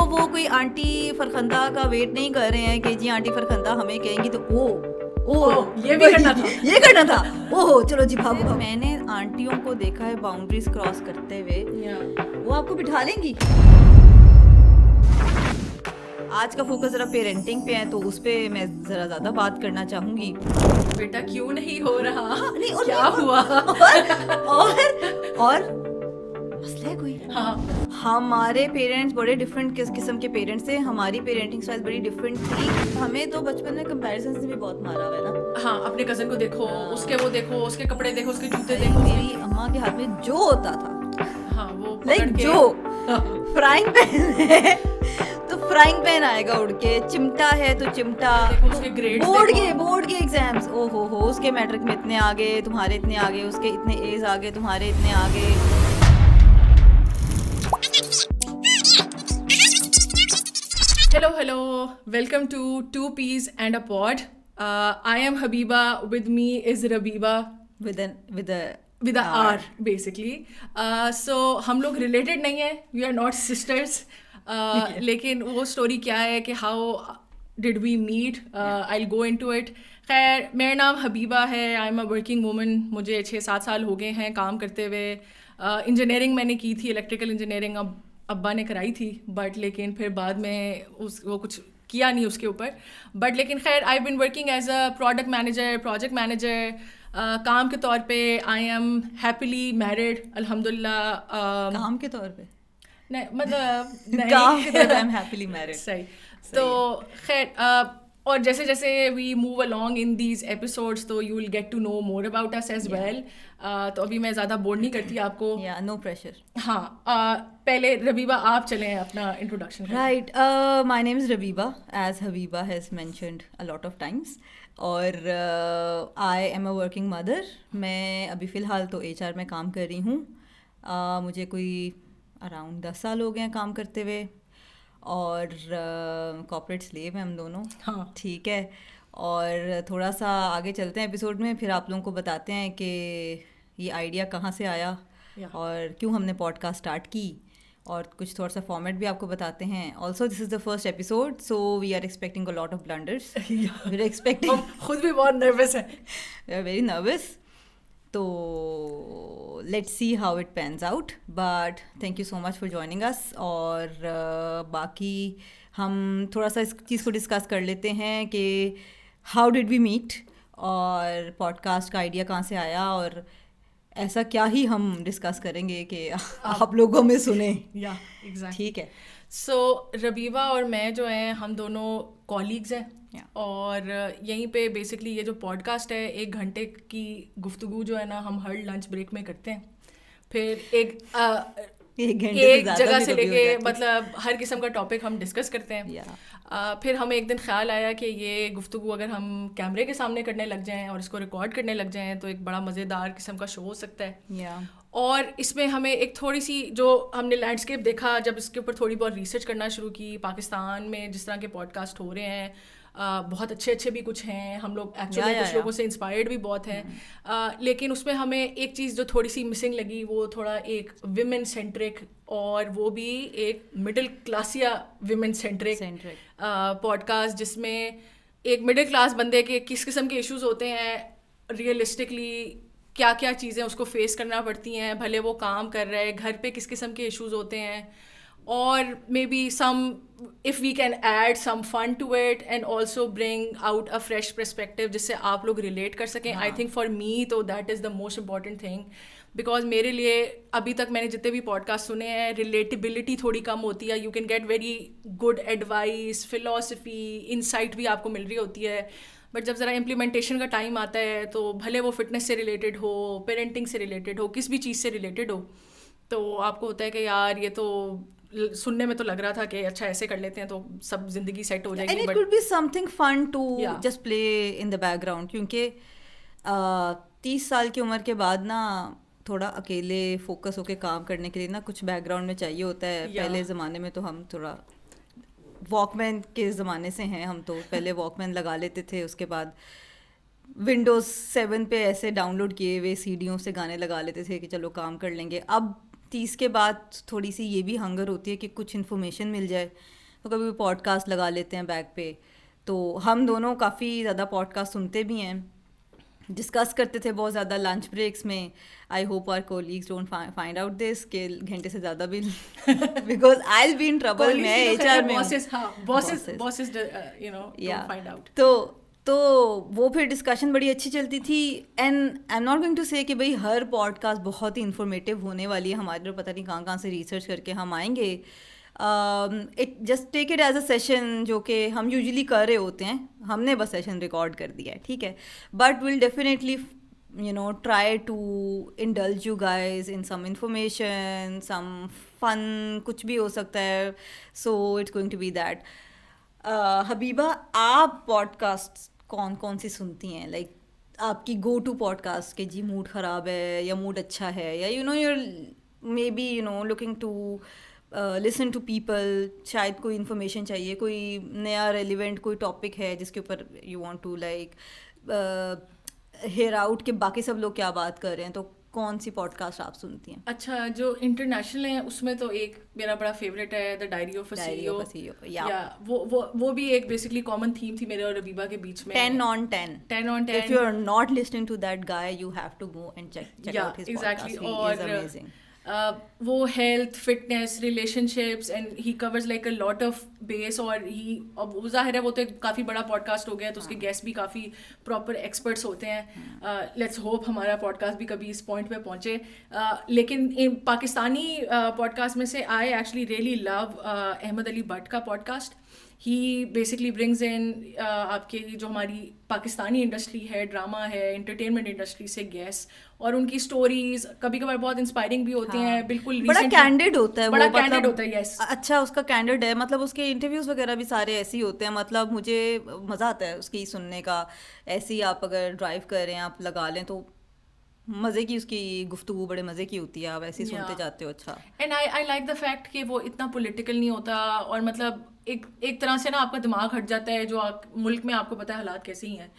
वो कोई आंटी फरखंदा का वेट नहीं कर रहे हैं कि जी आंटी फरखंदा हमें कहेंगी तो ये भी करना था। ये करना था। ओहो चलो जी भागो। मैंने आंटियों को देखा है बाउंड्रीज क्रॉस करते हुए, वो आपको बिठा लेंगी। आज का फोकस जरा पेरेंटिंग पे है तो उस पे मैं जरा ज्यादा बात करना चाहूंगी। बेटा क्यों नहीं हो रहा? नहीं, और क्या हुआ? और मसला है कोई? हाँ, हमारे पेरेंट्स बड़े डिफरेंट किस्म के पेरेंट्स थे, हमारी पेरेंटिंग स्टाइल बड़ी डिफरेंट थी। हमें तो बचपन में कंपैरिजन से भी बहुत मारा हुआ है ना। हाँ, अपने कजन को देखो, उसके वो देखो, उसके कपड़े देखो, उसके जूते अरे, देखो। मेरी अम्मा के हाथ में जो होता था, हाँ, वो लाइक पकड़ के जो फ्राइंग पैन है तो फ्राइंग पैन आएगा उड़ के, चिमटा है तो चिमटा, देखो उसके ग्रेड्स बोर्ड के एग्जाम्स, ओ हो उसके मैट्रिक में इतने आगे, तुम्हारे इतने आगे, उसके इतने एज आगे, तुम्हारे इतने आगे। Hello, welcome to Two Peas and a Pod. I am Habiba, with me is Rabiba. with a R basically. So हम लोग related नहीं है, we are not sisters. लेकिन वो story क्या है कि how did we meet? I'll go into it. खैर, मेरा नाम हबीबा है, आई एम अ वर्किंग वूमन। मुझे 6-7 साल हो गए हैं काम करते हुए। इंजीनियरिंग मैंने की थी, इलेक्ट्रिकल इंजीनियरिंग अब्बा ने कराई थी, बट लेकिन फिर बाद में वो कुछ किया नहीं उसके ऊपर। बट लेकिन खैर, I been working as a product manager, project manager. काम के तौर पे आई एम हैप्पीली मैरिड अल्हम्दुलिल्लाह। काम के तौर पे नहीं, मतलब काम के तौर पे आई एम हैप्पीली मैरिड। सही। तो खैर, और जैसे जैसे we move along in these episodes तो you will get to know more about us as well. तो अभी मैं ज़्यादा बोर नहीं करती आपको। No pressure. हाँ, पहले रबीबा आप चलें अपना introduction. Right, my name is Rabiba, as Habiba has mentioned a lot of times. और I am a working mother. मैं अभी फ़िलहाल तो HR में काम कर रही हूँ। मुझे कोई अराउंड 10 साल हो गए हैं काम करते हुए, और कॉर्पोरेट स्लेव हैं हम दोनों। हाँ, ठीक है। और थोड़ा सा आगे चलते हैं एपिसोड में, फिर आप लोगों को बताते हैं कि ये आइडिया कहाँ से आया और क्यों हमने पॉडकास्ट स्टार्ट की, और कुछ थोड़ा सा फॉर्मेट भी आपको बताते हैं। Also this is the first episode, so we are expecting a lot of blunders. We are expecting, हम खुद भी बहुत नर्वस हैं। We are very nervous. तो let's see how it pans out, but thank you so much for joining us. और बाकी हम थोड़ा सा इस चीज़ को डिस्कस कर लेते हैं कि हाउ डिड वी मीट, और पॉडकास्ट का आइडिया कहाँ से आया, और ऐसा क्या ही हम डिस्कस करेंगे कि आप लोगों में सुने। या एग्जैक्टली। ठीक है। सो रबीबा और मैं जो हैं, हम दोनों कॉलीग्स हैं। और यहीं पे बेसिकली ये जो पॉडकास्ट है, 1 घंटे की गुफ्तगू जो है ना, हम हर लंच ब्रेक में करते हैं। फिर एक जगह से लेके मतलब हर किस्म का टॉपिक हम डिस्कस करते हैं। फिर हमें एक दिन ख्याल आया कि ये गुफ्तगू अगर हम कैमरे के सामने करने लग जाएं और इसको रिकॉर्ड करने लग जाएं तो एक बड़ा मज़ेदार किस्म का शो हो सकता है। और इसमें हमें एक थोड़ी सी जो हमने लैंडस्केप देखा, जब इसके ऊपर थोड़ी बहुत रिसर्च करना शुरू की, पाकिस्तान में जिस तरह के पॉडकास्ट हो रहे हैं, बहुत अच्छे भी कुछ हैं, हम लोग एक्चुअली कुछ लोगों से इंस्पायर्ड भी बहुत हैं। लेकिन उसमें हमें एक चीज़ जो थोड़ी सी मिसिंग लगी, वो थोड़ा एक विमेन सेंट्रिक, और वो भी एक मिडिल क्लासिया विमेन सेंट्रिक पॉडकास्ट, जिसमें एक मिडिल क्लास बंदे के किस किस्म के इश्यूज होते हैं, रियलिस्टिकली क्या क्या चीज़ें उसको फेस करना पड़ती हैं, भले वो काम कर रहे हैं, घर पे किस किस्म के इश्यूज होते हैं, और maybe some if we can add some fun to it and also bring out a fresh perspective जिससे आप लोग relate कर सकें। I think for me तो that is the most important thing, because मेरे लिए अभी तक मैंने जितने भी पॉडकास्ट सुने हैं, relatability थोड़ी कम होती है। You can get very good advice, philosophy, insight भी आपको मिल रही होती है, बट जब ज़रा इम्प्लीमेंटेशन का टाइम आता है तो भले वो फिटनेस से रिलेटेड हो, पेरेंटिंग से रिलेटेड हो, किस भी चीज़ से रिलेटेड हो, तो आपको होता है कि यार ये तो सुनने में तो लग रहा था कि अच्छा ऐसे कर लेते हैं तो सब जिंदगी सेट हो जाएगी। And it could be something fun to just play in the background, क्योंकि 30 साल की उम्र के बाद ना थोड़ा अकेले फोकस होके काम करने के लिए ना कुछ बैकग्राउंड में चाहिए होता है। पहले ज़माने में तो हम थोड़ा वॉकमैन के ज़माने से हैं, हम तो पहले वॉकमैन लगा लेते थे, उसके बाद Windows 7 पे ऐसे डाउनलोड किए हुए सीडीओं से गाने लगा लेते थे कि चलो काम कर लेंगे। अब 30 के बाद थोड़ी सी ये भी हंगर होती है कि कुछ इन्फॉर्मेशन मिल जाए, तो कभी पॉडकास्ट लगा लेते हैं बैक पे। तो हम दोनों काफ़ी ज़्यादा पॉडकास्ट सुनते भी हैं, डिस्कस करते थे बहुत ज़्यादा लंच ब्रेक्स में। I hope our colleagues don't find out this कि घंटे से ज़्यादा भी because I will be in trouble. मैं एचआर में तो वो फिर डिस्कशन बड़ी अच्छी चलती थी। And I am not going to say कि भाई हर पॉडकास्ट बहुत ही इंफॉर्मेटिव होने वाली है, हमारे लिए पता नहीं कहाँ से रिसर्च करके हम आएंगे। It just take it as a session जो कि हम यूजुअली कर रहे होते हैं, हमने बस सेशन रिकॉर्ड कर दिया है, ठीक है। But will definitely try to indulge you guys in some information, some fun, कुछ भी हो सकता है। So it's going to be that. Habiba, आप पॉडकास्ट कौन कौन सी सुनती हैं? लाइक आपकी गो टू पॉडकास्ट के जी मूड ख़राब है या मूड अच्छा है, या you're maybe looking to listen to people, शायद कोई इन्फॉर्मेशन चाहिए, कोई नया रेलिवेंट कोई टॉपिक है जिसके ऊपर you want to like hear out के बाकी सब लोग क्या बात कर रहे हैं, तो कौन सी पॉडकास्ट आप सुनती हैं? अच्छा, जो इंटरनेशनल है उसमें तो एक मेरा बड़ा फेवरेट है the diary of a CEO. या वो भी एक बेसिकली कॉमन थीम थी मेरे और रबीबा के बीच में। 10 on 10 If you are not listening to that guy, you have to go and check out his exactly. podcast. He is amazing. वो health, fitness, relationships and he covers like a lot of base. और अब जाहिर है वो तो एक काफ़ी बड़ा पॉडकास्ट हो गया, तो उसके गेस्ट भी काफ़ी प्रॉपर एक्सपर्ट्स होते हैं। लेट्स होप हमारा पॉडकास्ट भी कभी इस पॉइंट पे पहुँचे। लेकिन पाकिस्तानी पॉडकास्ट में से I actually really love Ahmed Ali Bhatt का podcast. He basically brings in आपके जो हमारी पाकिस्तानी इंडस्ट्री है, ड्रामा है, एंटरटेनमेंट इंडस्ट्री से गेस्ट, और उनकी स्टोरीज कभी कभार बहुत इंस्पायरिंग भी होती हैं। बिल्कुल बड़ा कैंडिड होता है, बड़ा कैंडिड होता है। यस, अच्छा, उसका कैंडिड है, मतलब उसके इंटरव्यूज वगैरह भी सारे ऐसे ही होते हैं। मतलब मुझे मज़ा आता है उसकी सुनने का। ऐसे ही आप अगर ड्राइव कर रहे हैं, आप लगा लें तो मज़े की उसकी गुफ्तगू बड़े मज़े की होती है, आप ऐसे ही सुनते जाते हो। अच्छा, and I like the fact कि वो इतना पॉलिटिकल नहीं होता, और मतलब एक तरह से ना आपका दिमाग हट जाता है, जो मुल्क में आपको पता है हालात कैसे ही हैं।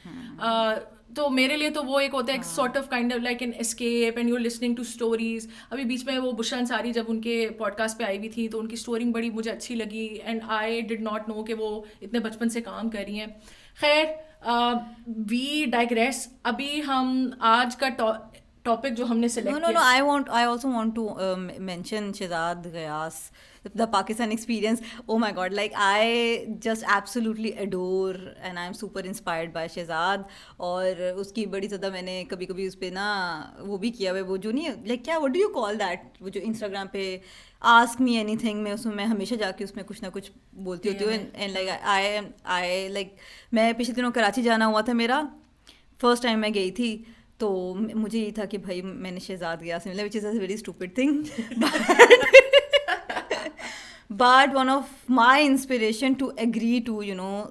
तो मेरे लिए तो वो एक होता है sort of kind of like an escape, and you are listening to stories. अभी बीच में वो बुशरा अंसारी जब उनके पॉडकास्ट पे आई हुई थी, तो उनकी स्टोरी बड़ी मुझे अच्छी लगी, and I did not know कि वो इतने बचपन से काम कर रही हैं। खैर, वी डाइग्रेस। अभी हम आज का टॉपिक जो हमने सेलेक्ट किया, I also want to mention Shehzad Ghayass, the Pakistan experience. Oh my God, like I just absolutely adore and I'm super inspired by Shehzad. और उसकी बड़ी ज़्यादा मैंने कभी कभी उस पर ना वो भी किया हुआ, वो जो नहीं लाइक क्या, what do you call that, वो जो इंस्टाग्राम पे आस्क मी एनीथिंग में, उसमें मैं हमेशा जाके उसमें कुछ ना कुछ बोलती होती हूँ। एंड लाइक आई लाइक मैं पिछले दिनों कराची जाना हुआ था मेरा, फर्स्ट टाइम मैं गई थी, तो मुझे ये था कि भाई मैंने शहजाद गयास मिला, which is a very stupid thing, but one of my inspiration to agree to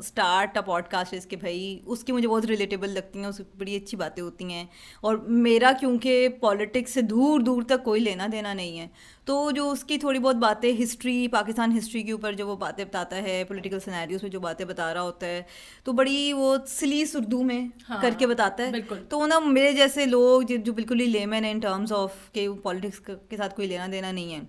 start a podcast is कि भाई उसकी मुझे बहुत रिलेटेबल लगती हैं, उसकी बड़ी अच्छी बातें होती हैं। और मेरा क्योंकि पॉलिटिक्स से दूर दूर तक कोई लेना देना नहीं है, तो जो उसकी थोड़ी बहुत बातें हिस्ट्री, पाकिस्तान हिस्ट्री के ऊपर जो वो बातें बताता है, पॉलिटिकल सिनेरियोस में जो बातें बता रहा होता है, तो बड़ी वो सलीस उर्दू में करके बताता है। तो ना मेरे जैसे लोग जो बिल्कुल ही लेमन है इन टर्म्स ऑफ के पॉलिटिक्स के साथ कोई लेना देना नहीं है,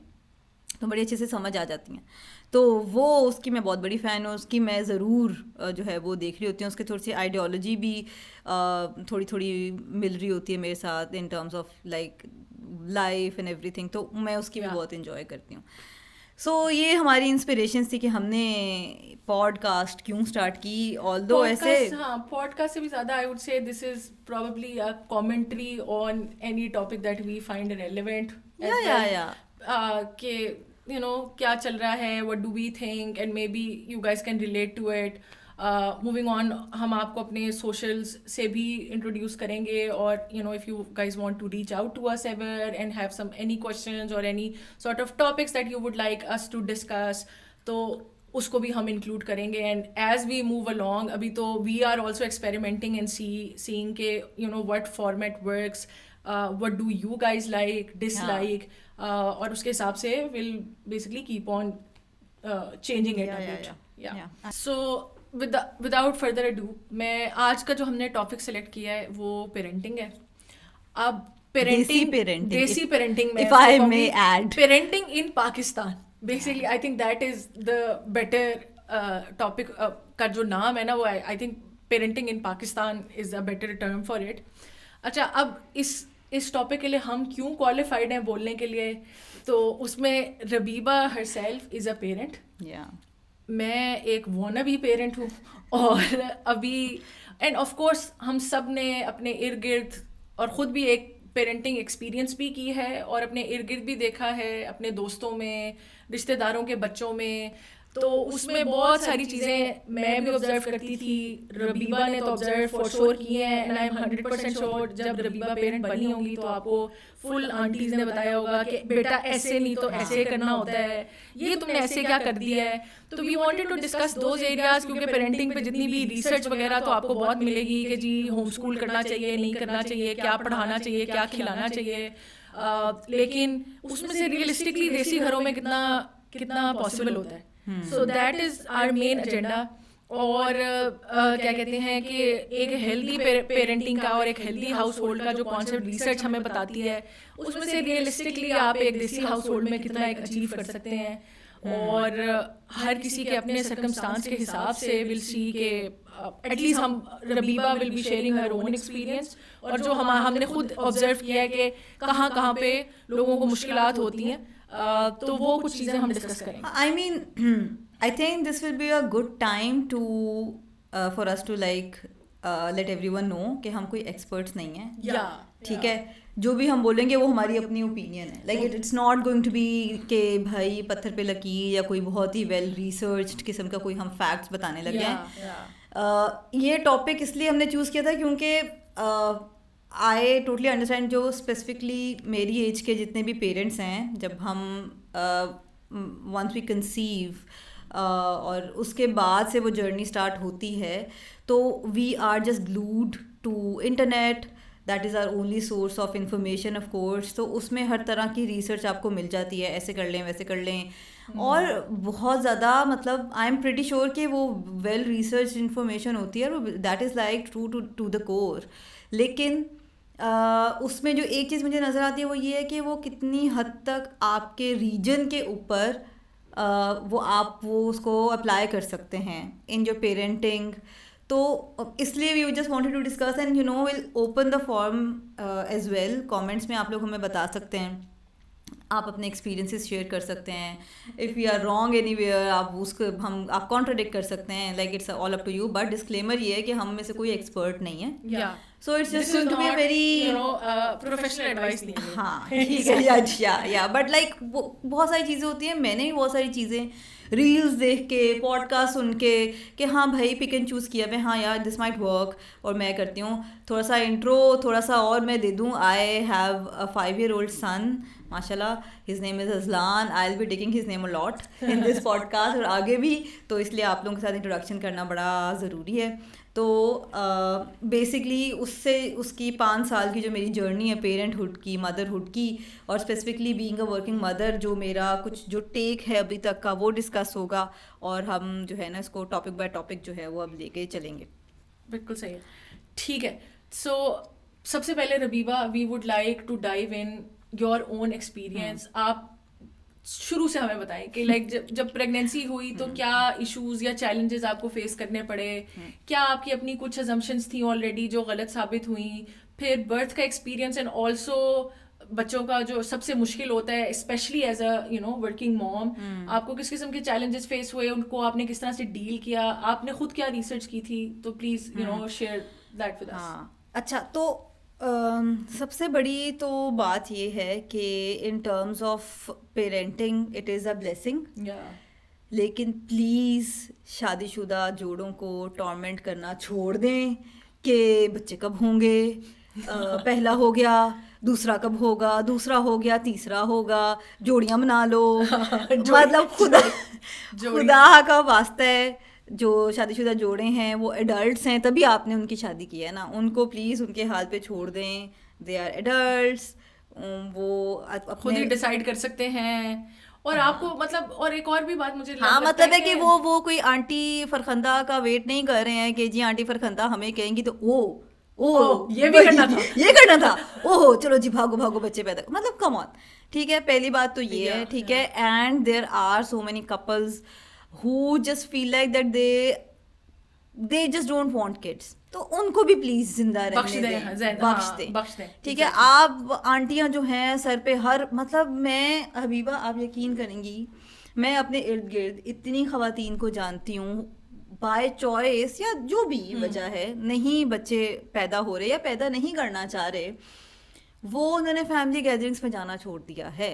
तो बड़ी अच्छे से समझ आ जाती हैं। तो वो उसकी मैं बहुत बड़ी फ़ैन हूँ, उसकी मैं ज़रूर जो है वो देख रही होती हूँ। उसकी थोड़ी सी आइडियोलॉजी भी थोड़ी थोड़ी मिल रही होती है मेरे साथ इन terms of like life and everything, तो मैं उसकी भी बहुत इन्जॉय करती हूँ। सो ये हमारी इंस्पिरेशन थी कि हमने पॉडकास्ट क्यों स्टार्ट की। ऑल्दो ऐसे पॉडकास्ट से भी ज़्यादा I would say this is probably a commentary on any topic that we find relevant, कि you know क्या चल रहा है, what do we think, and maybe you guys can relate to it. Moving on, हम आपको अपने socials से भी introduce करेंगे, और you know if you guys want to reach out to us ever and have any questions or any sort of topics that you would like us to discuss, तो उसको भी हम include करेंगे. And as we move along, अभी तो we are also experimenting and seeing के you know what format works, what do you guys like, dislike, और उसके हिसाब से we'll basically keep on changing it a bit. So without further ado, मैं आज का जो हमने टॉपिक सेलेक्ट किया है वो पेरेंटिंग है. अब देसी पेरेंटिंग में if I may add. Parenting in Pakistan basically I think that is the better topic का जो नाम है ना वो I think parenting in Pakistan is a better term for it. अच्छा, अब इस टॉपिक के लिए हम क्यों क्वालिफाइड हैं बोलने के लिए, तो उसमें रबीबा हरसेल्फ इज़ अ पेरेंट, मैं एक वॉनबी पेरेंट हूँ और अभी एंड ऑफ कोर्स हम सब ने अपने इर्द गिर्द और ख़ुद भी एक पेरेंटिंग एक्सपीरियंस भी की है और अपने इर्द गिर्द भी देखा है, अपने दोस्तों में, रिश्तेदारों के बच्चों में, तो उसमें बहुत सारी चीज़ें मैं भी ऑब्जर्व करती थी. रबीबा ने तो ऑब्जर्व फॉर श्योर किए हैं एंड आई एम 100% श्योर जब रबीबा पेरेंट बनी होंगी तो आपको फुल आंटीज़ ने बताया होगा कि बेटा ऐसे नहीं तो ऐसे करना होता है, ये तुमने ऐसे क्या कर दिया है. तो we wanted to discuss those areas, क्योंकि पेरेंटिंग पे जितनी भी रिसर्च वगैरह तो आपको बहुत मिलेगी कि जी होम स्कूल करना चाहिए, नहीं करना चाहिए, क्या पढ़ाना चाहिए, क्या खिलाना चाहिए, लेकिन उसमें से रियलिस्टिकली देसी घरों में कितना पॉसिबल होता है. So that is our main agenda. और क्या कहते हैं कि एक हेल्दी पेरेंटिंग का और एक हेल्दी हाउस होल्ड का जो कॉन्सेप्ट रिसर्च हमें बताती है, उसमें से रियलिस्टिकली आप एक देसी हाउस होल्ड में कितना एक अचीव कर सकते हैं. और हर किसी के अपने सर्कमस्टांस के हिसाब से विल सी के एटलीस्ट हम Rabiba will be sharing her own experience, और जो हमने खुद ऑब्जर्व किया है कि कहाँ पे लोगों को मुश्किलात होती हैं, तो वो कुछ चीज़ें हम डिस्कस करेंगे. I mean, I think this will be a good time to for us to like let everyone know कि हम कोई experts नहीं हैं. ठीक है, जो भी हम बोलेंगे वो हमारी अपनी ओपिनियन है. Like it's not going to be के भाई पत्थर पे लकीर या कोई बहुत ही वेल रिसर्च्ड किस्म का कोई हम फैक्ट्स बताने लगे हैं. ये टॉपिक इसलिए हमने चूज़ किया था क्योंकि आई टोटली अंडरस्टैंड जो स्पेसिफिकली मेरी एज के जितने भी पेरेंट्स हैं, जब हम वंस वी कंसीव और उसके बाद से वो जर्नी स्टार्ट होती है, तो we are just glued to internet. That is our only source of information of course. तो उसमें हर तरह की रिसर्च आपको मिल जाती है, ऐसे कर लें वैसे कर लें, और बहुत ज़्यादा मतलब आई एम प्रिटी श्योर कि वो वेल रिसर्च इंफॉर्मेशन होती है और that is like true to the core. लेकिन उसमें जो एक चीज़ मुझे नज़र आती है वो ये है कि वो कितनी हद तक आपके रीजन के ऊपर वो उसको अप्लाई कर सकते हैं इन योर पेरेंटिंग. तो इसलिए we just wanted to discuss and you know will open the form as well. Comments में आप लोग हमें बता सकते हैं, आप अपने एक्सपीरियंसेस शेयर कर सकते हैं. If we are wrong anywhere आप कॉन्ट्राडिक्ट कर सकते हैं. Like it's all up to you, but disclaimer ये है कि हम में से कोई एक्सपर्ट नहीं है. So it's just going to be very professional advice नहीं है. हाँ ठीक है. या बट लाइक बहुत सारी चीज़ें होती हैं. मैंने भी बहुत सारी चीज़ें रील्स देख के, पॉडकास्ट सुन के कि हाँ भाई पिक एंड चूज़ किया मैं, हाँ यार दिस माइट वर्क, और मैं करती हूँ. थोड़ा सा इंट्रो थोड़ा सा और मैं दे दूँ. आई हैव अ 5-year-old सन, माशाल्लाह. His name is Azlan. I will be taking his name a lot in this podcast और आगे भी, तो इसलिए आप लोगों के साथ इंट्रोडक्शन करना बड़ा ज़रूरी है. तो बेसिकली उसकी 5 साल की जो मेरी जर्नी है पेरेंटहुड की, मदरहुड की, और specifically being a working mother, जो मेरा कुछ जो टेक है अभी तक का वो डिस्कस होगा, और हम जो है ना इसको टॉपिक बाय टॉपिक जो है वो अब लेके चलेंगे. बिल्कुल सही है. ठीक है, सो सबसे पहले Rabiba, we would like to dive in your own experience. आप शुरू से हमें बताएं कि लाइक जब प्रेगनेंसी हुई तो क्या इश्यूज या चैलेंजेस आपको फेस करने पड़े, क्या आपकी अपनी कुछ अजम्पशंस थी ऑलरेडी जो गलत साबित हुई, फिर बर्थ का एक्सपीरियंस, एंड ऑल्सो बच्चों का जो सबसे मुश्किल होता है specially as a working mom, आपको किस किस्म के चैलेंजेस फेस हुए, उनको आपने किस तरह से डील किया, आपने खुद क्या रिसर्च की थी, तो please share that with us. अच्छा, तो सबसे बड़ी तो बात ये है कि इन terms of parenting it is a blessing. लेकिन प्लीज़ शादीशुदा जोड़ों को टॉर्मेंट करना छोड़ दें कि बच्चे कब होंगे, पहला हो गया, दूसरा कब होगा, दूसरा हो गया, तीसरा होगा, जोड़ियां बना लो. मतलब खुदा का वास्ता है, जो शादीशुदा जोड़े हैं वो एडल्ट्स हैं, तभी आपने उनकी शादी की है ना. उनको प्लीज़ उनके हाल पे छोड़ दें. दे आर एडल्ट्स, वो खुद ही डिसाइड कर सकते हैं. और आपको मतलब, और एक और भी बात मुझे मतलब है कि वो कोई आंटी फरखंदा का वेट नहीं कर रहे हैं कि जी आंटी फरखंदा हमें कहेंगी तो वो ओह ये भी करना था। ये करना था, ओहो चलो जी भागो भागो बच्चे पैदा, मतलब कम ऑन, ठीक है, पहली बात तो ये है, ठीक है। And there are so many couples who just feel like that they just don't want kids, तो उनको भी प्लीज जिंदा रहने दें, बख्श दें, ठीक है। आप आंटियां जो हैं सर पे हर, मतलब मैं हबीबा आप यकीन करेंगी, मैं अपने इर्द गिर्द इतनी खवातीन को जानती हूँ बाय चॉइस या जो भी वजह है नहीं बच्चे पैदा हो रहे या पैदा नहीं करना चाह रहे, वो उन्होंने फैमिली गैदरिंग्स में जाना छोड़ दिया है,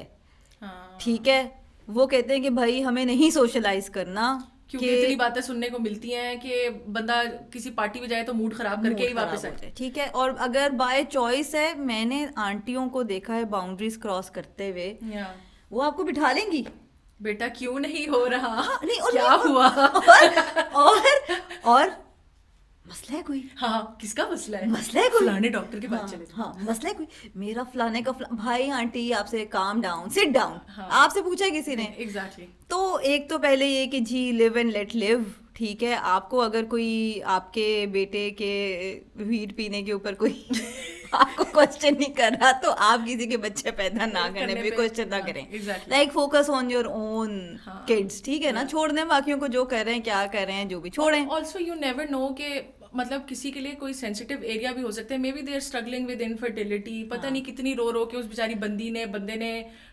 ठीक है। वो कहते हैं कि भाई हमें नहीं सोशलाइज करना, क्योंकि इतनी बातें सुनने को मिलती हैं कि बंदा किसी पार्टी में जाए तो मूड खराब करके ही वापस आए, ठीक है। और अगर बाय चॉइस है, मैंने आंटियों को देखा है बाउंड्रीज क्रॉस करते हुए, वो आपको बिठा लेंगी, बेटा क्यों नहीं हो रहा, नहीं, और क्या हुआ, और मसला है कोई, हाँ किसका मसला है, मसला है कोई, फलाने डॉक्टर के पास चले, हाँ मसला है कोई, मेरा फलाने का भाई आंटी आपसे काम डाउन, सिट डाउन, आपसे पूछा है किसी ने, एग्जैक्टली। तो एक तो पहले ये कि जी लिव एंड लेट लिव, ठीक है। आपको अगर कोई आपके बेटे के वीट पीने के ऊपर कोई आपको क्वेश्चन नहीं कर रहा, तो आप किसी के बच्चे पैदा ना करने पे क्वेश्चन ना करें, like focus on your own kids, ठीक है ना, छोड़ दें बाकियों को जो कर रहे हैं, क्या कर रहे हैं, जो भी छोड़ें। ऑल्सो यू नेवर नो के मतलब किसी के लिए कोई सेंसिटिव एरिया भी हो सकता है, maybe they are struggling with infertility, पता नहीं कितनी रो रो के उस बेचारी बंदे ने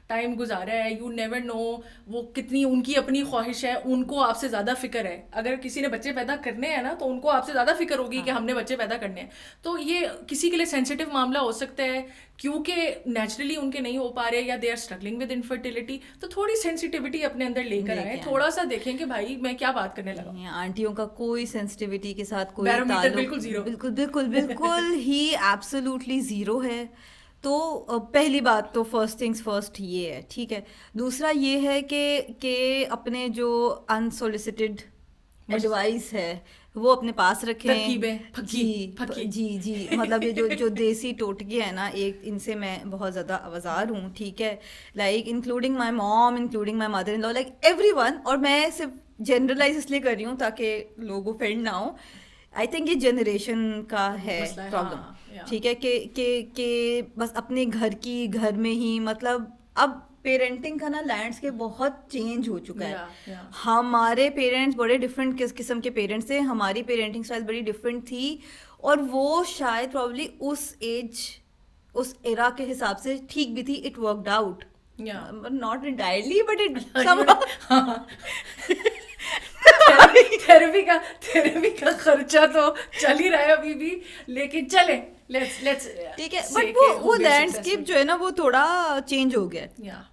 टाइम गुजारा है, यू नेवर नो वो कितनी उनकी अपनी ख्वाहिश है, उनको आपसे ज़्यादा फिक्र है, अगर किसी ने बच्चे पैदा करने हैं ना तो उनको आपसे ज़्यादा फिक्र होगी कि हमने बच्चे पैदा करने हैं, तो ये किसी के लिए सेंसिटिव मामला हो सकता है क्योंकि नेचुरली उनके नहीं हो पा रहे या they are struggling with infertility, तो थोड़ी सेंसिटिविटी अपने अंदर लेकर आए, थोड़ा सा देखें कि भाई मैं क्या बात करने लगा। आंटियों का कोई सेंसिटिविटी के साथ कोई बैरोमीटर बिल्कुल जीरो, बिल्कुल बिल्कुल बिल्कुल ही एब्सोल्युटली जीरो है। तो पहली बात तो फर्स्ट थिंग्स फर्स्ट ये है, ठीक है। दूसरा ये है कि अपने जो अनसोलिसिटेड एडवाइस है वो अपने पास रखें, जी मतलब ये जो देसी टोटके है ना, एक इनसे मैं बहुत ज़्यादा आवाज़ार हूँ, ठीक है, like including my mom, including my mother in law, like everyone, और मैं सिर्फ जनरलाइज इसलिए कर रही हूँ ताकि लोग ऑफेंड ना हो। आई थिंक ये जनरेशन का है प्रॉब्लम, ठीक है, कि बस अपने घर में ही, मतलब अब पेरेंटिंग का ना लैंडस्केप बहुत चेंज हो चुका है। हमारे पेरेंट्स बड़े डिफरेंट किस्म के पेरेंट्स थे, हमारी पेरेंटिंग स्टाइल बड़ी डिफरेंट थी, और वो शायद प्रॉब्ली उस एज उस एरा के हिसाब से ठीक भी थी, it worked out, not entirely but it therapy का खर्चा तो चल ही रहा है अभी भी, लेकिन चले लेट्स ठीक है, बट वो लैंडस्केप जो है ना वो थोड़ा चेंज हो गया,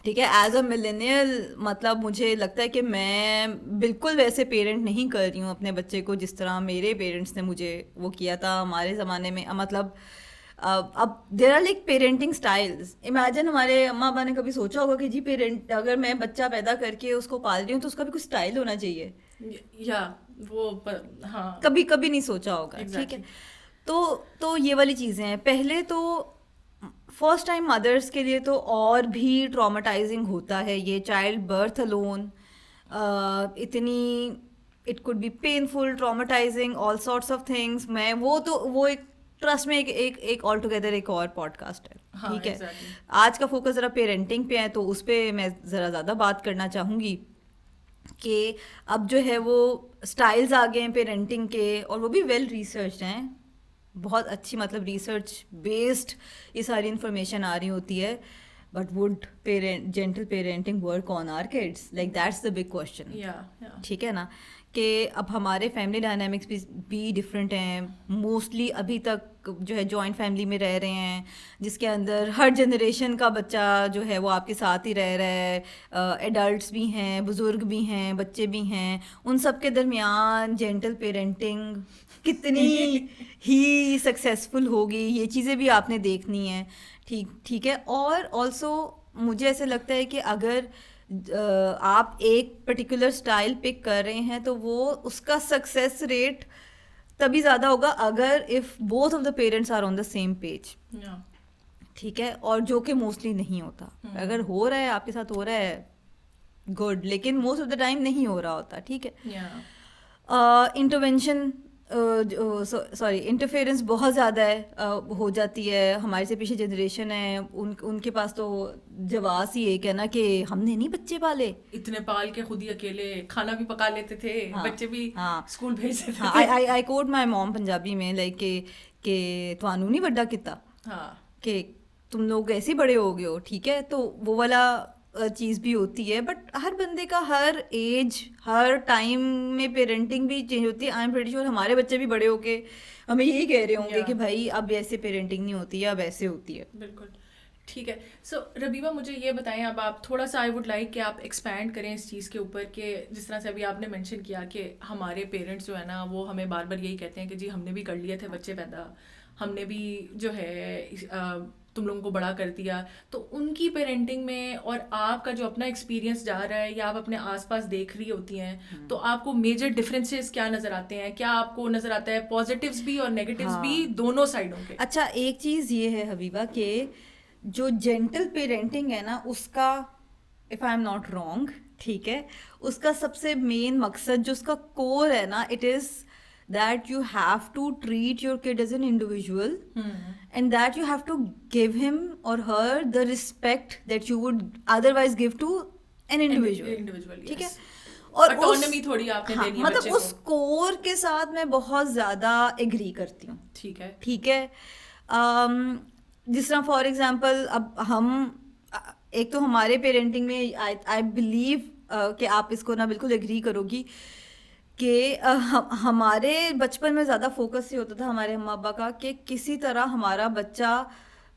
ठीक है। एज अ मिलेनियल मतलब मुझे लगता है कि मैं बिल्कुल वैसे पेरेंट नहीं कर रही हूँ अपने बच्चे को जिस तरह मेरे पेरेंट्स ने मुझे वो किया था हमारे ज़माने में। मतलब अब there are like parenting styles. Imagine हमारे अम्मा अब्बा ने कभी सोचा होगा कि जी पेरेंट अगर मैं बच्चा पैदा करके उसको पाल रही हूँ तो उसका भी कुछ स्टाइल होना चाहिए, या वो हाँ कभी नहीं सोचा होगा, ठीक है। तो ये वाली चीज़ें हैं। पहले तो फर्स्ट टाइम मदर्स के लिए तो और भी ट्रॉमेटाइजिंग होता है ये, चाइल्ड बर्थ अलोन, इतनी it could be painful, traumatising, all sorts of things. मैं वो एक ट्रस्ट में एक ऑल टुगेदर एक और पॉडकास्ट है, ठीक है। exactly. आज का फोकस ज़रा पेरेंटिंग पे है तो उस पर मैं ज़रा ज़्यादा बात करना चाहूँगी कि अब जो है वो स्टाइल्स आ गए हैं पेरेंटिंग के, और वो भी वेल रिसर्च्ड हैं, बहुत अच्छी मतलब रिसर्च बेस्ड ये सारी इन्फॉर्मेशन आ रही होती है। But would gentle parenting work on our kids, like that's the big question, ठीक है ना। कि अब हमारे फैमिली डायनामिक्स भी डिफरेंट हैं, मोस्टली अभी तक जो है जॉइंट फैमिली में रह रहे हैं जिसके अंदर हर जनरेशन का बच्चा जो है वो आपके साथ ही रह रहा है, एडल्ट्स भी हैं, बुज़ुर्ग भी हैं, बच्चे भी हैं, उन सब के दरमियान जेंटल पेरेंटिंग कितनी ही सक्सेसफुल होगी, ये चीज़ें भी आपने देखनी है, ठीक है। और ऑल्सो मुझे ऐसे लगता है कि अगर आप एक पर्टिकुलर स्टाइल पिक कर रहे हैं तो वो उसका सक्सेस रेट तभी ज़्यादा होगा अगर if both of the parents are on the same page, ठीक है। और जो कि मोस्टली नहीं होता, अगर हो रहा है आपके साथ हो रहा है गुड, लेकिन मोस्ट ऑफ द टाइम नहीं हो रहा होता, ठीक है। इंटरवेंशन सॉरी इंटरफेरेंस बहुत ज़्यादा है, हो जाती है। हमारे से पीछे जनरेशन है, उनके पास तो जवाब ही एक है ना कि हमने नहीं बच्चे पाले, इतने पाल के खुद ही अकेले खाना भी पका लेते थे, हाँ बच्चे भी हाँ स्कूल भेज देते हाँ। थे। I quote my mom Punjabi में लाइक के तुहानू नहीं बड़ा किता, हाँ कि तुम लोग ऐसे ही बड़े हो गए हो, ठीक है। तो वो वाला चीज़ भी होती है, बट हर बंदे का हर एज हर टाइम में पेरेंटिंग भी चेंज होती है। आई एम प्रेटी श्योर हमारे बच्चे भी बड़े होके हमें यही कह रहे होंगे या कि भाई अब ऐसे पेरेंटिंग नहीं होती है, अब ऐसे होती है। बिल्कुल ठीक है। सो रबीबा मुझे ये बताएं, अब आप थोड़ा सा, आई वुड लाइक कि आप एक्सपैंड करें इस चीज़ के ऊपर कि जिस तरह से अभी आपने मेंशन किया कि हमारे पेरेंट्स जो है ना वो हमें बार बार यही कहते हैं कि जी हमने भी कर लिए थे बच्चे पैदा, हमने भी जो है तुम लोगों को बड़ा कर दिया। तो उनकी पेरेंटिंग में और आपका जो अपना एक्सपीरियंस जा रहा है या आप अपने आसपास देख रही होती हैं, तो आपको मेजर डिफरेंसेस क्या नज़र आते हैं? क्या आपको नज़र आता है पॉजिटिव्स भी और नेगेटिव्स भी हाँ दोनों साइडों के? अच्छा, एक चीज़ ये है हबीबा कि जो जेंटल पेरेंटिंग है ना उसका, if I am not wrong, ठीक है, उसका सबसे मेन मकसद जो उसका कोर है ना, it is that you have to treat your kid as an individual and that you have to give him or her the respect that you would otherwise give to an individual, individual, ठीक है। Yes. और autonomy थोड़ी आपने हाँ देनी है मतलब बच्चे उस को। कोर के साथ मैं बहुत ज़्यादा एग्री करती हूँ, ठीक है। ठीक है। जिस तरह फॉर एग्जांपल अब हम एक तो हमारे पेरेंटिंग में आई बिलीव कि आप इसको ना बिल्कुल एग्री करोगी कि हमारे बचपन में ज़्यादा फोकस ये होता था हमारे अम्मा अब्बा का कि किसी तरह हमारा बच्चा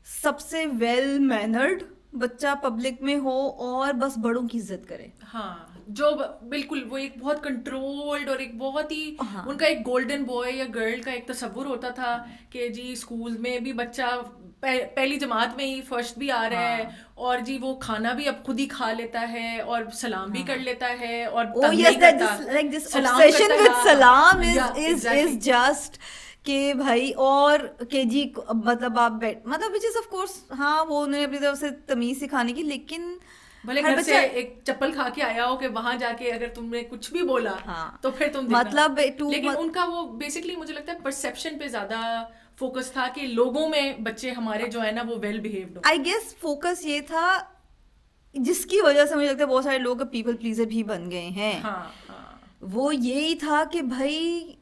सबसे वेल मैनर्ड बच्चा पब्लिक में हो और बस बड़ों की इज्जत करे। हाँ, जो बिल्कुल वो एक बहुत कंट्रोल्ड और एक बहुत ही हाँ उनका एक गोल्डन बॉय या गर्ल का एक तस्वुर होता था कि जी स्कूल में भी बच्चा पहली जमात में ही फर्स्ट भी आ रहा है, हाँ और जी वो खाना भी अब खुद ही खा लेता है और सलाम भी कर हाँ लेता है और Oh तंग yes, नहीं that करता, this like this सलाम obsession करता है। with salam हाँ या is एग्जैक्टली। just कि भाई और के जी मतलब आप बैठ मतलब विच इज ऑफ कोर्स, हाँ वो उन्होंने अपनी तरफ से तमीज सिखाने की, लेकिन भले हर घर से बच्चा एक चप्पल खा के आया हो कि वहां जाके अगर तुमने कुछ भी बोला हाँ तो फिर तुम देखना। मतलब लेकिन उनका वो बेसिकली मुझे लगता है परसेप्शन पे ज्यादा फोकस था कि लोगों में बच्चे हमारे जो है ना वो वेल बिहेव्ड हो। आई गेस फोकस ये था जिसकी वजह से मुझे लगता है बहुत सारे लोग पीपल प्लीजर भी बन गए हैं। हाँ हाँ वो यही था कि भाई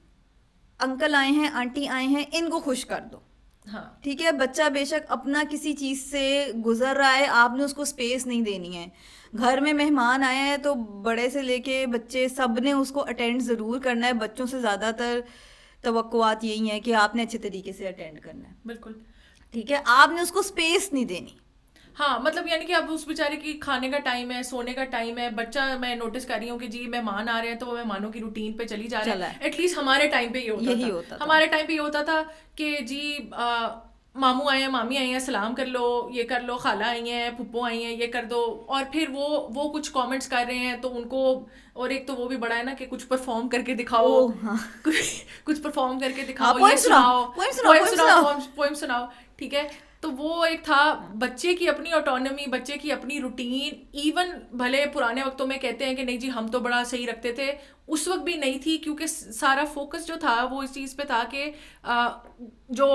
अंकल आए हैं आंटी आए हैं इनको खुश कर दो, हाँ ठीक है। बच्चा बेशक अपना किसी चीज़ से गुजर रहा है, आपने उसको स्पेस नहीं देनी है। घर में मेहमान आए हैं तो बड़े से लेके बच्चे सब ने उसको अटेंड ज़रूर करना है। बच्चों से ज़्यादातर तवक्कुआत यही है कि आपने अच्छे तरीके से अटेंड करना है, बिल्कुल ठीक है, आपने उसको स्पेस नहीं देनी। हाँ मतलब यानी कि अब उस बेचारे की खाने का टाइम है, सोने का टाइम है, बच्चा मैं नोटिस कर रही हूँ कि जी मेहमान आ रहे हैं तो वो मेहमानों की रूटीन पे चली जा रहे चला हैं। है। एटलीस्ट हमारे टाइम पे ये यही होता होता था। था। हमारे टाइम पे ये होता था कि जी मामू आए हैं, मामी आई हैं, सलाम कर लो, ये कर लो, खाला आई हैं, फुप्पो आई हैं, ये कर दो। और फिर वो कुछ कमेंट्स कर रहे हैं तो उनको, और एक तो वो भी बड़ा है ना कि कुछ परफॉर्म करके दिखाओ, ओह हाँ कुछ परफॉर्म करके हाँ दिखाओ, ये पोएम सुनाओ सुनाओ, पोएम सुनाओ पोएम सुनाओ। पोएम सुनाओ, ठीक है। तो वो एक था बच्चे की अपनी ऑटोनॉमी, बच्चे की अपनी रूटीन। इवन भले पुराने वक्तों में कहते हैं कि नहीं जी हम तो बड़ा सही रखते थे, उस वक्त भी नहीं थी, क्योंकि सारा फोकस जो था वो इस चीज़ पे था कि जो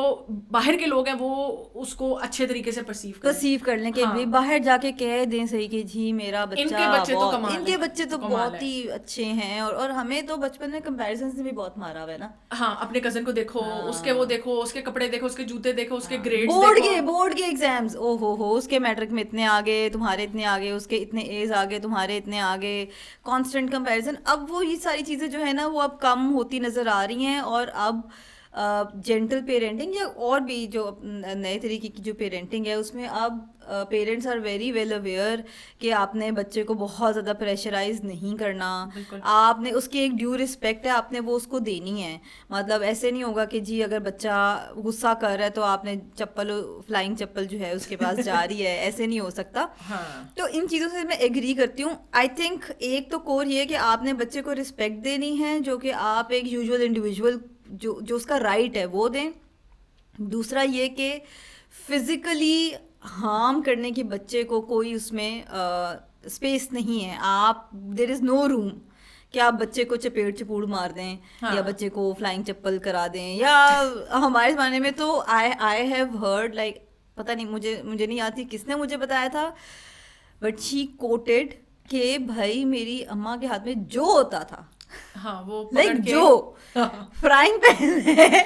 बाहर के लोग हैं वो उसको अच्छे तरीके से परसीव कर लें कि हाँ। भी बाहर जाके कह दें सही कि जी मेरा बच्चा इनके बच्चे तो बहुत कमाल है, इनके बच्चे तो कमाल बहुत है। ही अच्छे हैं। और हमें तो बचपन में कंपैरिजन से भी बहुत मारा हुआ है ना। हाँ, अपने कजन को देखो, उसके वो देखो, उसके कपड़े देखो, उसके जूते देखो, उसके ग्रेड्स बोर्ड के एग्जाम्स, ओ हो उसके मैट्रिक में इतने आगे, तुम्हारे इतने आगे, उसके इतने एज आगे, तुम्हारे इतने आगे, कांस्टेंट कंपैरिजन। अब वो ये सारी चीज़ें जो है ना वो अब कम होती नज़र आ रही हैं। और अब जेंटल पेरेंटिंग या और भी जो नए तरीके की जो पेरेंटिंग है उसमें अब parents are very well aware कि आपने बच्चे को बहुत ज़्यादा प्रेशराइज नहीं करना, आपने उसकी एक ड्यू रिस्पेक्ट है, आपने वो उसको देनी है। मतलब ऐसे नहीं होगा कि जी अगर बच्चा गुस्सा कर रहा है तो आपने फ्लाइंग चप्पल जो है उसके पास जा रही है, ऐसे नहीं हो सकता। हाँ। तो इन चीज़ों से मैं एग्री करती हूँ। आई थिंक एक तो कोर ये है कि आपने बच्चे को रिस्पेक्ट देनी है, जो कि आप एक यूजुअल इंडिविजुअल जो उसका राइट है वो दें। दूसरा ये कि फिजिकली हार्म करने के बच्चे को कोई उसमें स्पेस नहीं है। आप देयर इज़ नो रूम कि आप बच्चे को चपेट चपूड़ मार दें, हाँ. या बच्चे को फ्लाइंग चप्पल करा दें, या हमारे ज़माने में तो आई हैव हर्ड लाइक, पता नहीं मुझे नहीं आती किसने मुझे बताया था, बट शी कोटेड कि भाई मेरी अम्मा के हाथ में जो होता था, हाँ, वो लाइक जो फ्राइंग पैन है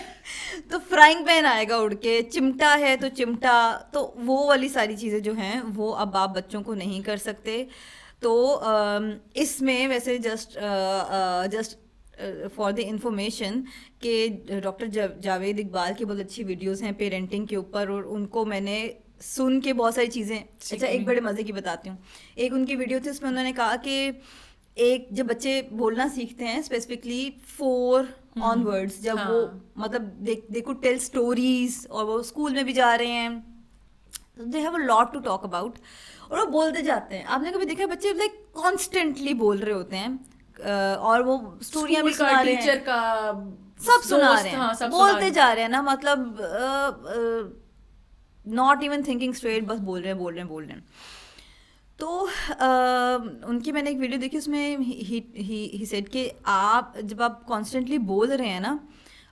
तो फ्राइंग पैन आएगा उड़ के, चिमटा है तो चिमटा, तो वो वाली सारी चीज़ें जो हैं वो अब आप बच्चों को नहीं कर सकते। तो इसमें वैसे जस्ट फॉर द इंफॉर्मेशन कि डॉक्टर जावेद इकबाल की बहुत अच्छी वीडियोस हैं पेरेंटिंग के ऊपर, और उनको मैंने सुन के बहुत सारी चीज़ें, अच्छा एक बड़े मज़े की बताती हूँ। एक उनकी वीडियो थी, उसमें उन्होंने कहा कि एक जब बच्चे बोलना सीखते हैं स्पेसिफिकली 4 ऑनवर्ड्स, जब वो मतलब दे कुड टेल स्टोरीज, और वो स्कूल में भी जा रहे हैं, they have a lot to talk about, और वो बोलते जाते हैं। आपने कभी देखा बच्चे लाइक कॉन्स्टेंटली बोल रहे होते हैं, और वो स्टोरियां भी सुना रहे हैं, टीचर का सब सुना रहे हैं, बोलते जा रहे हैं ना, मतलब नॉट इवन थिंकिंग स्ट्रेट, बस बोल रहे हैं। तो उनकी मैंने एक वीडियो देखी, उसमें ही सेड कि आप जब आप कॉन्स्टेंटली बोल रहे हैं ना,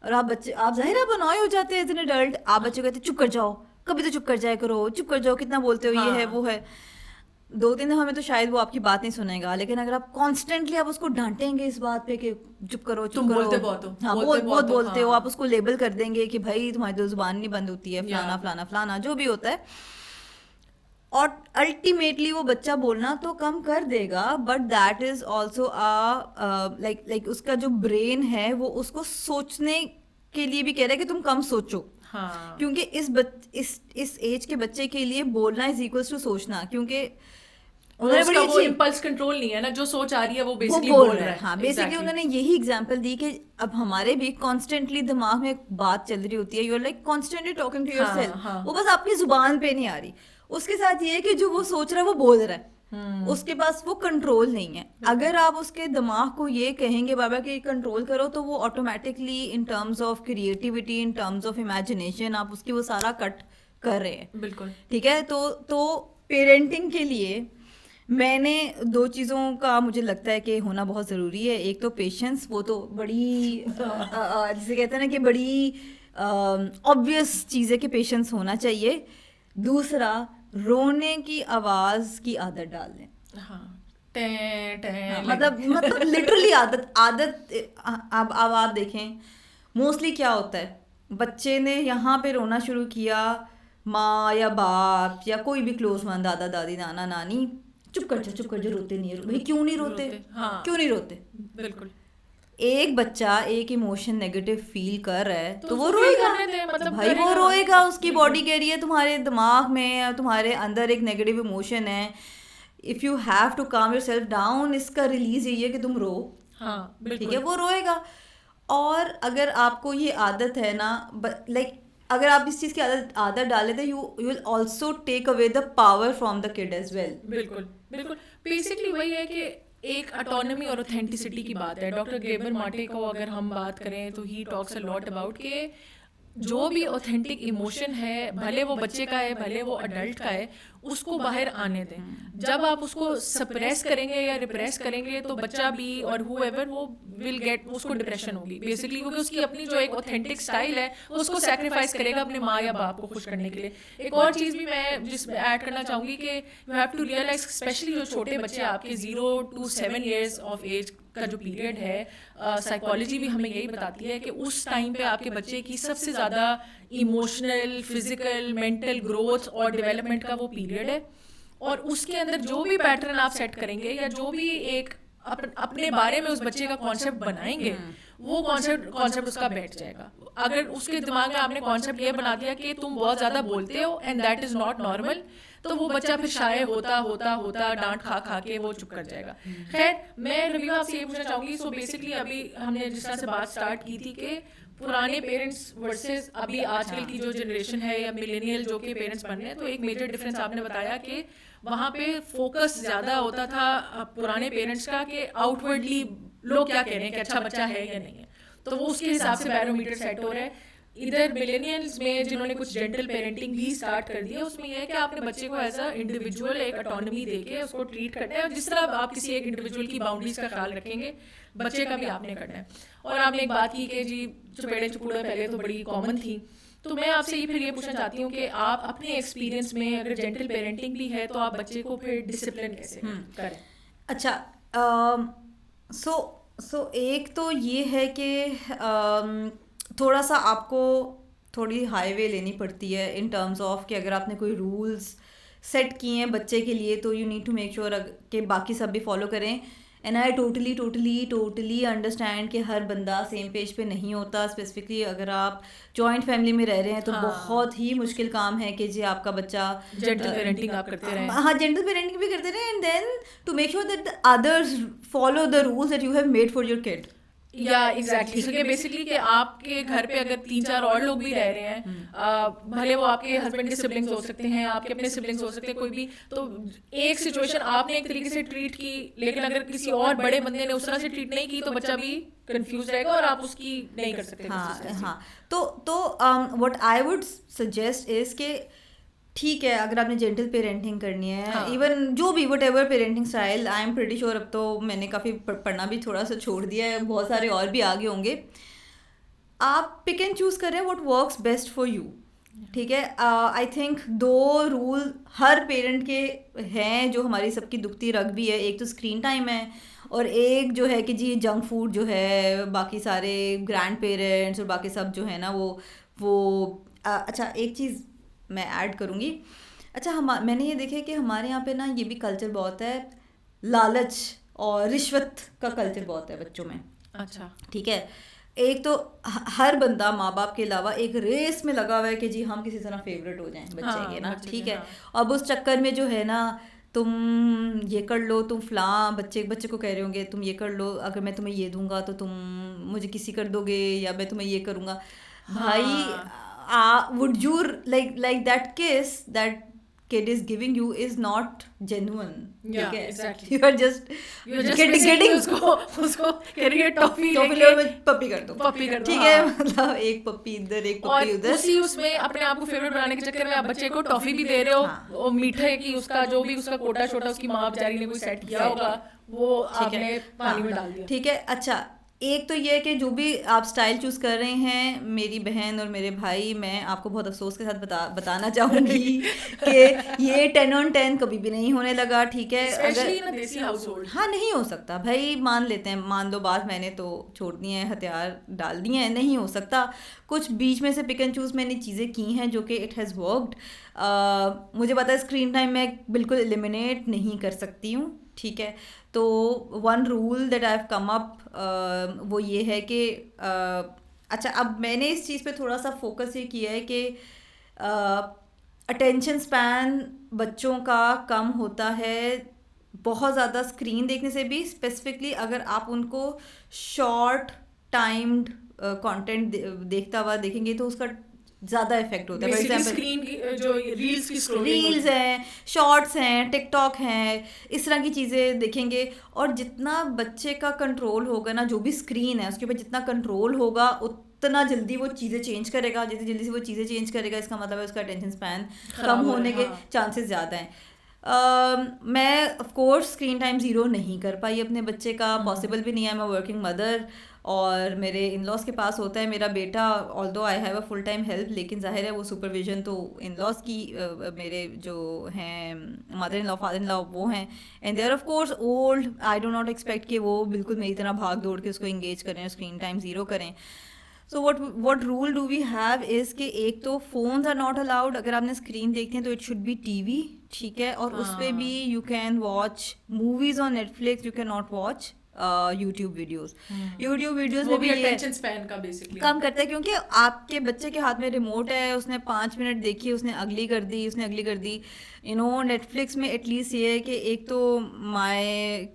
और आप जाहिर है आप अनॉय हो जाते हैं एज एन एडल्ट, आप बच्चे को कहते हैं चुप कर जाओ, कभी तो चुप कर जाया करो, चुप कर जाओ, कितना बोलते हो, ये है वो है। 2-3 दफ़ा में तो शायद वो आपकी बात नहीं सुनेगा, लेकिन अगर आप कॉन्स्टेंटली आप उसको डांटेंगे इस बात पे कि चुप करो, बोलते बहुत हो, हाँ बहुत बोलते हो, आप उसको लेबल कर देंगे कि भाई तुम्हारी तो जुबान नहीं बंद होती है, फलाना फलाना फलाना जो भी होता है, और अल्टीमेटली वो बच्चा बोलना तो कम कर देगा, but that is also like उसका जो ब्रेन है वो उसको सोचने के लिए भी कह रहा है कि तुम कम सोचो। हाँ. क्योंकि इस एज के बच्चे के लिए बोलना इज इक्वल्स टू सोचना, क्योंकि उसका वो इम्पल्स कंट्रोल नहीं है ना, जो सोच आ रही है वो बेसिकली बोल रहा है। हाँ, बेसिकली उन्होंने यही एग्जांपल दी कि अब हमारे भी कॉन्स्टेंटली दिमाग में बात चल रही होती है, you are like constantly talking to yourself, वो बस आपकी जुबान पे नहीं आ रही, उसके साथ ये है कि जो वो सोच रहा है वो बोल रहा है, उसके पास वो कंट्रोल नहीं है। अगर आप उसके दिमाग को ये कहेंगे बाबा कि कंट्रोल करो, तो वो automatically in terms of creativity, in terms of imagination, आप उसकी वो सारा कट कर रहे हैं। बिल्कुल ठीक है। तो पेरेंटिंग के लिए मैंने 2 चीज़ों का मुझे लगता है कि होना बहुत ज़रूरी है। एक तो पेशेंस, वो तो बड़ी जिसे कहते हैं ना कि बड़ी ऑब्वियस चीज़ है कि पेशेंस होना चाहिए। दूसरा, रोने की आवाज़ की आदत डाल दें। हाँ, मतलब लिटरली आदत। अब आप देखें मोस्टली क्या होता है, बच्चे ने यहाँ पे रोना शुरू किया, माँ या बाप या कोई भी क्लोज वन, दादा दादी नाना नानी, चुप कर जा, रोते नहीं है भाई, क्यों नहीं रोते? हाँ, क्यों नहीं रोते? बिल्कुल। एक बच्चा एक इमोशन नेगेटिव फील कर रहा है तो वो रोएगा, मतलब भाई वो रोएगा, उसकी बॉडी कह रही है, तुम्हारे दिमाग में तुम्हारे अंदर एक नेगेटिव इमोशन है, इफ यू हैव टू काम योरसेल्फ डाउन, इसका रिलीज यही है कि तुम रो। हाँ, ठीक है, वो रोएगा। और अगर आपको ये आदत है ना, लाइक अगर आप इस चीज़ की आदत डाले तो you will also take away the power from the kid as well. बिल्कुल बेसिकली वही है कि एक ऑटोनॉमी और ऑथेंटिसिटी की बात है। डॉक्टर गेबर माटे को अगर हम बात करें तो he talks a lot about कि जो भी ऑथेंटिक इमोशन है, भले वो बच्चे का है भले वो अडल्ट का है, उसको बाहर आने दें। जब आप उसको सप्रेस करेंगे या रिप्रेस करेंगे तो बच्चा भी और हुएवर वो विल गेट, उसको डिप्रेशन होगी बेसिकली, क्योंकि उसकी अपनी जो एक ऑथेंटिक स्टाइल है उसको सैक्रिफाइस करेगा अपने माँ या बाप को खुश करने के लिए। एक और चीज़ भी मैं जिसमें ऐड करना चाहूँगी कि you have to realise, specially जो छोटे बच्चे आपके 0 to 7 years ऑफ एज का जो पीरियड है, साइकोलॉजी भी हमें यही बताती है कि उस टाइम पे आपके बच्चे की सबसे ज़्यादा इमोशनल, फिजिकल, मेंटल ग्रोथ और डेवलपमेंट का वो पीरियड है। और उसके अंदर जो भी पैटर्न आप सेट करेंगे या जो भी एक अपने बारे में उस बच्चे का कॉन्सेप्ट बनाएंगे, वो कॉन्सेप्ट उसका बैठ जाएगा। अगर उसके दिमाग में आपने कॉन्सेप्ट ये बना दिया कि तुम बहुत ज़्यादा बोलते हो and that is not normal, तो वो बच्चा फिर शाये होता डांट खा के वो चुप कर जाएगा। खैर, मैं रविवा आपसे ये पूछना चाहूँगी, सो बेसिकली अभी हमने जिस तरह से बात स्टार्ट की थी कि पुराने पेरेंट्स वर्सेस अभी आजकल की जो जनरेशन है या मिलेनियल जो कि पेरेंट्स बन रहे हैं, तो एक मेजर डिफरेंस आपने बताया कि वहाँ पे फोकस ज़्यादा होता था पुराने पेरेंट्स का कि आउटवर्डली लोग क्या कह रहे हैं कि अच्छा बच्चा है या नहीं है, तो वो उसके हिसाब से बैरोमीटर सेट हो रहा है। इधर मिलेनियल्स में जिन्होंने कुछ जेंटल पेरेंटिंग भी स्टार्ट कर दी है, उसमें यह है कि आपने बच्चे को एज अ इंडिविजुअल एक ऑटोनॉमी देके उसको ट्रीट करना है, और जिस तरह आप किसी एक इंडिविजुअल की बाउंड्रीज का ख्याल रखेंगे, बच्चे का भी आपने करना है। और आपने एक बात की कि जी चपेड़े चुपूड़े पहले तो बड़ी कॉमन थी, तो मैं आपसे ये पूछना चाहती हूँ कि आप अपने एक्सपीरियंस में अगर जेंटल पेरेंटिंग भी है तो आप बच्चे को फिर डिसिप्लिन कैसे करें? अच्छा, सो एक तो ये है कि थोड़ा सा आपको थोड़ी हाईवे लेनी पड़ती है इन टर्म्स ऑफ कि अगर आपने कोई रूल्स सेट किए हैं बच्चे के लिए तो you need to make sure कि बाकी सब भी फॉलो करें। एंड आई टोटली अंडरस्टैंड कि हर बंदा सेम पेज पे नहीं होता, स्पेसिफिकली अगर आप जॉइंट फैमिली में रह रहे हैं तो बहुत ही मुश्किल काम है कि जी आपका बच्चा जेंटल पेरेंटिंग आप करते रहें। हाँ, जेंटल पेरेंटिंग भी करते रहें and then to make sure that others follow the rules that you have made for your kid. या एग्जैक्टली, so बेसिकली कि आपके घर पे अगर 3-4 और लोग भी रह रहे हैं, भले वो आपके हस्बैंड के सिबलिंग्स हो सकते हैं, आपके अपने सिबलिंग्स हो सकते हैं, कोई भी, तो एक सिचुएशन आपने एक तरीके से ट्रीट की, लेकिन अगर किसी और बड़े बंदे ने उस तरह से ट्रीट नहीं की तो बच्चा भी कंफ्यूज रहेगा और आप उसकी नहीं कर सकते। हाँ, तो what I would suggest is के ठीक है अगर आपने जेंटल पेरेंटिंग करनी है, इवन जो भी what ever parenting style, I am pretty sure अब तो मैंने काफ़ी पढ़ना भी थोड़ा सा छोड़ दिया है, बहुत सारे और भी आगे होंगे, आप पिक एंड चूज़ करें what works best for you. ठीक है, I think 2 rule her parent के हैं जो हमारी सबकी दुखती रग भी है, एक तो स्क्रीन टाइम है और एक जो है कि जी जंक फूड जो है, बाकी सारे ग्रैंड पेरेंट्स और बाकी सब जो है ना वो अच्छा एक चीज़ मैं ऐड करूँगी। अच्छा, मैंने ये देखा कि हमारे यहाँ पे ना ये भी कल्चर बहुत है, लालच और रिश्वत का कल्चर बहुत है बच्चों में। अच्छा, ठीक है, एक तो हर बंदा माँ बाप के अलावा एक रेस में लगा हुआ है कि जी हम किसी तरह फेवरेट हो जाएं बच्चे के ना। ठीक है, अब उस चक्कर में जो है ना तुम ये कर लो, तुम फलां बच्चे को कह रहे होंगे तुम ये कर लो, अगर मैं तुम्हें ये दूंगा तो तुम मुझे किसी कर दोगे, या मैं तुम्हें ये करूँगा। भाई would you like that kiss that kid is giving you is not genuine. Yeah, exactly. You are just getting उसको करिए टॉफी पप्पी कर दो। ठीक है, मतलब एक पप्पी इधर एक पप्पी उधर, उसी उसमें अपने आप को फेवरेट बनाने के चक्कर में आप बच्चे को टॉफी भी दे रहे हो, और मीठे की उसका जो भी उसका कोटा छोटा उसकी माँ बेचारी ने कोई सेट किया होगा वो आपने पानी में डाल दिया। ठीक है, अच्छा एक तो ये है कि जो भी आप स्टाइल चूज़ कर रहे हैं मेरी बहन और मेरे भाई, मैं आपको बहुत अफसोस के साथ बताना चाहूँगी कि ये 10 on 10 कभी भी नहीं होने लगा। ठीक है, अगर देसी हाउसहोल्ड, हाँ नहीं हो सकता भाई, मान लेते हैं, मान लो बात, मैंने तो छोड़ दिए हैं, हथियार डाल दिए हैं, नहीं हो सकता। कुछ बीच में से पिक एंड चूज़ मैंने चीज़ें की हैं जो कि इट हैज़ वर्कड। मुझे पता है स्क्रीन टाइम मैं बिल्कुल एलिमिनेट नहीं कर सकती हूँ। ठीक है, तो 1 rule that I have come up वो ये है कि अच्छा अब मैंने इस चीज़ पे थोड़ा सा फोकस ये किया है कि अटेंशन स्पैन बच्चों का कम होता है बहुत ज़्यादा स्क्रीन देखने से भी, स्पेसिफिकली अगर आप उनको शॉर्ट टाइम्ड कंटेंट देखता हुआ देखेंगे तो उसका ज़्यादा इफेक्ट होता है। फॉर एग्जाम्पल स्क्रीन की जो रील्स हैं, शॉर्ट्स हैं, टिकटॉक हैं, इस तरह की चीज़ें देखेंगे, और जितना बच्चे का कंट्रोल होगा ना, जो भी स्क्रीन है उसके ऊपर जितना कंट्रोल होगा उतना जल्दी वो चीज़ें चेंज करेगा, जितनी जल्दी से वो चीज़ें चेंज करेगा इसका मतलब है उसका अटेंशन स्पैन कम होने के चांसेस ज़्यादा हैं। मैं ऑफ कोर्स स्क्रीन टाइम 0 नहीं कर पाई अपने बच्चे का, पॉसिबल भी नहीं है, मैं वर्किंग मदर, और मेरे इन लॉज के पास होता है मेरा बेटा, although I have a full time help, लेकिन जाहिर है वो सुपरविजन तो इन लॉज की मेरे जो हैं mother in law father in law वो हैं, and they are of course old, I do not expect कि वो बिल्कुल मेरी तरह भाग दौड़ के उसको इंगेज करें, स्क्रीन टाइम 0 करें। सो what rule do we have is कि एक तो phones are not allowed, अगर आपने स्क्रीन देखते हैं तो it should be TV। ठीक है, और उस पर भी you can watch movies on Netflix, you cannot watch YouTube videos में भी अटेंशन स्पैन का बेसिकली कम करता है, क्योंकि आपके बच्चे के हाथ में रिमोट है, उसने 5 मिनट देखी, उसने अगली कर दी। यू नो, नेटफ्लिक्स में एटलीस्ट ये है कि एक तो my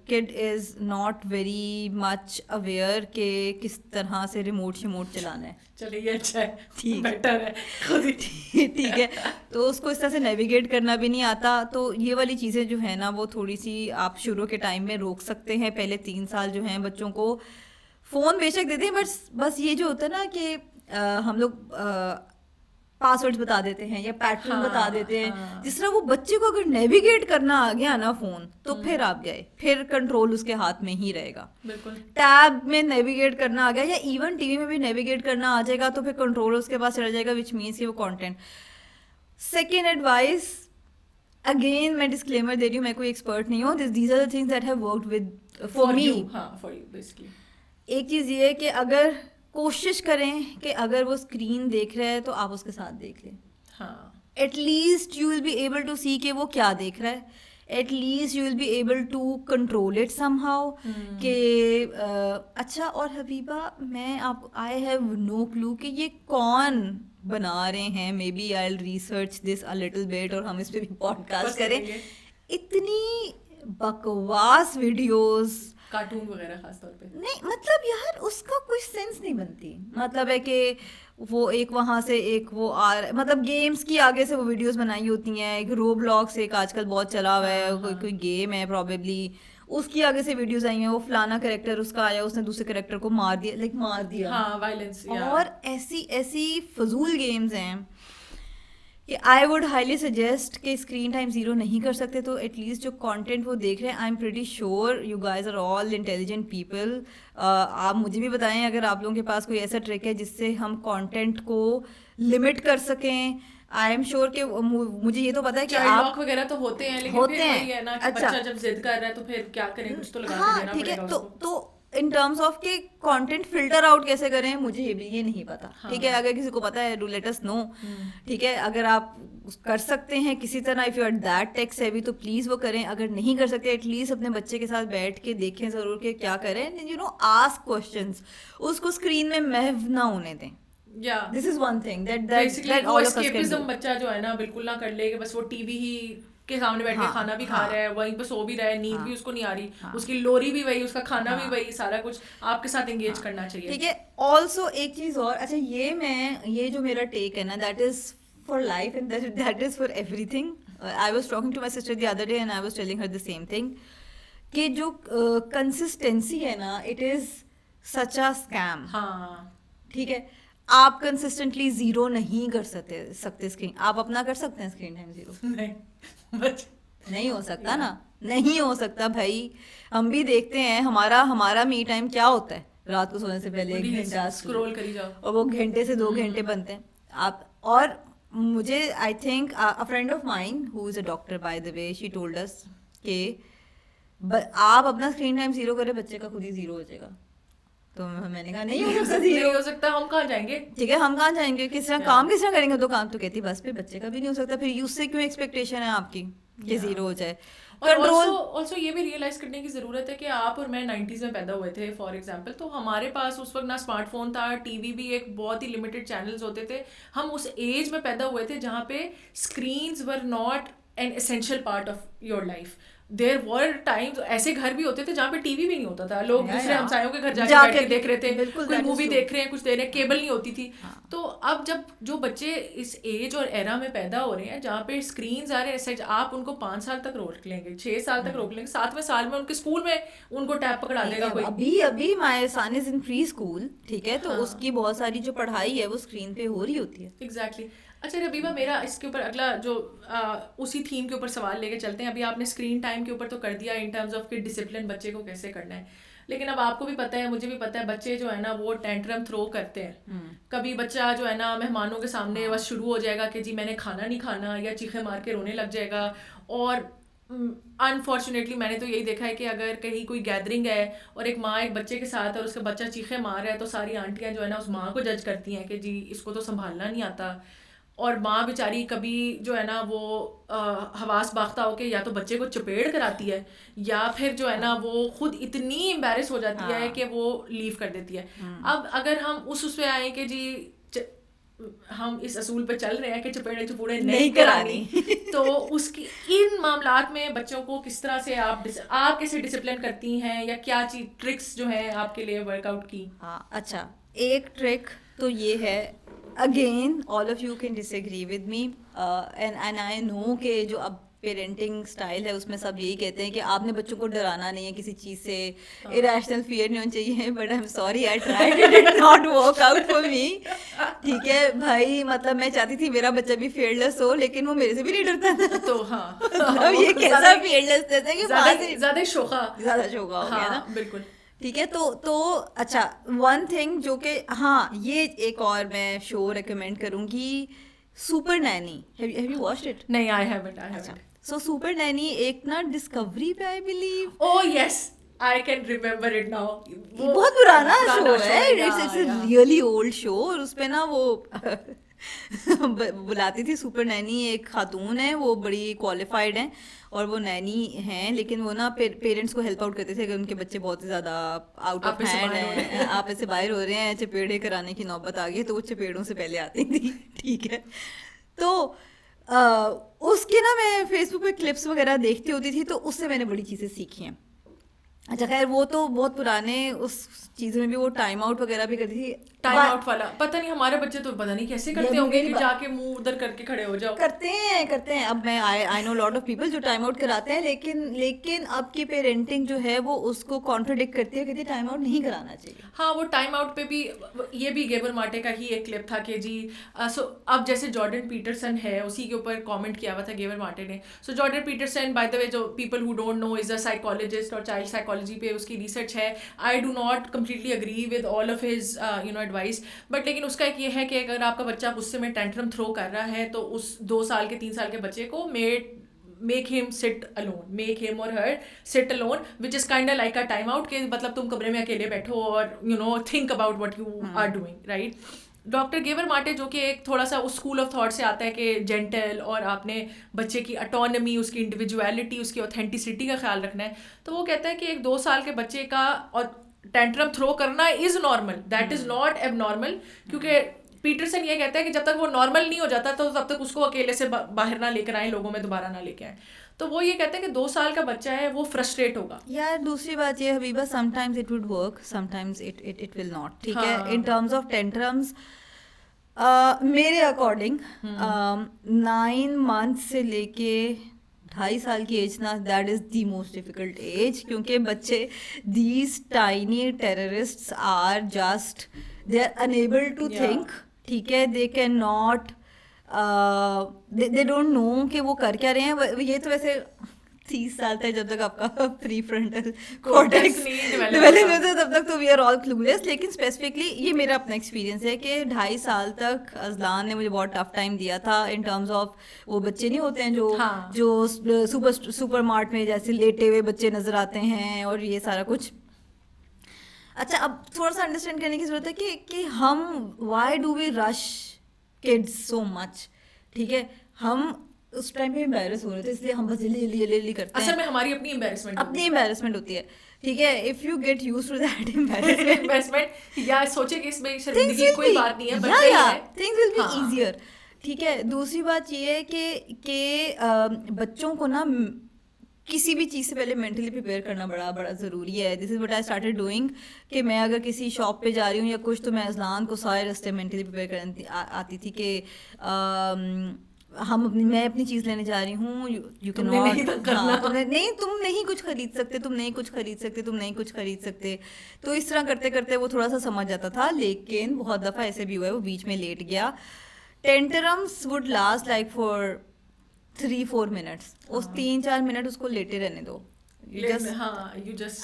kid is not very much aware कि किस तरह से रिमोट चलाना है। चलिए अच्छा है, ठीक बेटर है खुद ही ठीक है, तो उसको इस तरह से नेविगेट करना भी नहीं आता। तो ये वाली चीज़ें जो है ना वो थोड़ी सी आप शुरू के टाइम में रोक सकते हैं। पहले 3 साल जो हैं बच्चों को फ़ोन बेशक देते हैं, बट बस ये जो होता है ना कि हम लोग पासवर्ड्स बता देते हैं या पैटर्न बता देते हैं, जिस तरह वो बच्चे को अगर नेविगेट करना आ गया ना फोन, तो फिर आप गए, फिर कंट्रोल उसके हाथ में ही रहेगा। बिल्कुल। टैब में नेविगेट करना आ गया या इवन टीवी में भी नेविगेट करना आ जाएगा, तो फिर कंट्रोल उसके पास चला जाएगा, विच मीन्स कि वो कंटेंट। सेकेंड एडवाइस, अगेन मैं डिस्क्लेमर दे रही हूँ, मैं कोई एक्सपर्ट नहीं हूँ, these are the things that have worked with for me. For you basically. एक चीज़ ये है कि अगर कोशिश करें कि अगर वो स्क्रीन देख रहा है तो आप उसके साथ देख लें। हाँ, at least you will be able to see कि वो क्या देख रहा है, at least you will be able to control it somehow कि अच्छा। और हबीबा, मैं आप आई हैव नो क्लू कि ये कौन बना रहे हैं, maybe I will research this a little bit और हम इस पे भी पॉडकास्ट करें। इतनी बकवास वीडियोस, कार्टून वगैरह खास तौर पे नहीं, मतलब यार उसका कुछ सेंस नहीं बनती। मतलब है कि वो एक वहाँ से एक वो मतलब गेम्स की आगे से वो वीडियोस बनाई होती हैं। एक रोब्लॉक्स एक आजकल बहुत चला हुआ है, कोई गेम है प्रॉबेबली, उसकी आगे से वीडियोस आई हैं, वो फलाना कैरेक्टर उसका आया, उसने दूसरे कैरेक्टर को मार दिया, मार दिया। हाँ, वायलेंस। और ऐसी ऐसी फजूल गेम्स हैं कि आई वुड हाईली सजेस्ट कि स्क्रीन टाइम ज़ीरो नहीं कर सकते तो एटलीस्ट जो कंटेंट वो देख रहे हैं, I am pretty sure you guys are all intelligent people. आप मुझे भी बताएं अगर आप लोगों के पास कोई ऐसा ट्रिक है जिससे हम कंटेंट को लिमिट कर सकें। आई एम श्योर कि मुझे ये तो पता है कि आप वगैरह तो होते हैं, लेकिन होते फिर हैं। वही है ना कि अच्छा, बच्चा जब जिद कर रहा है तो फिर क्या करें, कुछ तो लगा के देना ठीक है। पड़ेगा उसको। तो इन टर्म्स ऑफ के कंटेंट फिल्टर आउट कैसे करें, मुझे ये नहीं पता। ठीक है, अगर किसी को पता है डू लेट अस नो। ठीक है, अगर आप कर सकते हैं किसी तरह, if you are that tech savvy, तो प्लीज वो करें। अगर नहीं कर सकते, एटलीस्ट अपने बच्चे के साथ बैठ के देखें जरूर कि क्या करें, यू नो, आस्क क्वेश्चंस, उसको स्क्रीन में महव ना होने दें। This is one thing that all of us can do. बच्चा जो है ना बिल्कुल ना कर ले कि बस वो टीवी ही के सामने बैठ के खाना भी खा रहा है, वहीं पे सो भी रहा है, नींद भी उसको नहीं आ रही, उसकी लोरी भी वही, उसका खाना भी वही, सारा कुछ आपके साथ एंगेज करना चाहिए। ठीक है। ऑल्सो एक चीज और, अच्छा, ये जो मेरा टेक है ना, that is for life and that is for everything. I was talking to my sister the other day and I was telling her the same thing कि जो कंसिस्टेंसी है ना, it is such a scam. ठीक है, आप consistently zero नहीं कर सकते स्क्रीन। आप अपना कर सकते हैं स्क्रीन टाइम जीरो? नहीं हो सकता ना, नहीं हो सकता भाई। हम भी देखते हैं, हमारा मी टाइम क्या होता है, रात को सोने से पहले 1 घंटा स्क्रॉल करी जाओ, और वो घंटे से 2 घंटे बनते हैं आप। और मुझे I think a friend of mine who is a doctor bye the way, she told us कि आप अपना स्क्रीन टाइम जीरो करें, बच्चे का खुद ही जीरो हो जाएगा। तो मैंने कहा नहीं हो सकता, हम कहाँ जाएंगे? ठीक है, हम कहाँ जाएंगे, किस तरह करेंगे? तो काम तो कहती बस फिर बच्चे का भी नहीं हो सकता, फिर उससे क्यों एक्सपेक्टेशन है आपकी कि जीरो हो जाए? कंट्रोल। ऑल्सो ये भी रियलाइज करने की जरूरत है कि आप और मैं 90s में पैदा हुए थे फॉर एग्जांपल, तो हमारे पास उस वक्त ना स्मार्टफोन था, टीवी भी एक बहुत ही लिमिटेड चैनल्स होते थे। हम उस एज में पैदा हुए थे जहाँ पे screens were not an essential part of your life. There were times, ऐसे घर भी होते थे जहाँ पे टीवी भी नहीं होता था, लोग दूसरे हमसायों के घर जाके बैठ के देख रहे थे, कोई मूवी देख रहे हैं, कुछ दे रहे हैं, केबल नहीं होती थी। तो अब जब जो बच्चे इस एज और एरा में पैदा हो रहे हैं जहाँ पे स्क्रीन्स आ रहे हैं, आप उनको 5 साल तक रोक लेंगे, 6 साल तक रोक लेंगे, 7वें साल में उनके स्कूल में उनको टैब पकड़ा देगा कोई। अभी my son is in pre school, ठीक है, तो उसकी बहुत सारी जो पढ़ाई है वो स्क्रीन पे हो रही होती है। एग्जैक्टली। अच्छा रबीबा, मेरा इसके ऊपर अगला जो उसी थीम के ऊपर सवाल लेके चलते हैं। अभी आपने स्क्रीन टाइम के ऊपर तो कर दिया इन टर्म्स ऑफ कि डिसिप्लिन बच्चे को कैसे करना है, लेकिन अब आपको भी पता है, मुझे भी पता है, बच्चे जो है ना वो टेंट्रम थ्रो करते हैं। कभी बच्चा जो है ना मेहमानों के सामने बस शुरू हो जाएगा कि जी मैंने खाना नहीं खाना, या चीखे मार के रोने लग जाएगा। और अनफॉर्चुनेटली मैंने तो यही देखा है कि अगर कहीं कोई गैदरिंग है और एक माँ एक बच्चे के साथ और उसका बच्चा चीखे मार रहा है, तो सारी आंटियाँ जो है ना उस माँ को जज करती हैं कि जी इसको तो संभालना नहीं आता। और माँ बेचारी कभी जो है ना वो हवास बाख्ता होके या तो बच्चे को चपेड़ कराती है, या फिर जो है ना वो खुद इतनी एम्बैरेस हो जाती है कि वो लीव कर देती है। अब अगर हम उस पे आए कि जी हम इस असूल पे चल रहे हैं कि चपेड़े चपूड़े नहीं करानी, तो उसकी इन मामलात में बच्चों को किस तरह से आप कैसे डिसिप्लिन करती हैं, या क्या चीज ट्रिक्स जो है आपके लिए वर्कआउट की? अच्छा, एक ट्रिक तो ये है, again all of you can disagree with me and I know कि जो अब पेरेंटिंग स्टाइल है उसमें सब यही कहते हैं कि आपने बच्चों को डराना नहीं है किसी चीज़ से, इरेशनल फियर नहीं होना चाहिए, but I am sorry I tried, it did not work out for me. ठीक है भाई, मतलब मैं चाहती थी मेरा बच्चा भी फियरलेस हो, लेकिन वो मेरे से भी नहीं डरता था। तो हाँ मतलब ये कैसा फियरलेस था कि ज्यादा शोखा हो गया ना। बिल्कुल। ठीक है, तो अच्छा, वन थिंग जो कि हाँ, ये एक और मैं शो रिकमेंड करूँगी, super Naini. Have you watched it? नहीं, आई हैवंट। अच्छा, सो सुपर नैनी एक ना डिस्कवरी पे I believe. Oh yes, I can remember it now. बहुत पुराना शो है, it's a really old show, और उसपे ना वो बुलाती थी सुपर नैनी, एक खातून है, वो बड़ी क्वालिफाइड हैं और वो नैनी हैं, लेकिन वो ना पेरेंट्स को हेल्प आउट करते थे अगर उनके बच्चे बहुत ज़्यादा आउट ऑफ हैंड हैं, आप ऐसे बाहर हो रहे हैं, चपेड़े कराने की नौबत आ गई, तो वो चपेड़ों से पहले आती थी। ठीक है, तो उसके ना मैं फेसबुक पे क्लिप्स वगैरह देखती होती थी, तो उससे मैंने बड़ी चीज़ें सीखी हैं। अच्छा खैर, वो तो बहुत पुराने उस चीज़ में भी वो टाइम आउट वगैरह भी करती थी। टाइम आउट वाला पता नहीं, हमारे बच्चे तो पता नहीं कैसे करते होंगे कि जाके मुंह उधर करके खड़े हो जाओ। करते हैं। अब मैं I know lot of people जो टाइम आउट कराते हैं, लेकिन अब की पेरेंटिंग जो है वो उसको कॉन्ट्रडिक्ट करती है, कहती है टाइम आउट नहीं कराना चाहिए। हाँ, वो टाइम आउट पे भी ये भी गेबर मार्टे का ही एक क्लिप था कि जी सो अब जैसे जॉर्डन पीटरसन है, उसी के ऊपर कमेंट किया हुआ था गेबर मार्टे ने। So Jordan Peterson, by the way, जो people who don't know, is a psychologist और चाइल्ड साइकोलॉजी पे उसकी रिसर्च है। I do not completely agree with all of his advice, but लेकिन उसका एक ये है कि अगर आपका बच्चा गुस्से में टेंट्रम थ्रो कर रहा है, तो उस 2 साल के 3 साल के बच्चे को make him sit alone, make him or her sit alone, which is kind of like a time out, कि मतलब तुम कमरे में अकेले बैठो और think about what you are doing, right? Doctor Gabor Mate, जो कि एक थोड़ा सा उस स्कूल ऑफ थॉट से आता है कि जेंटल और आपने बच्चे की ऑटोनमी, उसकी इंडिविजुअलिटी, उसकी ऑथेंटिसिटी का ख्याल रखना है, तो वो कहता है कि एक 2 साल के बच्चे का और टेंट्रम थ्रो करना is normal, that is not abnormal, क्योंकि पीटरसन ये कहता है कि जब तक वो नॉर्मल नहीं हो जाता तो तब तक उसको अकेले से बाहर ना लेकर आए, लोगों में दोबारा ना लेके आए। तो वो ये कहते हैं कि 2 साल का बच्चा है, वो फ्रस्ट्रेट होगा। यार दूसरी बात ये Habiba, sometimes it would work, sometimes it will not. ठीक है, इन टर्म्स ऑफ टेंट्रम्स मेरे अकॉर्डिंग 9 मंथ से लेके 2.5 साल की एज ना, that is the most difficult age, क्योंकि बच्चे, these tiny terrorists are just, they are unable to think. ठीक है, they can not, they don't know कि वो कर क्या रहे हैं। ये तो वैसे 30 साल तक जब तक आपका प्री फ्रंटल कॉर्टेक्स डेवलप होता है तब तक तो वी आर ऑल क्लूलेस, लेकिन स्पेसिफिकली ये मेरा अपना एक्सपीरियंस है कि 2.5 साल तक अजलान ने मुझे बहुत टफ टाइम दिया था इन टर्म्स ऑफ, वो बच्चे नहीं होते हैं जो सुपर मार्ट में जैसे लेटे हुए बच्चे नजर आते हैं और ये सारा कुछ। अच्छा, अब थोड़ा सा अंडरस्टैंड करने की जरूरत है कि हम why do we rush kids so much. ठीक है, हम उस टाइम पे एम्बैरस हो रहे थे, इसलिए हम बस जल्दी करते हैं। असल में हमारी अपनी एम्बैरसमेंट होती है। ठीक है, if you get used to that embarrassment या सोचे कि इसमें शर्मिंदगी की कोई बात नहीं है, but things will be easier. ठीक है, दूसरी बात ये है कि बच्चों को ना किसी भी चीज़ से पहले मेंटली प्रिपेयर करना बड़ा ज़रूरी है। This is what I started doing, कि मैं अगर किसी शॉप पे जा रही हूँ या कुछ, तो मैं अजलान को सारे रास्ते मेंटली प्रिपेयर करनी आती थी कि मैं अपनी चीज़ लेने जा रही हूँ, यू कैन नॉट, नहीं तुम नहीं कुछ खरीद सकते, तुम नहीं कुछ खरीद सकते। तो इस तरह करते करते वो थोड़ा सा समझ जाता था, लेकिन बहुत दफ़ा ऐसे भी हुआ है वो बीच में लेट गया। Tantrums would last like for 3-4 minutes, उस 3-4 मिनट उसको लेटे रहने दो।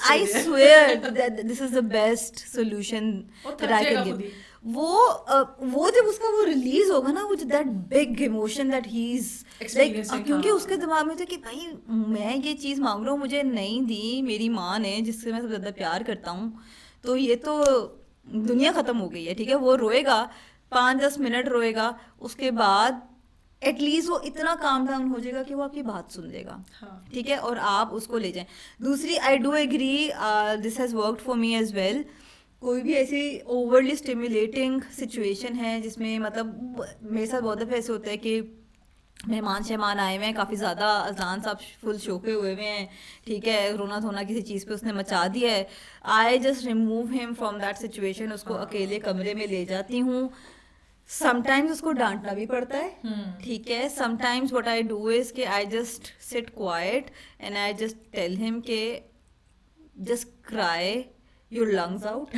I swear that this is the best solution that I can give. वो जब उसका वो रिलीज होगा ना, वो that big emotion that he is like, क्योंकि उसके दिमाग में था कि भाई मैं ये चीज़ मांग रहा हूँ, मुझे नहीं दी मेरी माँ ने जिससे मैं सबसे ज़्यादा प्यार करता हूँ, तो ये तो दुनिया ख़त्म हो गई है। ठीक है, वो रोएगा 5-10 मिनट रोएगा, उसके बाद एटलीस्ट वो इतना काम डाउन हो जाएगा कि वो आपकी बात सुन लेगा। ठीक है, और आप उसको ले जाएं। दूसरी, I do agree, this has worked for me as well. कोई भी ऐसी ओवरली स्टिमुलेटिंग सिचुएशन है जिसमें, मतलब मेरे साथ बहुत दफ़े ऐसे होता है कि मेहमान आए हुए हैं काफ़ी ज़्यादा, अजलान साहब फुल शोके हुए हैं, ठीक है, रोना धोना किसी चीज़ पे उसने मचा दिया है, I just remove him from that situation, उसको अकेले कमरे में ले जाती हूँ, समटाइम्स उसको डांटना भी पड़ता है, ठीक है. Sometimes what I do is कि I just sit quiet and I just tell him के just cry your lungs out.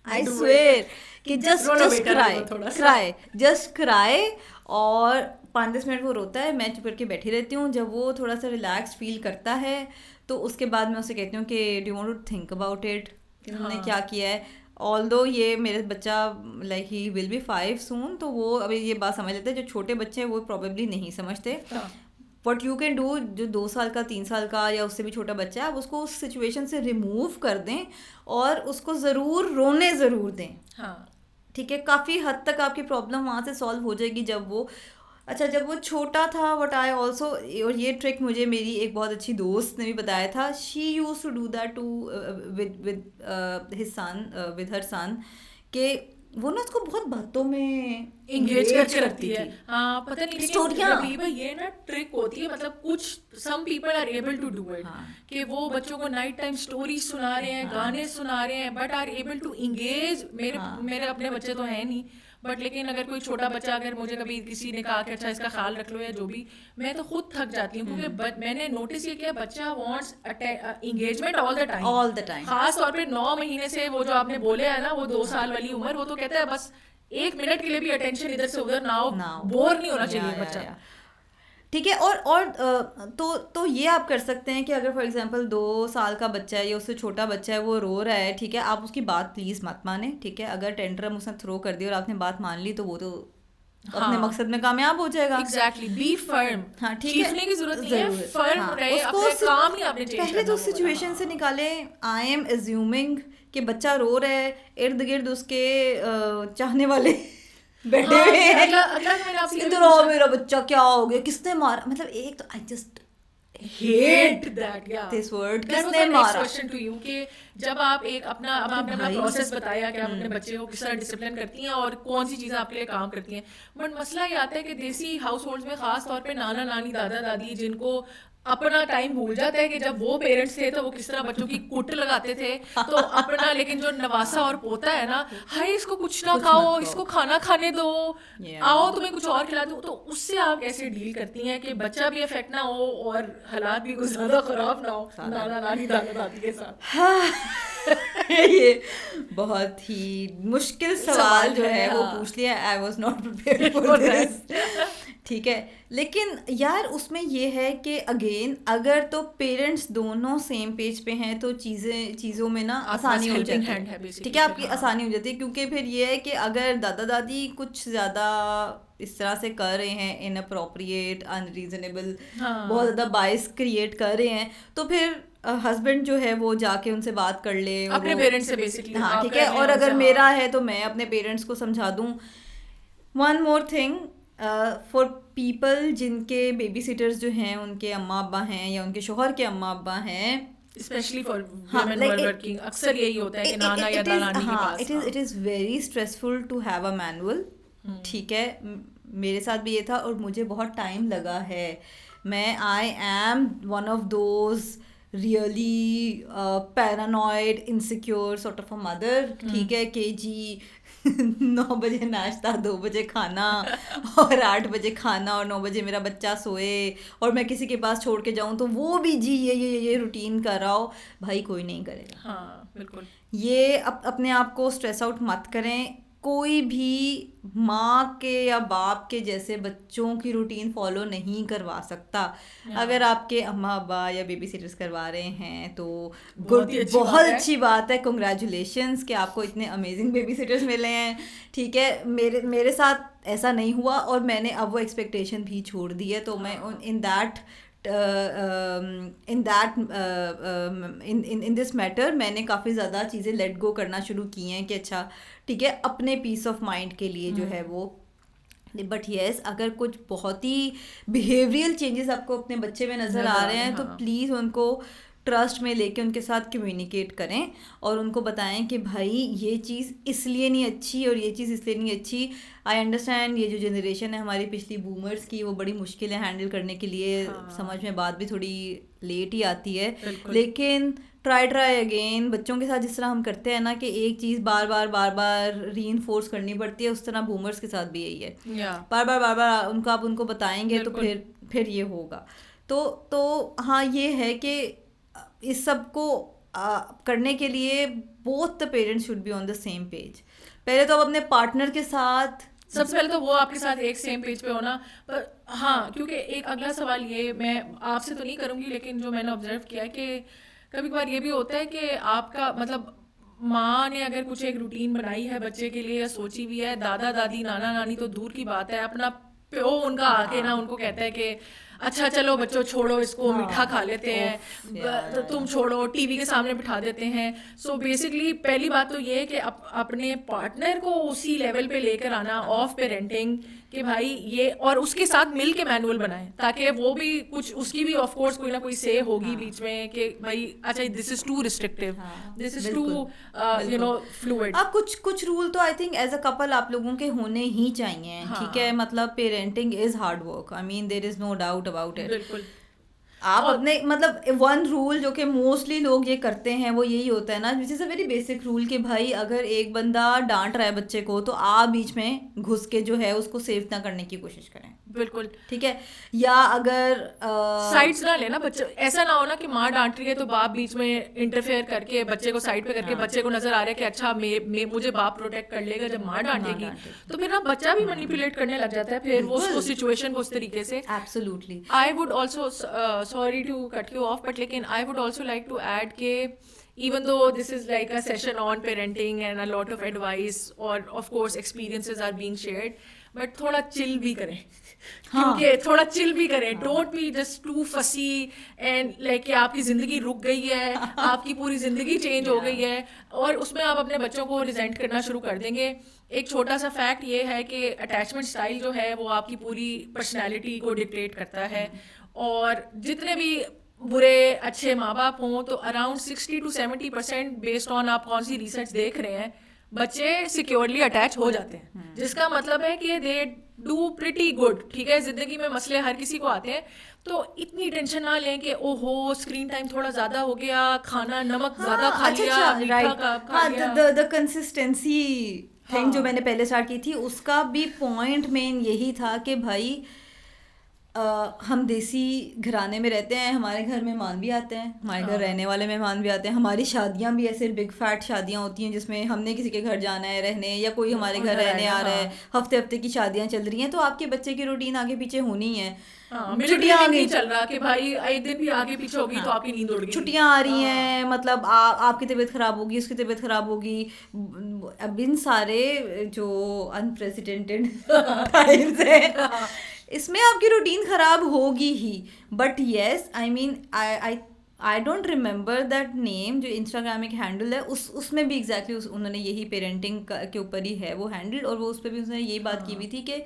I swear कि जस्ट क्राई जस्ट क्राई. और 5-10 मिनट वो रोता है, मैं चुप करके बैठी रहती हूँ. जब वो थोड़ा सा रिलैक्स फील करता है तो उसके बाद मैं उसे कहती हूँ कि do you want to think about it, कि तुमने क्या किया है. ऑल्दो ये मेरे बच्चा like he will be 5 soon, तो वो अभी ये बात समझ लेते हैं. जो छोटे बच्चे हैं वो प्रॉबेबली नहीं समझते. व्हाट यू कैन डू, जो 2 साल का 3 साल का या उससे भी छोटा बच्चा है, आप उसको उस सिचुएशन से रिमूव कर दें और उसको ज़रूर रोने ज़रूर दें. ठीक है, काफ़ी हद तक आपकी प्रॉब्लम वहाँ से सॉल्व हो जाएगी. जब वो जब वो छोटा था, व्हाट आई ऑल्सो, और ये ट्रिक मुझे मेरी एक बहुत अच्छी दोस्त ने भी बताया था. She use to do that too with his son, with her son, कि वो ना उसको बहुत बातों में इंगेज करके रखती है. हाँ, पता नहीं स्टोरियाँ ये ना ट्रिक होती है. मतलब कुछ some people are able to do it, कि वो बच्चों को नाइट टाइम स्टोरी सुना रहे हैं, गाने सुना रहे हैं, but are able to engage. मेरे अपने बच्चे तो हैं नहीं, बट लेकिन अगर कोई छोटा बच्चा, अगर मुझे कभी किसी ने कहा कि अच्छा इसका ख्याल रख लो या जो भी, मैं तो खुद थक जाती हूँ. क्योंकि मैंने नोटिस ये किया, बच्चा wants engagement all the time. खास तौर पे 9 महीने से, वो जो आपने बोले है ना, वो 2 साल वाली उम्र, वो तो कहता है बस 1 मिनट के लिए भी अटेंशन इधर से उधर ना हो, बोर नहीं होना चाहिए बच्चा. ठीक है. और तो ये आप कर सकते हैं कि अगर फॉर एग्जांपल 2 साल का बच्चा है या उससे छोटा बच्चा है, वो रो रहा है, ठीक है, आप उसकी बात प्लीज़ मत माने. ठीक है, अगर टेंट्रम उसने थ्रो कर दी और आपने बात मान ली तो वो तो अपने मकसद में कामयाब हो जाएगा. Exactly, be firm. हाँ, ठीक है, चीखने की जरूरत नहीं है, फर्म रहे, अपने काम नहीं आपने चेंज करना. पहले तो सिचुएशन से निकाले. आई एम अज्यूमिंग कि बच्चा रो रहा है, इर्द गिर्द उसके चाहने वाले बैठे हुए हैं. इधर आओ, मेरा बच्चा क्या हो गया, किसने मारा. मतलब एक तो I just hate that, yeah, this word, किसने मारा. क्वेश्चन टू यू कि जब आप एक अपना प्रोसेस बताया कि आप अपने बच्चे को किस तरह डिसिप्लिन करती हैं और कौन सी चीज़ें आपके लिए काम करती हैं, बट मसला ये आता है कि देसी हाउस होल्ड में खास तौर पे नाना नानी दादा दादी जिनको अपना टाइम भूल जाता है कि जब वो पेरेंट्स थे तो वो किस तरह बच्चों की कुट लगाते थे, तो अपना, लेकिन जो नवासा और पोता है ना, हाय इसको कुछ ना खाओ, इसको खाना खाने दो, आओ तुम्हें कुछ और खिला दो, तो उससे आप कैसे डील करती हैं कि बच्चा भी इफेक्ट ना हो और हालात भी कुछ ज्यादा खराब ना हो नाना नानी दादा दादी के साथ. ये बहुत ही मुश्किल सवाल जो है वो पूछ लिया. I was not prepared for this. ठीक है, लेकिन यार उसमें ये है कि अगेन अगर तो पेरेंट्स दोनों सेम पेज पे हैं तो चीज़ों में ना आसानी हो जाती है. ठीक है, आपकी आसानी हो जाती है. क्योंकि फिर ये है कि अगर दादा दादी कुछ ज़्यादा इस तरह से कर रहे हैं, इनअप्रोप्रिएट, अनरीजनेबल, बहुत ज़्यादा बायस क्रिएट कर रहे हैं, तो फिर हस्बैंड जो है वो जाके उनसे बात कर ले अपने पेरेंट्स से बेसिकली. हाँ, ठीक है. और अगर मेरा है तो मैं अपने पेरेंट्स को समझा दूँ. One more thing, for people जिनके बेबी सिटर्स जो हैं उनके अम्मा अब्बा हैं या उनके शोहर के अम्मा अब्बा हैं, especially for women who are working, अक्सर यही होता है कि नाना या नानी के पास. It is very stressful to have a manual. ठीक है, मेरे साथ भी ये था और मुझे बहुत टाइम लगा है. I am one of those really paranoid insecure sort of a mother. ठीक है, कि जी 9 बजे नाश्ता, 2 बजे खाना और 8 बजे खाना और 9 बजे मेरा बच्चा सोए और मैं किसी के पास छोड़ के जाऊं तो वो भी जी ये रूटीन कर रहा हो. भाई कोई नहीं करेगा. हाँ बिल्कुल. ये अपने आप को स्ट्रेस आउट मत करें. कोई भी माँ के या बाप के जैसे बच्चों की रूटीन फॉलो नहीं करवा सकता. अगर आपके अम्मा अब्बा या बेबी सिटर्स करवा रहे हैं तो बहुत अच्छी बात है. कंग्रेचुलेशंस कि आपको इतने अमेजिंग बेबी सिटर्स मिले हैं. ठीक है, मेरे साथ ऐसा नहीं हुआ और मैंने अब वो एक्सपेक्टेशन भी छोड़ दी है. तो मैं इन दिस मैटर मैंने काफ़ी ज़्यादा चीज़ें लेट गो करना शुरू की हैं कि अच्छा ठीक है, अपने पीस ऑफ माइंड के लिए जो है वो. बट येस, अगर कुछ बहुत ही बिहेवियरल चेंजेस आपको अपने बच्चे में नज़र आ रहे हैं तो प्लीज़ उनको ट्रस्ट में लेके उनके साथ कम्युनिकेट करें और उनको बताएं कि भाई ये चीज़ इसलिए नहीं अच्छी और ये चीज़ इसलिए नहीं अच्छी. आई अंडरस्टैंड ये जो जनरेशन है हमारी पिछली बूमर्स की, वो बड़ी मुश्किल है हैंडल करने के लिए. समझ में बात भी थोड़ी लेट ही आती है, लेकिन ट्राई अगेन. बच्चों के साथ जिस तरह हम करते हैं ना कि एक चीज़ बार बार रीइंफोर्स करनी पड़ती है, उस तरह बूमर्स के साथ भी यही है. बार बार उनको आप उनको बताएंगे तो फिर ये होगा. तो हाँ, ये है कि इस सब को करने के लिए both the parents should be on the same page. पहले तो आप अपने पार्टनर के साथ, सबसे पहले तो वो आपके साथ एक सेम पेज पे होना. पर हाँ, क्योंकि एक अगला सवाल ये मैं आपसे तो नहीं करूँगी, लेकिन जो मैंने ऑब्जर्व किया है कि कभी कभार ये भी होता है कि आपका मतलब माँ ने अगर कुछ एक रूटीन बनाई है बच्चे के लिए या सोची भी है, दादा दादी नाना नानी तो दूर की बात है, अपना प्यो उनका आके ना उनको कहता है कि अच्छा चलो बच्चों छोड़ो इसको, मीठा खा लेते हैं, तुम छोड़ो, टीवी के सामने बिठा देते हैं. सो बेसिकली पहली बात तो ये है कि अपने पार्टनर को उसी लेवल पे लेकर आना ऑफ पेरेंटिंग कि भाई ये, और उसके साथ मिल के मैनुअल बनाएं ताकि वो भी कुछ, उसकी भी ऑफ कोर्स कोई ना कोई से होगी बीच में कि भाई अच्छा this is too restrictive, this is too you know fluid. अब कुछ रूल तो I think as a couple आप लोगों के होने ही चाहिए. ठीक है, मतलब parenting is hard work, I mean there is no doubt about it. बिल्कुल. आप अपने मतलब वन रूल जो कि मोस्टली लोग ये करते हैं वो यही होता है ना, विच is a very basic rule कि भाई अगर एक बंदा डांट रहा है बच्चे को तो आप बीच में घुस के जो है उसको सेव ना करने की कोशिश करें. बिल्कुल. ठीक है, या अगर साइड्स ना लेना बच्चे, ऐसा ना हो ना कि माँ डांट रही है तो बाप बीच में इंटरफेयर करके बच्चे को साइड पे करके बच्चे को नजर आ रहा है कि अच्छा मुझे बाप प्रोटेक्ट कर लेगा जब माँ डांटेगी, तो फिर ना बच्चा भी मैनिपुलेट करने लग जाता है फिर वो सिचुएशन को उस तरीके से. Absolutely. I would also, sorry to cut you off, but लेकिन I would also like to add के even though this is like a session on parenting and a lot of advice or of course experiences are being shared, but थोड़ा chill भी करें. क्योंकि थोड़ा chill भी करें. Don't be just to फसी and like कि आपकी जिंदगी रुक गई है, आपकी पूरी जिंदगी चेंज हो गई है और उसमें आप अपने बच्चों को रिजेंट करना शुरू कर देंगे. एक छोटा सा फैक्ट ये है कि अटैचमेंट स्टाइल जो है वो आपकी पूरी पर्सनैलिटी को डिक्टेट करता है. और जितने भी बुरे अच्छे माँ बाप हों तो अराउंड 60 to 70% बेस्ड ऑन आप कौन सी रिसर्च देख रहे हैं, बच्चे सिक्योरली अटैच हो जाते हैं, जिसका मतलब है कि दे डू प्रिटी गुड. ठीक है, जिंदगी में मसले हर किसी को आते हैं, तो इतनी टेंशन ना लें कि ओहो स्क्रीन टाइम थोड़ा ज्यादा हो गया, खाना नमक ज्यादा खा लिया, मीठा खा लिया. द कंसिस्टेंसी थिंग जो मैंने पहले स्टार्ट की थी उसका भी पॉइंट मेन यही था कि भाई हम देसी घराने में रहते हैं, हमारे घर मेहमान भी आते हैं, हमारे घर रहने वाले मेहमान भी आते हैं, हमारी शादियां भी ऐसे बिग फैट शादियां होती हैं जिसमें हमने किसी के घर जाना है रहने, या कोई हमारे घर रहने आ रहा है, हफ्ते हफ्ते की शादियां चल रही हैं, तो आपके बच्चे की रूटीन आगे पीछे होनी है. छुट्टियां नहीं चल रहा कि भाई एक दिन भी आगे पीछे होगी तो आपकी नींद उड़ गई. छुट्टियां आ रही हैं, मतलब आपकी तबीयत खराब होगी, उसकी तबीयत खराब होगी. अब इन सारे जो अनप्रेसिडेंटेड टाइम्स है इसमें आपकी रूटीन खराब होगी ही. But yes, I mean I don't remember that name, जो इंस्टाग्राम एक हैंडल है उसमें भी एग्जैक्टली उन्होंने यही पेरेंटिंग के ऊपर ही है वो हैंडल, और वो उस पर भी उसने यही बात की हुई थी कि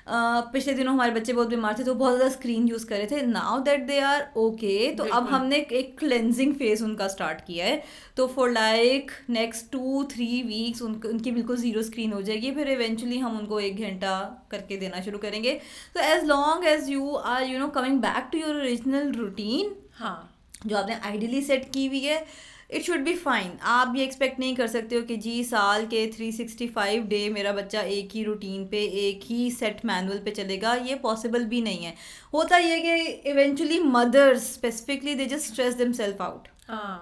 पिछले दिनों हमारे बच्चे बहुत बीमार थे तो बहुत ज़्यादा स्क्रीन यूज़ कर रहे थे. Now that they are okay, तो अब हमने एक क्लेंजिंग फेज उनका स्टार्ट किया है, तो फॉर लाइक नेक्स्ट 2-3 वीक्स उनकी बिल्कुल ज़ीरो स्क्रीन हो जाएगी. फिर इवेंचुअली हम उनको 1 घंटा करके देना शुरू करेंगे. तो as long as you are coming back to your original routine, हाँ, जो आपने आइडियली सेट की हुई है, इट शुड बी फाइन. आप ये एक्सपेक्ट नहीं कर सकते हो कि जी साल के 365 डे मेरा बच्चा एक ही रूटीन पे एक ही सेट मैनुअल पे चलेगा, ये पॉसिबल भी नहीं है. होता ये कि eventually mothers specifically they just stress themselves out.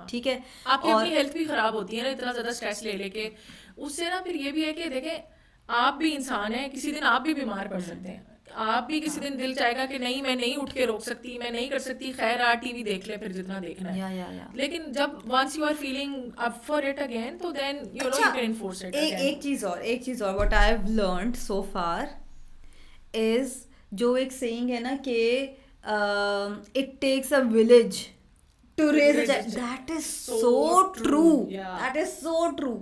ठीक है, आपकी अपनी हेल्थ भी खराब होती है ना इतना ज़्यादा स्ट्रेस ले लेके. उससे ना फिर ये भी है कि देखें आप भी इंसान हैं, किसी दिन आप भी बीमार पड़ सकते हैं, आप भी किसी दिन दिल चाहेगा कि नहीं मैं नहीं उठ के रोक सकती, मैं नहीं कर सकती, खैर आ टीवी देख ले फिर जितना देखना है. लेकिन जब once you are feeling up for it again तो then you can enforce it. एक चीज और what I have learned so far is, जो एक सेइंग है ना कि it takes a village to raise a child. That is so true, that is so true.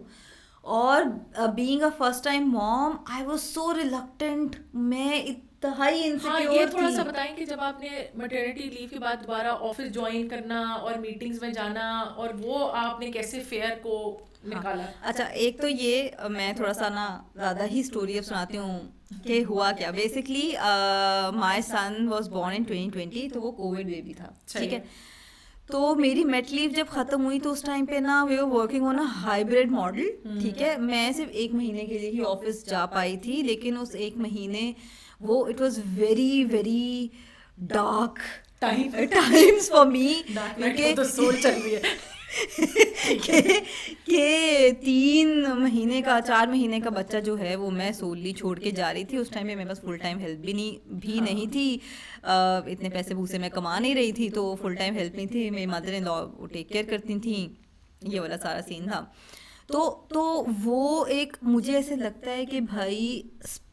और being a first time mom I was so reluctant. मैं इंतहाई हाँ, insecure ये थोड़ा सा थी। बताएं कि जब आपने मैटरनिटी लीव के बाद दोबारा ऑफिस ज्वाइन करना और मीटिंग्स में जाना, और वो आपने कैसे फेयर को हाँ, निकाला। अच्छा, एक तो ये मैं थोड़ा सा ना ज़्यादा ही स्टोरी अब सुनाती हूँ कि हुआ क्या। Basically my son was born in 2020, तो वो कोविड बेबी था, ठीक सही है। है। तो मेरी मेट लीव जब ख़त्म हुई तो उस टाइम पे ना we were working on a hybrid model, ठीक है। मैं सिर्फ 1 महीने के लिए ही ऑफिस जा पाई थी, लेकिन उस 1 महीने वो it was very very dark time times for me, dark night क्योंकि ऑफ द सोल चल रही है। ठीक है। के 3 महीने का 4 महीने का बच्चा जो है वो मैं सोली छोड़ के जा रही थी। उस टाइम पे मेरे पास फुल टाइम हेल्प भी हाँ। नहीं थी। इतने पैसे भूसे मैं कमा नहीं रही थी, तो फुल टाइम हेल्प नहीं थी। मेरी mother in law take care करती थी। ये वाला सारा सीन था। तो वो एक मुझे ऐसे लगता है कि भाई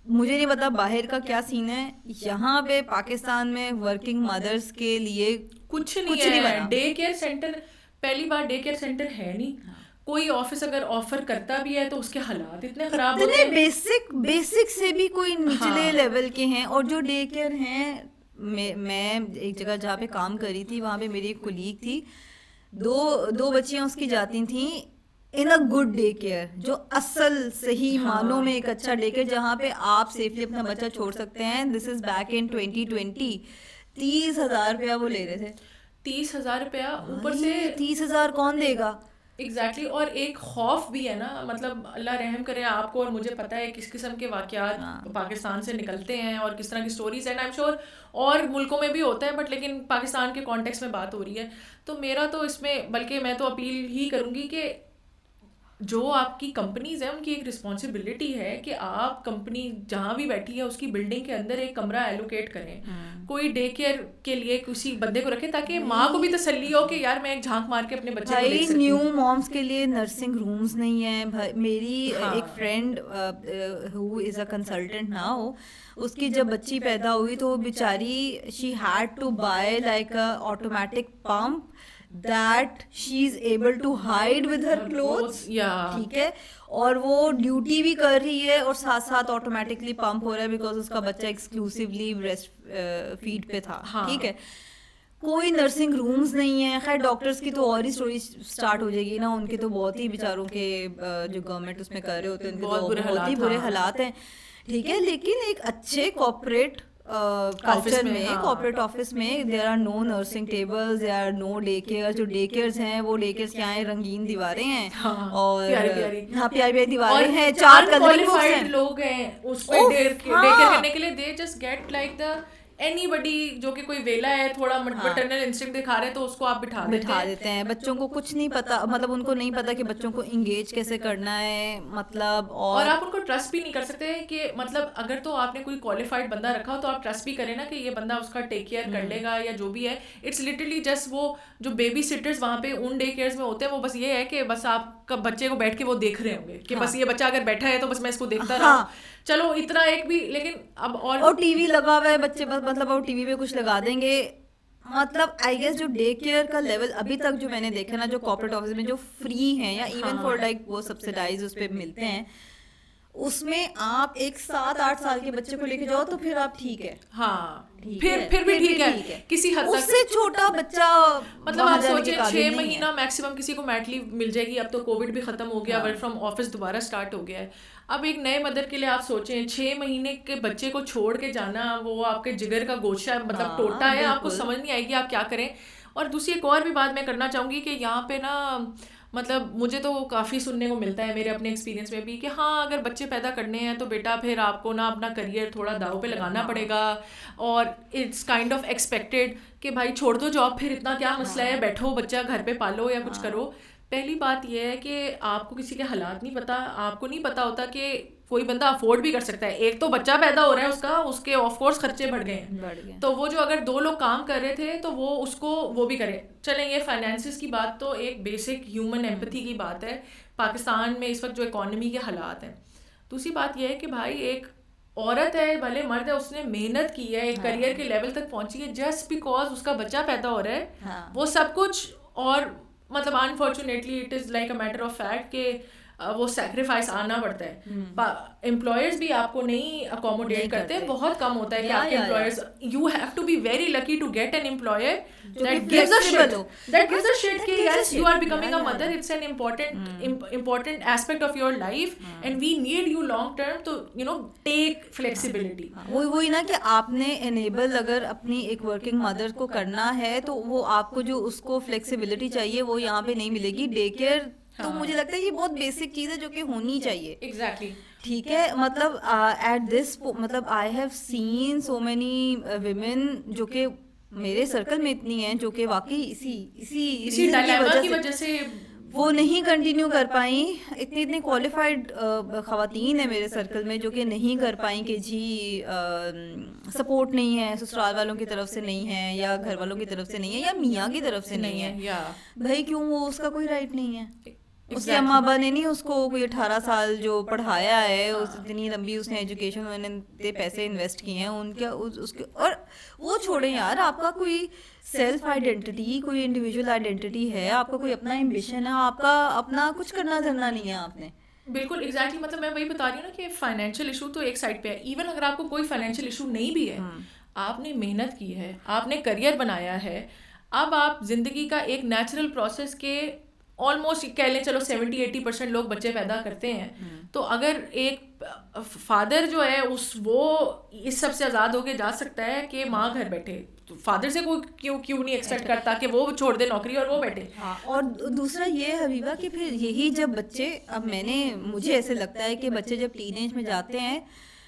मुझे नहीं पता बाहर का क्या सीन है, यहाँ पे पाकिस्तान में वर्किंग मदर्स के लिए कुछ नहीं कुछ नहीं है। बना। डे केयर सेंटर, पहली बार डे केयर सेंटर है नहीं। कोई ऑफिस अगर ऑफर करता भी है तो उसके हालात इतने खराब होते इतने हैं। बेसिक से भी कोई निचले हाँ। लेवल के हैं। और जो डे केयर हैं, मैं एक जगह जहाँ पे काम कर रही थी, वहाँ पे मेरी एक कोलीग थी, दो दो बच्चियाँ उसकी जाती थी इन अ गुड डे केयर, जो असल सही मानों में एक अच्छा डे केयर जहाँ पे आप सेफली अपना बच्चा छोड़ सकते हैं। This is back in 2020। 30,000 रुपया वो ले रहे थे। 30,000 रुपया ऊपर से। भाई 30,000 कौन देगा? एग्जैक्टली और एक खौफ भी है ना, मतलब अल्लाह रहम करे आपको और मुझे पता है किस किस्म के वाकयात पाकिस्तान से निकलते हैं और किस तरह की stories and I am sure और मुल्कों में भी होता है, बट लेकिन पाकिस्तान के कॉन्टेक्स्ट में बात हो रही है। तो मेरा तो इसमें बल्कि मैं तो अपील ही करूँगी कि जो आपकी कंपनीज है उनकी एक रिस्पॉन्सिबिलिटी है कि आप कंपनी जहाँ भी बैठी है उसकी बिल्डिंग के अंदर एक कमरा एलोकेट करें, कोई डे केयर के लिए किसी बंदे को रखें, ताकि माँ को भी तसल्ली हो कि यार मैं एक झांक मार के अपने बच्चे को देख भाई सकती न्यू हूँ। मॉम्स के लिए नर्सिंग रूम्स नहीं है भाई। मेरी हाँ। एक friend who is a consultant now, उसकी जब बच्ची पैदा हुई तो वो बेचारी she had to buy like a automatic pump that she is able to hide with her clothes, या ठीक है। और वो ड्यूटी भी कर रही है और साथ साथ ऑटोमेटिकली पंप हो रहा है, बिकॉज उसका बच्चा एक्सक्लूसिवली ब्रेस्ट फीड पे था, हाँ। ठीक है। कोई नर्सिंग रूम्स नहीं है। खैर डॉक्टर्स की तो और ही स्टोरी स्टार्ट हो जाएगी ना, उनके तो बहुत ही बेचारों के जो गवर्नमेंट उसमें कर रहे होते हैं उनके बहुत तो बुरे बहुत ही हालात, बुरे हाँ। हालात हैं, ठीक है। लेकिन एक अच्छे कॉर्पोरेट ऑफिस कल्चर में, में, हाँ। कॉर्पोरेट ऑफिस में there are no nursing tables, there are no day care. जो डे केयर्स हैं वो डे केयर्स क्या हैं, रंगीन दीवारें हैं हाँ, और प्यारी प्यारी। हाँ प्यारी प्यारी और दीवारें हैं, 4 कलरिंग बुक्स अनक्वालिफाइड हैं। लोग हैं उस पे उफ, डे केयर हाँ करने के लिए। They just get like the anybody जो कि कोई वेला है, थोड़ा हाँ मैटरनल इंस्टिंक्ट दिखा रहे हैं, तो उसको आप बिठा देते हैं। बच्चों को कुछ नहीं पता, मतलब उनको नहीं पता कि बच्चों को इंगेज कैसे करना है, मतलब और आप उनको ट्रस्ट भी नहीं कर सकते कि मतलब अगर तो आपने कोई क्वालिफाइड बंदा रखा हो तो आप ट्रस्ट भी करें ना कि ये बंदा उसका टेक केयर कर लेगा या जो भी है। इट्स लिटरली जस्ट वो जो बेबी सिटर्स वहाँ पे उन डे केयर्स में होते हैं, वो बस ये है कि बस आपका बच्चे को बैठ के वो देख रहे होंगे कि बस ये बच्चा अगर बैठा है तो बस मैं इसको देखता रहा। चलो इतना एक भी, लेकिन अब और टीवी लगा हुआ है बच्चे बस, मतलब और टीवी पे कुछ लगा देंगे। मतलब आई गेस जो डे केयर का लेवल अभी तक जो मैंने देखा ना, जो कॉर्पोरेट ऑफिस में जो फ्री हैं या इवन फॉर लाइक वो सब्सिडाइज उस पे मिलते हैं, उसमें आप एक 7-8 साल के बच्चे को लेके जाओ तो फिर आप ठीक है। हाँ, ठीक फिर है, फिर भी फिर ठीक भी है ठीक है। किसी हद तक। उससे छोटा बच्चा मतलब वहाँ आप जाने के सोचे काबिल 6 नहीं है। महीना मैक्सिमम किसी को मैट लीव मिल जाएगी। अब तो कोविड भी खत्म हो गया, हाँ। वर्क फ्रॉम ऑफिस दोबारा स्टार्ट हो गया है। अब एक नए मदर के लिए आप सोचें 6 महीने के बच्चे को छोड़ के जाना, वो आपके जिगर का गोशा मतलब हाँ, टोटा है, आपको बिल्कुल। समझ नहीं आएगी आप क्या करें। और दूसरी एक और भी बात मैं करना चाहूँगी कि यहाँ पे ना मतलब मुझे तो काफ़ी सुनने को मिलता है मेरे अपने एक्सपीरियंस में भी कि हाँ अगर बच्चे पैदा करने हैं तो बेटा फिर आपको ना अपना करियर थोड़ा दाव पे लगाना पड़ेगा, और इट्स काइंड ऑफ एक्सपेक्टेड कि भाई छोड़ दो जॉब, फिर इतना क्या मसला है, बैठो बच्चा घर पे पालो या कुछ करो। पहली बात यह है कि आपको किसी के हालात नहीं पता, आपको नहीं पता होता कि कोई बंदा अफोर्ड भी कर सकता है। एक तो बच्चा पैदा हो रहा है उसका, उसके ऑफ कोर्स खर्चे बढ़ गए हैं, तो वो जो अगर 2 लोग काम कर रहे थे तो वो उसको वो भी करे। चलें ये फाइनेंसिस की बात तो एक बेसिक ह्यूमन एम्पैथी की बात है पाकिस्तान में इस वक्त जो इकॉनमी के हालात हैं। दूसरी बात यह है कि भाई एक औरत है भले मर्द है, उसने मेहनत की है, एक करियर के लेवल तक पहुंची है, जस्ट बिकॉज उसका बच्चा पैदा हो रहा है वो सब कुछ। और मतलब unfortunately it is like a matter of fact कि वो सैक्रिफाइस आना पड़ता है। एम्प्लॉयर्स भी आपको नहीं अकोमोडेट करते, बहुत कम होता है कि आपके employers, you have to be very lucky to get an employer that gives a shit कि yes you are becoming a mother, it's an important aspect of your life and we need you long term, तो you know take flexibility. वही ना कि आपने enable अगर अपनी एक working mother को करना है तो वो आपको जो उसको फ्लेक्सिबिलिटी चाहिए वो यहाँ पे नहीं मिलेगी। डे केयर तो मुझे लगता है ये बहुत बेसिक चीज़ है जो कि होनी चाहिए। एग्जैक्टली ठीक है, मतलब एट दिस मतलब I have seen so many women जो कि मेरे सर्कल में इतनी हैं जो कि वाकई इसी डायलेमा की वजह से वो नहीं कंटिन्यू कर पाई। इतनी क्वालिफाइड ख़वातीन है मेरे सर्कल में जो कि नहीं कर पाई कि जी सपोर्ट नहीं है, ससुराल वालों की तरफ से नहीं है या घर वालों की तरफ से नहीं है या मियाँ की तरफ से नहीं है। भाई क्यों, वो उसका कोई राइट नहीं है। उसके अम्मा अब्बा ने नहीं उसको कोई 18 साल जो पढ़ाया है, उस इतनी लंबी उसने एजुकेशन, उन्होंने पैसे इन्वेस्ट किए हैं उनके उसके। और वो छोड़ें यार, आपका कोई सेल्फ आइडेंटिटी, कोई इंडिविजुअल आइडेंटिटी है, आपका कोई अपना एम्बिशन है, आपका अपना कुछ करना धरना नहीं है आपने। बिल्कुल एग्जैक्टली मतलब मैं वही बता रही हूँ ना कि फाइनेंशियल इशू तो एक साइड पे है। इवन अगर आपको कोई फाइनेंशियल इशू नहीं भी है, आपने मेहनत की है, आपने करियर बनाया है, अब आप जिंदगी का एक नेचुरल प्रोसेस के ऑलमोस्ट कह लें चलो 70-80% लोग बच्चे पैदा करते हैं। तो अगर एक फादर जो है वो इस सब से आज़ाद होके जा सकता है कि माँ घर बैठे, तो फादर से कोई क्यों नहीं एक्सपेक्ट करता कि वो छोड़ दे नौकरी और वो बैठे। और दूसरा ये हबीबा कि फिर यही जब बच्चे, अब मुझे ऐसे लगता है कि बच्चे जब टीनेज में जाते हैं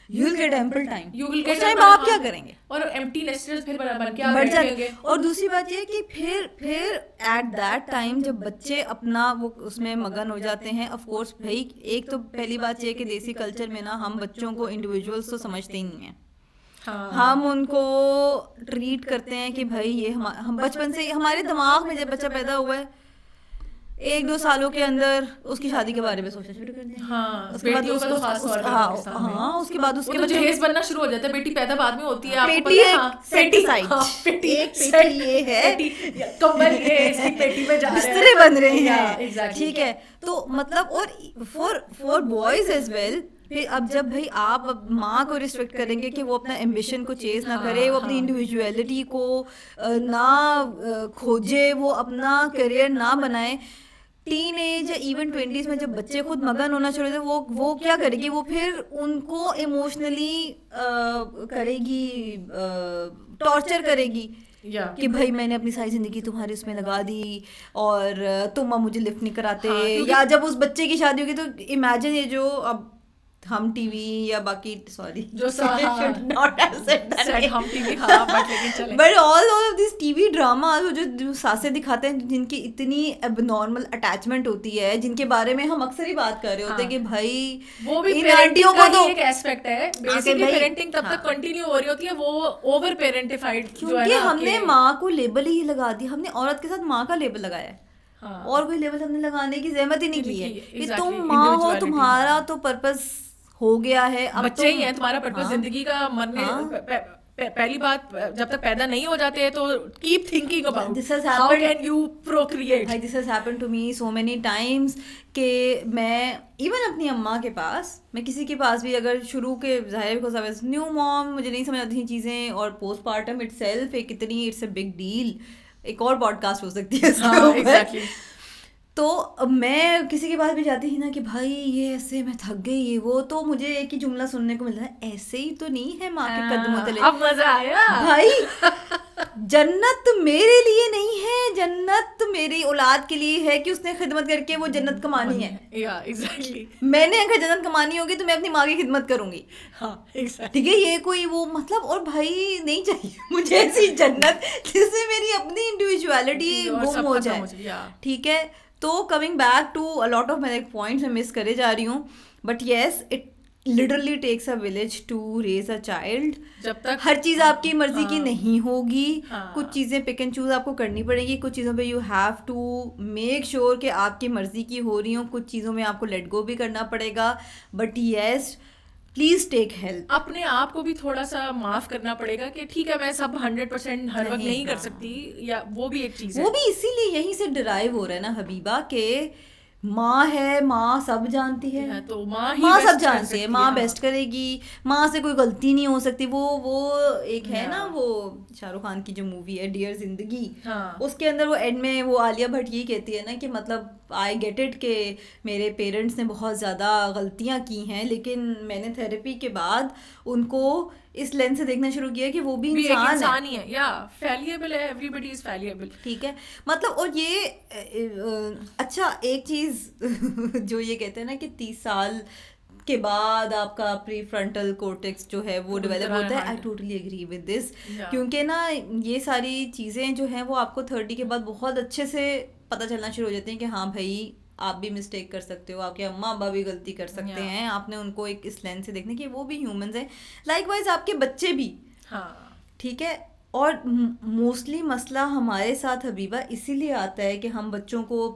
you will get ample time, उस टाइम आप क्या करेंगे और एम्प्टी नेस्टर्स फिर बन के बढ़ जाएंगे। और दूसरी बात ये कि फिर एट दैट टाइम जब बच्चे अपना वो उसमें मगन हो जाते हैं, ऑफ कोर्स भाई एक तो पहली बात ये कि देसी कल्चर में ना हम बच्चों को इंडिविजुअल्स तो समझते ही नहीं है। हम उनको ट्रीट करते हैं कि भाई ये हम बचपन से हमारे दिमाग में जब बच्चा पैदा हुआ है 1-2 सालों के अंदर उसकी शादी के बारे में सोचना शुरू कर देंगे। उसके बाद उसके बाद उसके बच्चे जहेज बनना शुरू हो जाता है। बेटी पैदा बाद में होती है, आपको पेटी ये है, कंबल ये इसकी पेटी में जा रहे हैं, बिस्तरे बन रहे हैं, ठीक है। तो मतलब और फॉर बॉयज एज वेल, फिर अब जब भाई आप माँ को रिस्पेक्ट करेंगे कि वो अपना एम्बिशन को चेज ना करे, वो अपनी इंडिविजुअलिटी को ना खोजे, वो अपना करियर ना बनाए, टीन एज या इवन 20s में जब बच्चे खुद मगन होना छोड़ दे, वो क्या करेगी, वो फिर उनको इमोशनली करेगी, टॉर्चर करेगी कि भाई मैंने अपनी सारी जिंदगी तुम्हारे उसमें लगा दी और तुम अब मुझे लिफ्ट नहीं कराते। या जब उस बच्चे की शादी होगी तो इमेजिन ये जो अब हम टीवी या बाकी जो but all of this TV drama जो सासें दिखाते हैं जिनकी इतनी एबनॉर्मल अटैचमेंट होती है, जिनके बारे में हम अक्सर ही बात कर रहे होते हैं कि भाई वो भी इन आंटियों का तो एक एस्पेक्ट है। बेसिकली पेरेंटिंग तब तक कंटिन्यू हो रही होती है, वो ओवर पेरेंटिफाइड क्योंकि हमने माँ को लेबल ही लगा दिया, हमने औरत के साथ माँ का लेबल लगाया है और कोई लेबल हमने लगाने की जहमत ही नहीं की है कि तुम माँ हो, तुम्हारा तो पर्पस हो गया है, अब बच्चे ही हैं तुम्हारा पर्पस जिंदगी का। मरने पहली बात जब तक पैदा नहीं हो जाते तो keep thinking about how can you procreate. This has happened to me so many times कि मैं इवन अपनी अम्मा के पास, मैं किसी के पास भी अगर शुरू के ज़ाहिर because I was new mom, मुझे नहीं समझ आती चीज़ें, और पोस्टमार्टम इटसेल्फ एक इतनी इट्स अ बिग डील, एक और पॉडकास्ट हो सकती है इसके ऊपर। तो मैं किसी के पास भी जाती थी ना कि भाई ये ऐसे मैं थक गई, ये वो, तो मुझे एक ही जुमला सुनने को मिलता है, ऐसे ही तो नहीं है माँ के कदमों तले। अब मजा आया भाई, जन्नत मेरे लिए नहीं है, जन्नत मेरी औलाद के लिए है कि उसने खिदमत करके वो जन्नत कमानी है। एग्जैक्टली मैंने अगर जन्नत कमानी होगी तो मैं अपनी माँ की खिदमत करूंगी। ठीक है, ये कोई वो मतलब, और भाई नहीं चाहिए मुझे ऐसी जन्नत जिससे मेरी अपनी इंडिविजुअलिटी गुम हो जाए। ठीक है, तो coming back to a lot of मेरे पॉइंट्स मैं मिस करे जा रही हूँ, but yes it literally takes a village to raise a child. जब तक हर चीज़ आपकी मर्जी की नहीं होगी, कुछ चीज़ें पिक एंड चूज आपको करनी पड़ेगी, कुछ चीज़ों पे you have to make sure कि आपकी मर्जी की हो रही हो, कुछ चीज़ों में आपको लेट गो भी करना पड़ेगा, but yes please take help. अपने आप को भी थोड़ा सा माफ करना पड़ेगा कि ठीक है मैं सब 100% हर वक्त नहीं कर सकती, या वो भी एक चीज़ है। वो भी इसीलिए यहीं से डिराइव हो रहा है ना हबीबा के माँ है, माँ सब जानती है, तो माँ ही माँ best सब कर जानती है, सकती है, माँ हाँ। बेस्ट करेगी, माँ से कोई गलती नहीं हो सकती। वो एक है ना, Yeah. वो शाहरुख खान की जो मूवी है डियर जिंदगी, हाँ। उसके अंदर वो एंड में वो आलिया भट्ट यही कहती है ना कि मतलब आई गेट इट के मेरे पेरेंट्स ने बहुत ज़्यादा गलतियाँ की हैं, लेकिन मैंने थेरेपी के बाद उनको इस लेंस से देखना शुरू किया कि वो भी भी एक इंसान है। इंसान ही है, या फैलिएबल है, एवरीबडी इज फैलिएबल। ठीक है, मतलब और ये अच्छा एक चीज़ जो ये कहते हैं ना कि 30 साल के बाद आपका प्री फ्रंटल कोर्टेक्स जो है वो डेवलप होता है, I totally agree with this. क्योंकि ना ये सारी चीज़ें जो हैं वो आपको 30 के बाद बहुत अच्छे से पता चलना शुरू हो जाती हैं कि हाँ भाई आप भी मिस्टेक कर सकते हो, आपके अम्मा अब्बा भी गलती कर सकते हैं, आपने उनको एक इस लेंस से देखने की वो भी ह्यूमंस हैं, लाइकवाइज आपके बच्चे भी। हाँ। ठीक है, और मोस्टली मसला हमारे साथ हबीबा इसीलिए आता है कि हम बच्चों को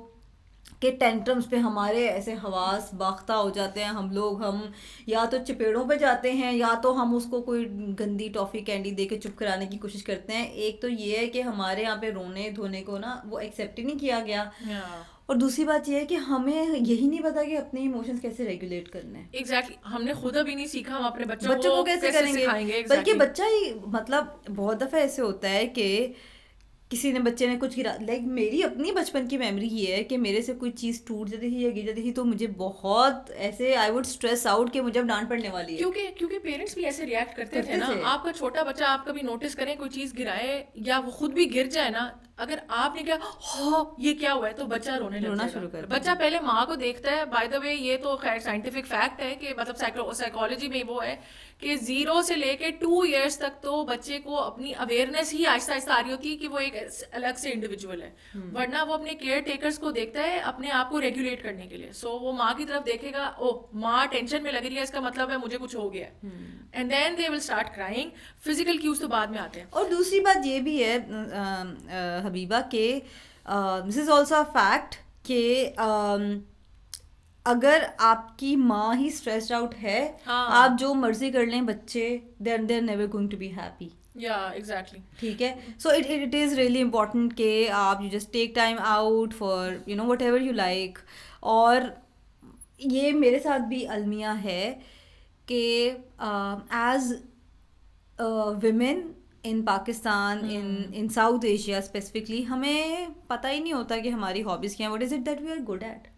के टेंट्रम्स पे हमारे ऐसे हवास बाख्ता हो जाते हैं, हम या तो चपेड़ों पे जाते हैं या तो हम उसको कोई गंदी टॉफ़ी कैंडी दे के चुप कराने की कोशिश करते हैं। एक तो ये है कि हमारे यहाँ पे रोने धोने को ना वो एक्सेप्ट ही नहीं किया गया, और दूसरी बात ये है कि हमें यही नहीं पता कि अपने इमोशंस कैसे रेगुलेट करने हैं। एग्जैक्टली, हमने खुद अभी नहीं सीखा, हम अपने बच्चों को कैसे करेंगे, सिखाएंगे? बल्कि बच्चा ही मतलब बहुत दफ़ा ऐसे होता है कि किसी ने बच्चे ने कुछ गिरा, लाइक मेरी अपनी बचपन की मेमोरी ये है कि मेरे से कोई चीज़ टूट जाती थी या गिर जाती थी तो मुझे बहुत ऐसे आई वुड स्ट्रेस आउट कि मुझे अब डांट पड़ने वाली है, क्योंकि पेरेंट्स भी ऐसे रिएक्ट करते थे ना। आपका छोटा बच्चा, आप कभी नोटिस करें कोई चीज गिराए या वो खुद भी गिर जाए ना, अगर आपने क्या हो ये क्या हुआ है, तो बच्चा रोना शुरू कर, बच्चा पहले माँ को देखता है। बाय द वे ये तो खैर साइंटिफिक फैक्ट है कि मतलब साइकोलॉजी में वो है कि 0 से लेके 2 इयर्स तक तो बच्चे को अपनी अवेयरनेस ही आहिस्ता आहिस्ता आ रही होती है कि वो एक अलग से इंडिविजुअल है, वरना वो अपने केयर टेकर्स को देखता है अपने आप को रेगुलेट करने के लिए। सो वो माँ की तरफ देखेगा, ओ माँ टेंशन में लग रही है, इसका मतलब है मुझे कुछ हो गया है, and then they will start crying. Physical cues तो बाद में आते हैं। और दूसरी बात ये भी है हबीबा के this is also a fact कि अगर आपकी माँ ही स्ट्रेस्ड आउट है, आप जो मर्जी कर लें बच्चे they're never going to be happy. Yeah, exactly. ठीक है, so it is really important कि आप you just take time out for you know whatever you like. और ये मेरे साथ भी अलमिया है कि as women in Pakistan, in South Asia specifically, हमें पता ही नहीं होता कि हमारी हॉबीज़ क्या हैं, what is it that we are good at.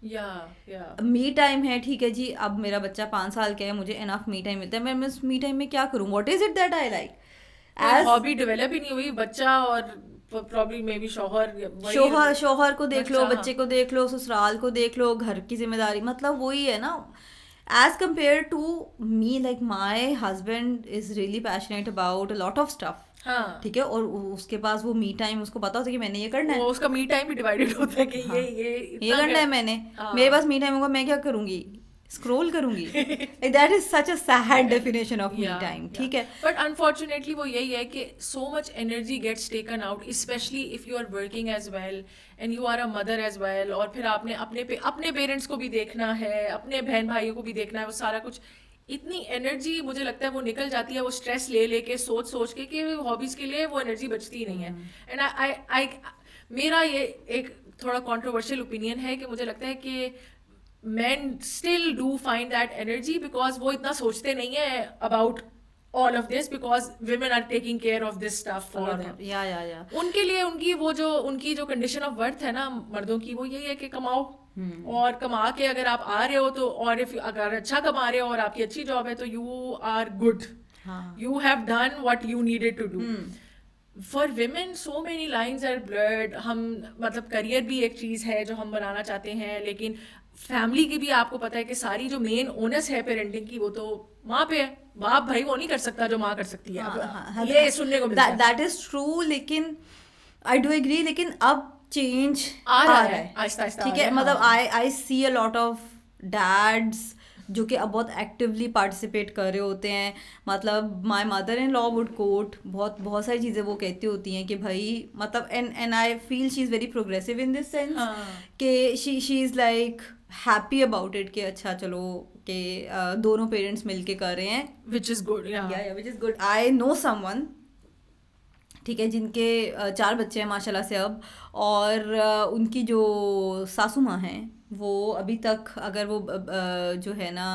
Me time है, ठीक है जी, अब मेरा बच्चा 5 साल का है, मुझे इनफ मी टाइम मिलता है, मैं उस मी टाइम में क्या करूँ, what is it that I like. Hobby develop ही नहीं हुई, बच्चा और प्रॉब्लम में भी शौहर को देख लो, बच्चे को देख लो, ससुराल को देख लो, घर की जिम्मेदारी, मतलब वही है ना. As compared to me, like my husband is really passionate about a lot of stuff. हाँ. ठीक है, और उसके पास वो मी टाइम, उसको पता होता है कि मैंने ये करना है, उसका मी टाइम भी डिवाइडेड होता है कि हाँ. ये करना है मैंने, मेरे पास मी टाइम होगा, मैं क्या करूंगी, स्क्रॉल करूंगी. That is such a sad definition of me time. ठीक है, बट अनफॉर्चुनेटली वो यही है कि so much energy gets taken out, specially if you are working as well and you are a mother as well, और फिर आपने अपने पेरेंट्स को भी देखना है, अपने बहन भाइयों को भी देखना है, वो सारा कुछ, इतनी एनर्जी मुझे लगता है वो निकल जाती है, वो स्ट्रेस ले के सोच के कि हॉबीज के लिए वो एनर्जी बचती ही नहीं है. एंड आई मेरा ये एक थोड़ा कॉन्ट्रोवर्शियल ओपिनियन है कि मुझे लगता है कि men still do find that energy because वो इतना सोचते नहीं है about all of this because women are taking care of this stuff for them. या उनके लिए उनकी जो कंडीशन ऑफ बर्थ है ना मर्दों की, वो यही है कि कमाओ, और कमा के अगर आप आ रहे हो तो, और अगर अच्छा कमा रहे हो और आपकी अच्छी जॉब है तो you are good, you have done what you needed to do. For women so many lines are blurred. हम मतलब करियर भी एक चीज़ है जो हम बनाना चाहते हैं, लेकिन फैमिली की भी आपको पता है कि सारी जो मेन ओनस है पेरेंटिंग की वो तो माँ पे है. बाप भाई वो नहीं कर सकता जो माँ कर सकती है. ये सुनने को मिलता है. दैट इज ट्रू, लेकिन आई डू एग्री, लेकिन अब चेंज आ रहा है आहिस्ता आहिस्ता. ठीक है, मतलब आई सी अ लॉट ऑफ डैड्स जो कि अब बहुत एक्टिवली पार्टिसिपेट कर रहे होते हैं. मतलब my mother in law would quote बहुत सारी चीज़ें वो कहती होती हैं कि भाई मतलब and I feel she is very progressive in this sense कि she is like happy about it कि अच्छा चलो कि दोनों पेरेंट्स मिलके कर रहे हैं, विच is good. Which is good. I know someone, ठीक है, जिनके 4 बच्चे हैं माशाल्लाह से अब, और उनकी जो सासू माँ हैं वो अभी तक अगर वो जो है ना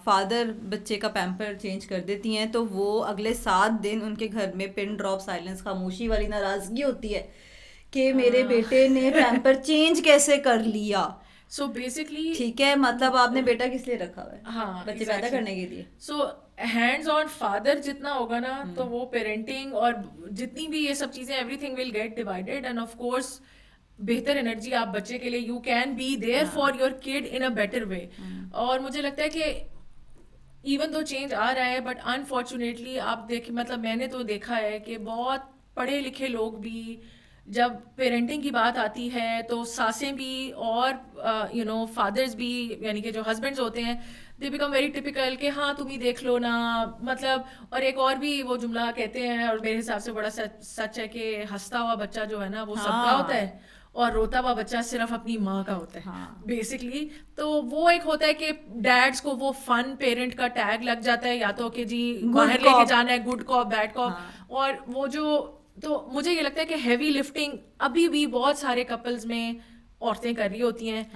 फादर बच्चे का पैम्पर चेंज कर देती हैं तो वो अगले 7 दिन उनके घर में पिन ड्रॉप साइलेंस, खामोशी वाली नाराजगी होती है कि मेरे बेटे ने पैम्पर चेंज कैसे कर लिया। सो बेसिकली ठीक है, मतलब आपने बेटा किस लिए रखा हुआ है? हाँ, बच्चे पैदा करने के लिए। सो हैंड्स ऑन फादर जितना होगा ना तो वो पेरेंटिंग और जितनी भी ये सब चीजें everything will get divided, and of course बेहतर एनर्जी आप बच्चे के लिए, you can be there for your kid in a better way. और मुझे लगता है कि इवन दो चेंज आ रहा है, बट अनफॉर्चुनेटली आप देखिए, मतलब मैंने तो देखा है कि बहुत पढ़े लिखे लोग भी जब पेरेंटिंग की बात आती है तो सासें भी और यू नो फादर्स भी, यानी कि जो हस्बैंड्स होते हैं, दे बिकम वेरी टिपिकल कि हाँ तुम ही देख लो ना, मतलब। और एक और भी वो जुमला कहते हैं, और मेरे हिसाब से बड़ा सच है कि हंसता हुआ बच्चा जो है ना वो सबका होता है, और रोता हुआ बच्चा सिर्फ अपनी माँ का होता है बेसिकली। तो वो एक होता है कि डैड्स को वो फन पेरेंट का टैग लग जाता है, या तो कि जी बाहर लेके जाना है, गुड कॉप बैड कॉप, और वो जो, तो मुझे ये लगता है कि हैवी लिफ्टिंग अभी भी बहुत सारे कपल्स में औरतें कर रही होती हैं।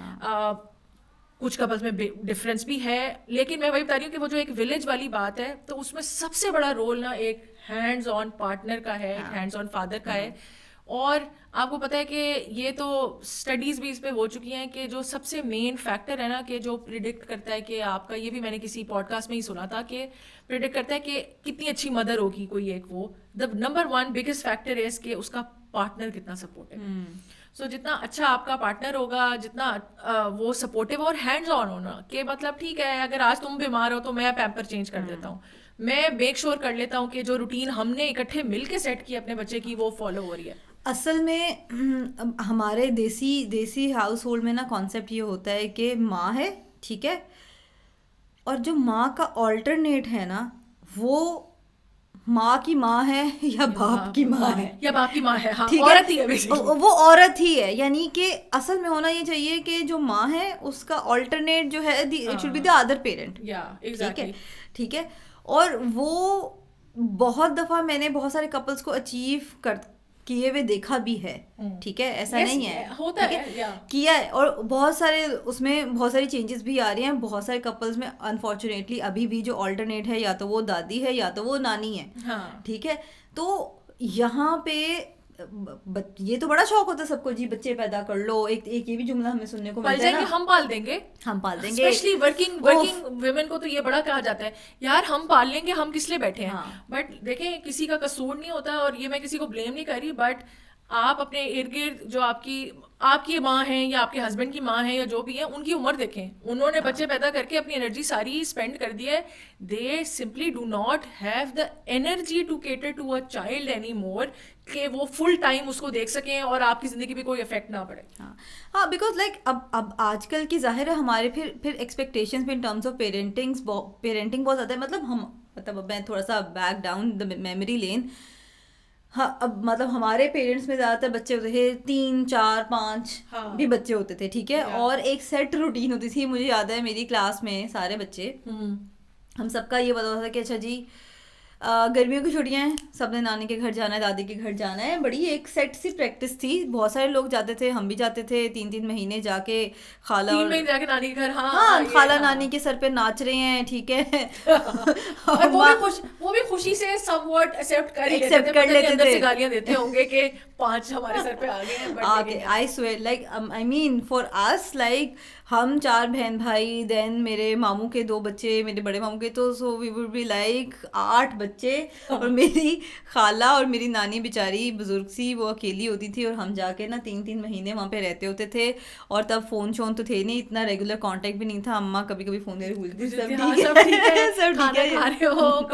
कुछ कपल्स में डिफरेंस भी है, लेकिन मैं वही बता रही हूँ कि वो जो एक विलेज वाली बात है, तो उसमें सबसे बड़ा रोल ना एक हैंड्स ऑन पार्टनर का है, हैंड्स ऑन फादर का है। और आपको पता है कि ये तो स्टडीज भी इस पे हो चुकी हैं कि जो सबसे मेन फैक्टर है ना, कि जो प्रिडिक्ट करता है कि आपका, ये भी मैंने किसी पॉडकास्ट में ही सुना था, कि प्रिडिक्ट करता है कि कितनी अच्छी मदर होगी कोई एक, वो द नंबर 1 बिगेस्ट फैक्टर है कि उसका पार्टनर कितना सपोर्टिव है। सो जितना अच्छा आपका पार्टनर होगा, जितना वो सपोर्टिव और हैंड्स ऑन होना, कि मतलब ठीक है अगर आज तुम बीमार हो तो मैं पैम्पर चेंज कर देता हूँ, मैं मेक श्योर कर लेता हूँ कि जो रूटीन हमने इकट्ठे मिलके सेट की अपने बच्चे की वो फॉलो हो रही है। असल में हमारे देसी हाउस होल्ड में ना कॉन्सेप्ट ये होता है कि माँ है, ठीक है, और जो माँ का ऑल्टरनेट है ना वो माँ की माँ है या बाप की माँ है, या बाप की माँ है, हाँ, ठीक औरत ही है वो औरत ही है। यानी कि असल में होना ये चाहिए कि जो माँ है उसका ऑल्टरनेट जो है it should be the other parent, ठीक है। और वो बहुत दफ़ा मैंने बहुत सारे कपल्स को अचीव किए हुए देखा भी है, ठीक है, ऐसा नहीं है, होता है, किया है। और बहुत सारे उसमें बहुत सारी चेंजेस भी आ रही हैं बहुत सारे कपल्स में। अनफॉर्चुनेटली अभी भी जो ऑल्टरनेट है या तो वो दादी है या तो वो नानी है, ठीक है। तो यहाँ पे ये तो बड़ा शौक होता है सबको जी, बच्चे पैदा कर लो। एक ये भी जुमला हमें सुनने को मिलता है ना, हम पाल देंगे, स्पेशली वर्किंग वुमेन को तो ये बड़ा कहा जाता है, यार हम पाल लेंगे, हम किस लिए बैठे हैं। बट देखें, किसी का कसूर नहीं होता, और ये मैं किसी को ब्लेम नहीं कर रही, बट आप अपने इर्द गिर्द जो आपकी माँ है या आपके हस्बैंड की माँ है या जो भी है, उनकी उम्र देखें, उन्होंने बच्चे पैदा करके अपनी एनर्जी सारी स्पेंड कर दी है। They simply do not have the energy to cater to a child any more, कि वो फुल टाइम उसको देख सकें और आपकी जिंदगी पे कोई इफेक्ट ना पड़े। हाँ, बिकॉज लाइक अब आजकल की जाहिर है हमारे फिर expectations in terms of parenting बहुत ज़्यादा है। मतलब मैं थोड़ा सा back down the memory lane. हाँ, अब मतलब हमारे पेरेंट्स में ज़्यादातर बच्चे होते थे 3 4 5 भी बच्चे होते थे, ठीक है। और एक सेट रूटीन होती थी। मुझे याद है मेरी क्लास में सारे बच्चे, हम सबका ये पता था कि अच्छा जी गर्मियों की छुट्टियां हैं, सबने नानी के घर जाना है, दादी के घर जाना है। बड़ी एक सेट सी प्रैक्टिस थी, बहुत सारे लोग जाते थे, हम भी जाते थे। 3-3 महीने जाके खाला 3 महीने जाके नानी के घर, खाला नानी के सर पे नाच रहे हैं, ठीक है। और वो भी खुशी से समवॉट एक्सेप्ट कर लेते थे। गालियां देते होंगे कि 5 हमारे सर पे आ गए हैं। I swear, like I mean for us, like हम 4 बहन भाई, देन मेरे मामू के 2 बच्चे, मेरे बड़े मामू के, तो so we would be like 8 बच्चे। और मेरी खाला और मेरी नानी बेचारी बुजुर्ग सी, वो अकेली होती थी, और हम जाके ना 3-3 महीने वहाँ पे रहते होते थे। और तब फोन शोन तो थे नहीं, इतना रेगुलर कांटेक्ट भी नहीं था। अम्मा कभी कभी फोन करके बोलती थी सब ठीक है,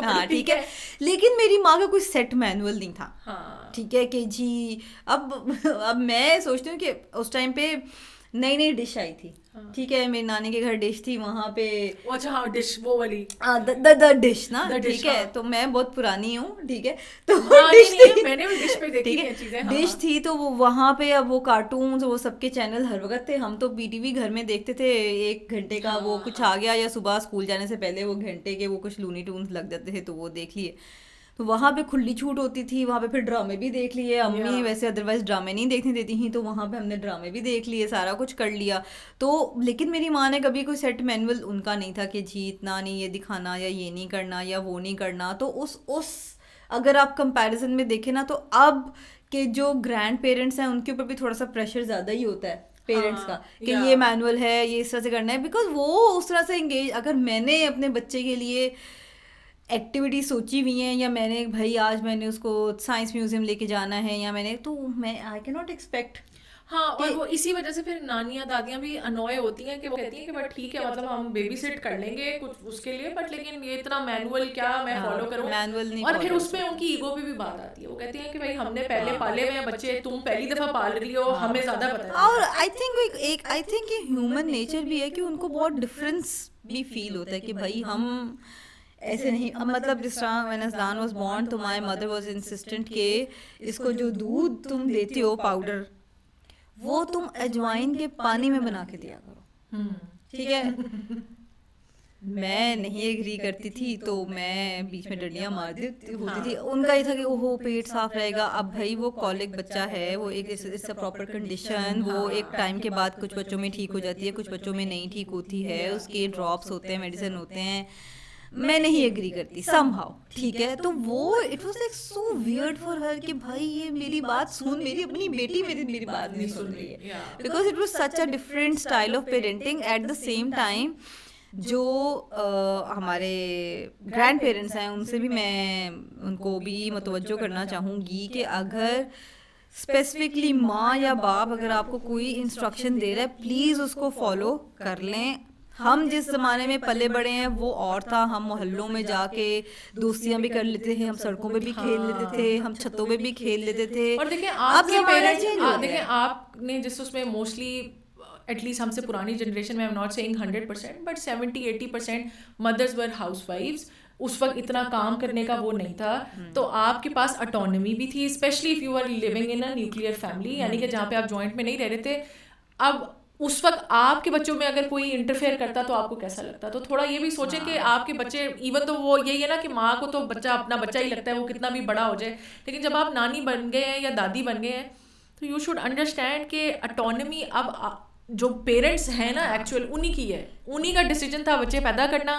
हाँ ठीक है। लेकिन मेरी माँ का कोई सेट मैनुअल नहीं था, ठीक है, कि जी अब मैं सोचती हूँ कि उस टाइम पे नई नई डिश आई थी, ठीक है। मेरी नानी के घर डिश थी वहाँ पे, अच्छा डिश वो वाली द डिश ना, ठीक है। तो मैं बहुत पुरानी हूँ, ठीक है। तो डिश थी, मैंने भी डिश पे देखी है चीजें, डिश थी। तो वो वहाँ पे अब वो कार्टून्स, वो सबके चैनल हर वक्त थे। हम तो बीटीवी घर में देखते थे, 1 घंटे का वो कुछ आ गया, या सुबह स्कूल जाने से पहले वो घंटे के वो कुछ लूनी टून्स लग जाते थे, तो वो देख लिए। तो वहाँ पे खुली छूट होती थी, वहाँ पे फिर ड्रामे भी देख लिए। अम्मी वैसे अदरवाइज ड्रामे नहीं देखने देती थी, तो वहाँ पे हमने ड्रामे भी देख लिए, सारा कुछ कर लिया। तो लेकिन मेरी माँ ने कभी कोई सेट मैनुअल उनका नहीं था कि जी इतना नहीं ये दिखाना या ये नहीं करना या वो नहीं करना। तो उस अगर आप कंपैरिजन में देखें ना, तो अब के जो ग्रैंड पेरेंट्स हैं उनके ऊपर भी थोड़ा सा प्रेशर ज़्यादा ही होता है पेरेंट्स का कि ये मैनुअल है, ये इस तरह से करना है, बिकॉज वो उस तरह से एंगेज। अगर मैंने अपने बच्चे के लिए एक्टिविटी सोची हुई हैं, या मैंने भाई आज मैंने उसको साइंस म्यूजियम लेके जाना है, या मैंने, तो मैं आई कैन नॉट एक्सपेक्ट। हाँ, और वो इसी वजह से फिर नानियाँ दादियाँ भी अनॉय होती हैं कि वो कहती हैं कि बट ठीक है, मतलब हम बेबी सिट कर लेंगे कुछ उसके लिए, बट लेकिन ये इतना मैनुअल क्या मैं फॉलो करूँ। मैनुअल नहीं। और फिर उसमें उनकी ईगो पे भी बात आती है, वो कहती हैं कि भाई हमने पहले पाले हुए हैं बच्चे, तुम पहली दफ़ा पाल रही हो, हमें ज़्यादा पता है। और आई थिंक ये ह्यूमन नेचर भी है कि उनको बहुत डिफरेंस भी फील होता है कि भाई हम ऐसे नहीं। अब मतलब जिस तरह व्हेन अज़लान वाज बोर्न, तो माय मदर वाज इंसिस्टेंट कि इसको जो दूध तुम देती हो पाउडर, वो तुम अजवाइन के पानी में बना के दिया करो, ठीक है। मैं नहीं एग्री करती थी, तो मैं बीच में डंडियां मार देती होती थी। उनका ये था कि ओहो पेट साफ रहेगा। अब भाई वो कॉलिक बच्चा है, वो एक इट्स अ प्रॉपर कंडीशन, वो एक टाइम के बाद कुछ बच्चों में ठीक हो जाती है, कुछ बच्चों में नहीं ठीक होती है, उसके ड्रॉप्स होते हैं, मेडिसिन होते हैं। मैं नहीं एग्री करती समहाउ, ठीक है। तो वो it was like so weird for her कि भाई ये मेरी बात सुन, मेरी अपनी बेटी मेरी बात नहीं सुन रही है, because it was such a different style of parenting. At the same time जो हमारे ग्रैंड पेरेंट्स हैं, उनसे भी मैं उनको भी मतवज्जो करना चाहूँगी कि अगर स्पेसिफिकली माँ या बाप अगर आपको कोई इंस्ट्रक्शन दे रहा है, प्लीज़ उसको फॉलो कर लें। हम जिस ज़माने में पले बड़े हैं वो और था, हम मोहल्लों में जाके दोस्तियां भी कर लेते थे, हम सड़कों पे भी खेल लेते थे, हम छतों पे भी खेल लेते थे। और देखें आपके पेरेंट्स, देखें आपने जिस उसमें मोस्टली एटलीस्ट हमसे पुरानी जनरेशन में, I am not saying 100%, but 70-80% mothers were हाउसवाइफ्स। उस वक्त इतना काम करने का वो नहीं था, तो आपके पास ऑटोनॉमी भी थी, specially if you are living in a nuclear family, यानी कि जहाँ पे आप जॉइंट में नहीं रह रहे थे। अब उस वक्त आपके बच्चों में अगर कोई इंटरफेयर करता तो आपको कैसा लगता। तो थोड़ा ये भी सोचें कि आपके बच्चे, इवन तो वो यही है ना कि माँ को तो बच्चा अपना बच्चा ही लगता है, वो कितना भी बड़ा हो जाए, लेकिन जब आप नानी बन गए हैं या दादी बन गए हैं, तो यू शुड अंडरस्टैंड कि ऑटोनॉमी अब जो पेरेंट्स हैं ना एक्चुअल उन्हीं की है, उन्हीं का डिसीजन था बच्चे पैदा करना,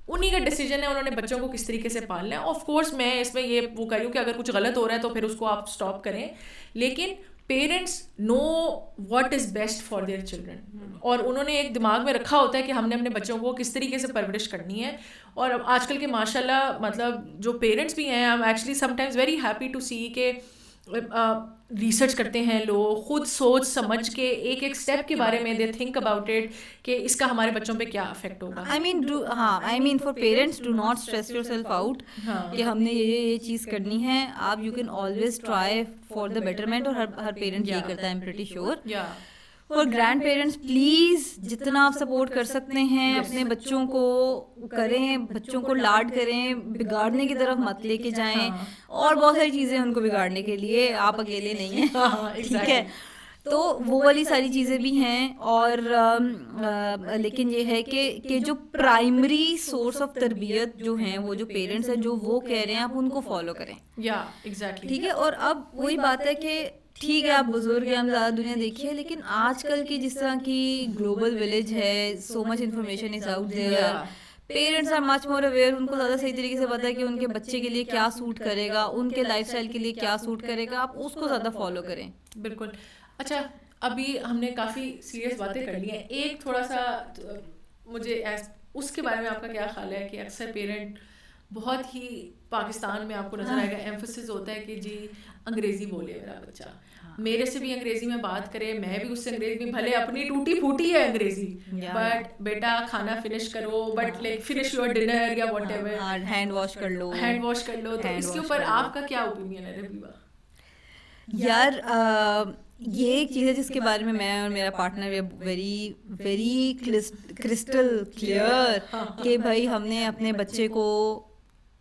उन्हीं का डिसीजन है उन्होंने बच्चों को किस तरीके से पालना है। ऑफ कोर्स मैं इसमें ये वो कह रही हूँ कि अगर कुछ गलत हो रहा है तो फिर उसको आप स्टॉप करें, लेकिन parents know what is best for their children, और उन्होंने एक दिमाग में रखा होता है कि हमने अपने बच्चों को किस तरीके से परवरिश करनी है। और अब आजकल के माशाल्लाह मतलब जो पेरेंट्स भी हैं, I am actually sometimes very happy to see के रिसर्च करते हैं लोग, खुद सोच समझ के एक एक स्टेप के बारे में दे थिंक अबाउट इट कि इसका हमारे बच्चों पे क्या इफेक्ट होगा। I mean for parents do not stress yourself out कि हमने ये चीज़ करनी है। आप you can always try for the betterment, और हर पेरेंट यही करता है, आई एम प्रीटी श्योर। और ग्रैंड पेरेंट्स प्लीज़ जितना आप सपोर्ट कर सकते हैं अपने बच्चों को करें, बच्चों को लाड करें, बिगाड़ने की तरफ मत लेके जाएं। और बहुत सारी चीज़ें उनको बिगाड़ने के लिए, आप अकेले नहीं हैं, ठीक है। तो वो वाली सारी चीज़ें भी हैं। और लेकिन ये है कि जो प्राइमरी सोर्स ऑफ तरबियत जो हैं, वो जो पेरेंट्स हैं, जो वो कह रहे हैं आप उनको फॉलो करें, एग्जैक्टली, ठीक है। और अब वही बात है कि ठीक है आप बुजुर्ग हैं, हम ज़्यादा दुनिया देखी है, लेकिन आजकल की जिस तरह की ग्लोबल विलेज है, so much information is out there, parents are much more aware, उनको ज़्यादा सही तरीके से पता है कि उनके बच्चे के लिए क्या सूट करेगा, उनके लाइफस्टाइल के लिए क्या सूट करेगा, आप उसको ज़्यादा फॉलो करें। बिल्कुल। अच्छा, अभी हमने काफ़ी सीरियस बातें कर ली हैं, एक थोड़ा सा मुझे उसके बारे में आपका क्या ख्याल है कि अक्सर पेरेंट बहुत ही पाकिस्तान में आपको नजर आएगा एम्फोसिस होता है कि जी अंग्रेजी बोले मेरा बच्चा, मेरे से भी अंग्रेजी में बात करे, मैं भी उससे अंग्रेजी में, भले अपनी टूटी फूटी है अंग्रेजी, बट बेटा खाना फिनिश करो, but like finish your dinner या व्हाटएवर, हैंड वॉश कर लो। तो इसके ऊपर आपका क्या ओपिनियन है रबीबा? यार ये एक चीज़ है जिसके बारे में मैं और मेरा partner very very crystal clear कि भाई हमने अपने बच्चे को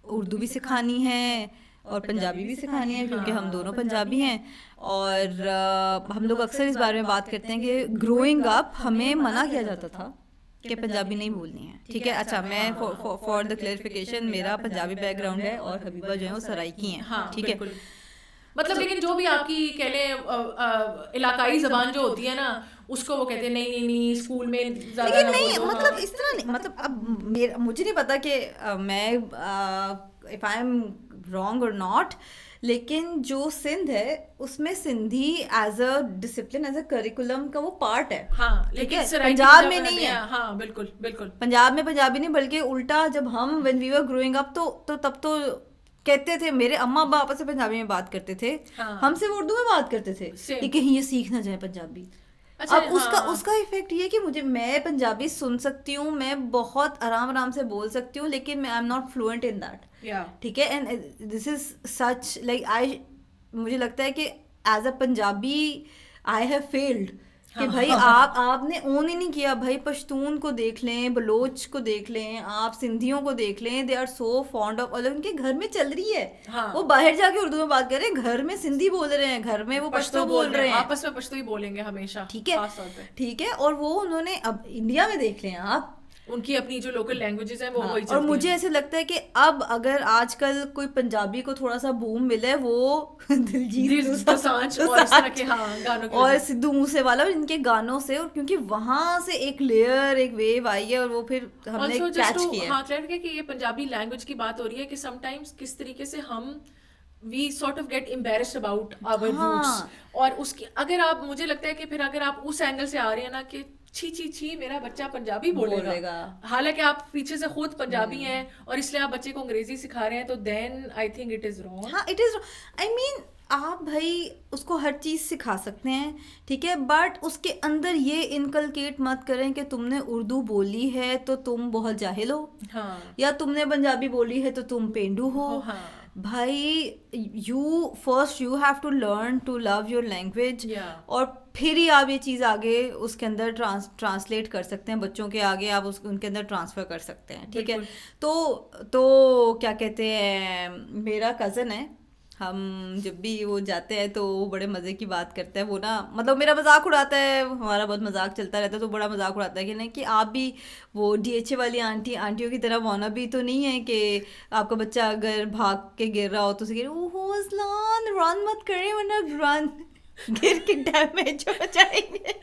उर्दू भी सिखानी है और पंजाबी भी सिखानी है, क्योंकि हम दोनों पंजाबी हैं। और हम लोग अक्सर इस बारे में बात करते हैं कि ग्रोइंग अप हमें मना किया जाता था कि पंजाबी नहीं बोलनी है, ठीक है। अच्छा, मैं फॉर द क्लेरिफिकेशन, मेरा पंजाबी बैकग्राउंड है और हबीबा जो है वो सराइकी हैं, हाँ ठीक है। बिल्कुल। मतलब लेकिन जो भी आपकी कह लें इलाकाई जबान जो होती है ना, उसको वो कहते हैं नहीं नहीं नहीं स्कूल में ज्यादा लेकिन ना नहीं, बोलो। मतलब हाँ इस तरह नहीं, मतलब अब मुझे नहीं पता कि मैं इफ आई एम रॉन्ग और नॉट, लेकिन जो सिंध है उसमें Sindhi as a discipline, as a curriculum का वो पार्ट है, हाँ, ठीक लेकिन है। सराइकी पंजाब में पंजाब नहीं है, हाँ बिल्कुल बिल्कुल। पंजाब में पंजाबी नहीं, बल्कि उल्टा जब हम when we were growing up तो तब तो कहते थे, मेरे अम्मा अब्बा आपस में पंजाबी में बात करते थे, हाँ हमसे वो उर्दू में बात करते थे कि सेम। कहीं ये सीख ना जाए पंजाबी। अच्छा अब उसका हाँ उसका इफेक्ट ये कि मैं पंजाबी सुन सकती हूँ, मैं बहुत आराम आराम से बोल सकती हूँ, लेकिन मैं I am not fluent in that, या ठीक है। And this is such like I, मुझे लगता है कि as a Punjabi I have failed कि भाई आपने ओन ही नहीं किया। भाई पश्तून को देख लें, बलोच को देख लें, आप सिंधियों को देख लें, they are so fond of, और उनके घर में चल रही है, हाँ वो बाहर जाके उर्दू में बात कर रहे हैं, घर में सिंधी बोल रहे हैं, घर में वो पश्तो बोल रहे हैं, आपस में पश्तो ही बोलेंगे हमेशा, ठीक है, खास तौर पे ठीक है। और वो उन्होंने, अब इंडिया में देख लें आप, उनकी अपनी जो लोकल लैंग्वेजेस हैं वो हाँ, वही और चलती मुझे हैं। ऐसे लगता है कि अब अगर आजकल कोई पंजाबी को थोड़ा सा बूम मिले, वो दिलजीत दोसांझ और इस तरह के हाँ गानों की और वजह से। सिद्धू मूसेवाला, इनके गानों से, और क्योंकि वहां से एक लेयर, एक वेव आई है, और वो फिर हमने Also, just कैच to किया। हाँ क्लियर कि ये पंजाबी लैंग्वेज की बात हो रही है कि समटाइम्स किस तरीके से हम we sort of get embarrassed about our roots, हाँ, और उसकी अगर आप, मुझे लगता है कि फिर अगर आप उस एंगल से आ रहे हैं ना कि छी छी छी मेरा बच्चा पंजाबी बोलेगा, हालांकि आप पीछे से खुद पंजाबी हैं और इसलिए आप बच्चे को अंग्रेजी सिखा रहे हैं, तो then I think it is wrong. हाँ, इट इज, आई मीन आप भाई उसको हर चीज़ सिखा सकते हैं, ठीक है, बट उसके अंदर ये इनकलकेट मत करें कि तुमने उर्दू बोली है तो तुम बहुत जाहिल हो, हाँ या तुमने पंजाबी बोली है तो तुम पेंडू हो। हाँ भाई you have to learn to love your language, या और फिर ही आप ये चीज़ आगे उसके अंदर ट्रांसलेट कर सकते हैं, बच्चों के आगे आप उनके अंदर ट्रांसफ़र कर सकते हैं, ठीक है। तो क्या कहते हैं, मेरा कज़न है, हम जब भी वो जाते हैं तो वो बड़े मज़े की बात करते हैं, वो ना मतलब मेरा मजाक उड़ाता है, हमारा बहुत मजाक चलता रहता है, तो बड़ा मजाक उड़ाता है कि नहीं कि आप भी वो डीएचए वाली आंटियों की तरह वाना भी तो नहीं है कि आपका बच्चा अगर भाग के गिर रहा हो तो उसे ओहो असलान रन मत करें वरना रन गिर के डैमेज हो जाएंगे,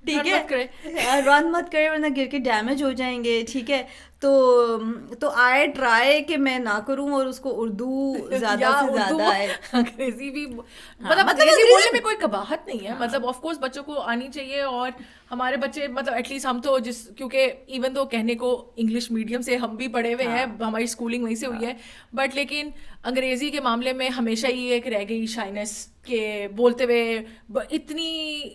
ठीक है, रन मत करें वरना गिर के डैमेज हो जाएंगे, ठीक है। तो आई ट्राई कि मैं ना करूं और उसको उर्दू ज्यादा से ज्यादा है, अंग्रेजी भी हाँ, मतलब मतलब अंग्रेजी बोलने में कोई कबाहत नहीं है, मतलब ऑफ कोर्स बच्चों को आनी चाहिए, और हमारे बच्चे मतलब एटलीस्ट हम तो क्योंकि इवन तो कहने को इंग्लिश मीडियम से हम भी पढ़े हुए हैं, हमारी स्कूलिंग वहीं से हुई है, बट लेकिन अंग्रेजी के मामले में हमेशा ही एक रह गई शाइनेस के बोलते हुए, इतनी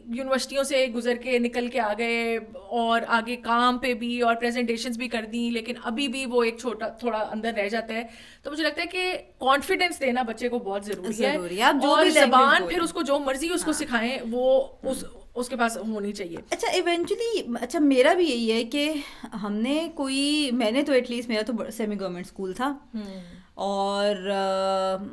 यूनिवर्सिटियों से गुजर के निकल के आ गए और आगे काम पे भी और प्रेजेंटेशंस भी कर दी, लेकिन अभी भी वो एक छोटा थोड़ा अंदर रह जाता है। तो मुझे लगता है कि कॉन्फिडेंस देना बच्चे को बहुत जरूरी है, आप जो और भी जबान फिर उसको जो मर्जी उसको सिखाएं वो उसके पास होनी चाहिए। अच्छा इवेंचुअली, अच्छा मेरा भी यही है कि मैंने तो एटलीस्ट, मेरा तो सेमी गवर्नमेंट स्कूल था, और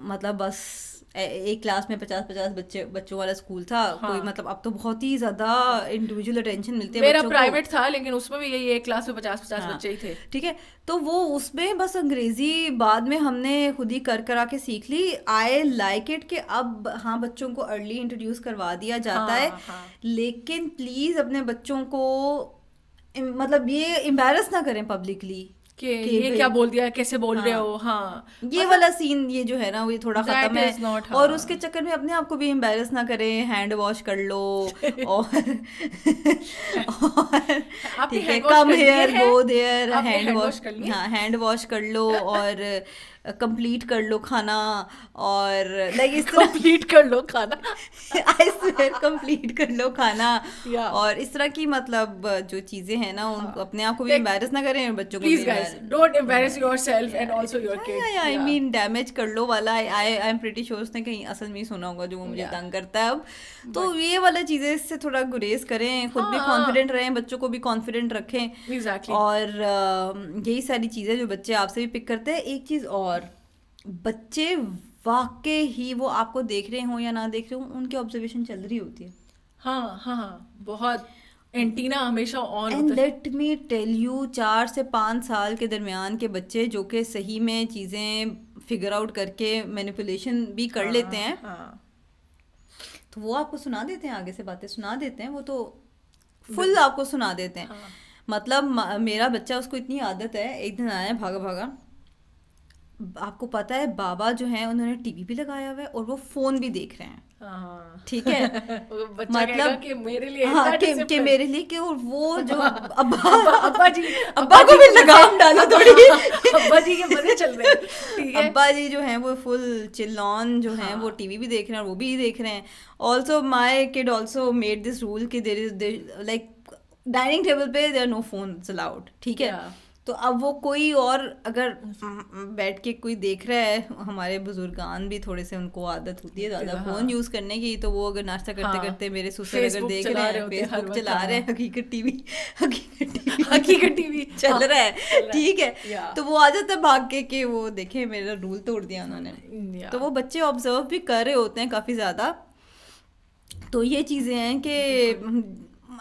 मतलब बस एक क्लास में 50-50 बच्चों वाला स्कूल था, हाँ। कोई मतलब अब तो बहुत ही ज्यादा इंडिविजुअल अटेंशन मिलती है मेरा बच्चों प्राइवेट था, लेकिन उसमें भी यही एक क्लास में 50-50 बच्चे ही थे, ठीक है। तो वो उसमें बस अंग्रेजी बाद में हमने खुद ही कर के सीख ली। आई लाइक इट कि अब हाँ बच्चों को अर्ली इंट्रोड्यूस करवा दिया जाता है, लेकिन प्लीज अपने बच्चों को मतलब ये एम्बैरस ना करें पब्लिकली कि ये क्या बोल दिया, कैसे बोल रहे हो, हाँ ये वाला सीन ये जो है ना वो थोड़ा खत्म है, और उसके चक्कर में अपने आप को भी एम्बैरस ना करें, हैंड वॉश कर लो और ठीक है, come here go there, hand wash कर लो और कंप्लीट कर लो खाना, और लाइक इस तरह कंप्लीट कर लो खाना आई स्वेयर कंप्लीट कर लो खाना, और इस तरह की मतलब जो चीजें हैं ना उनको अपने आप को भी एम्बैरस ना करें, बच्चों को please guys don't embarrass yourself and also your kid. I mean damage कर लो वाला आई एम प्रीटी श्योर उसने कहीं असल में ही सुना होगा जो मुझे तंग करता है अब, तो ये वाला चीजें इससे थोड़ा गुरेज करें, खुद भी कॉन्फिडेंट रहें, बच्चों को भी कॉन्फिडेंट रखें, और यही सारी चीजें जो बच्चे आपसे भी पिक करते हैं। एक चीज और, बच्चे वाकई ही वो आपको देख रहे हो या ना देख रहे हो, उनकी ऑब्जर्वेशन चल रही होती है, हाँ हाँ बहुत, एंटीना हमेशा ऑन एंड होता है। लेट मी टेल यू, 4 से 5 साल के दरमियान के बच्चे जो कि सही में चीज़ें फिगर आउट करके मैनिपुलेशन भी कर लेते हैं, हाँ तो वो आपको सुना देते हैं, आगे से बातें सुना देते हैं, वो तो फुल आपको सुना देते हैं। हाँ मतलब मेरा बच्चा, उसको इतनी आदत है, एक दिन आया भागा भागा, आपको पता है बाबा जो हैं उन्होंने टीवी भी लगाया हुआ है और वो फोन भी देख रहे हैं, हाँ ठीक है। वो बच्चा मतलब कहेगा कि मेरे लिए हाँ, इतना कि discipline। मेरे लिए कि, और वो जो अब्बा जी अब्बा को भी लगाम डालो थोड़ी। अब्बा जी के मजे चल रहे हैं, ठीक है। अब्बा जी जो हैं वो फुल चिल ऑन जो हैं, वो टीवी भी देख रहे हैं और वो भी देख रहे हैं। Also my kid also made this rule कि there is like dining table पे देयर नो फोन अलाउड, ठीक है। Yeah. तो अब वो कोई और अगर बैठ के कोई देख रहा है, हमारे बुजुर्गान भी थोड़े से उनको आदत होती है ज़्यादा फ़ोन यूज़ करने की, तो वो अगर नाश्ता करते करते मेरे ससुर अगर देख रहे हैं, फेसबुक चला रहे हैं, हकीकत टीवी चल रहा है, ठीक है, तो वो आ जाता है भाग के कि वो देखे मेरा रूल तोड़ दिया उन्होंने। तो वो बच्चे ऑब्जर्व भी कर रहे होते हैं काफ़ी ज़्यादा। तो ये चीज़ें हैं कि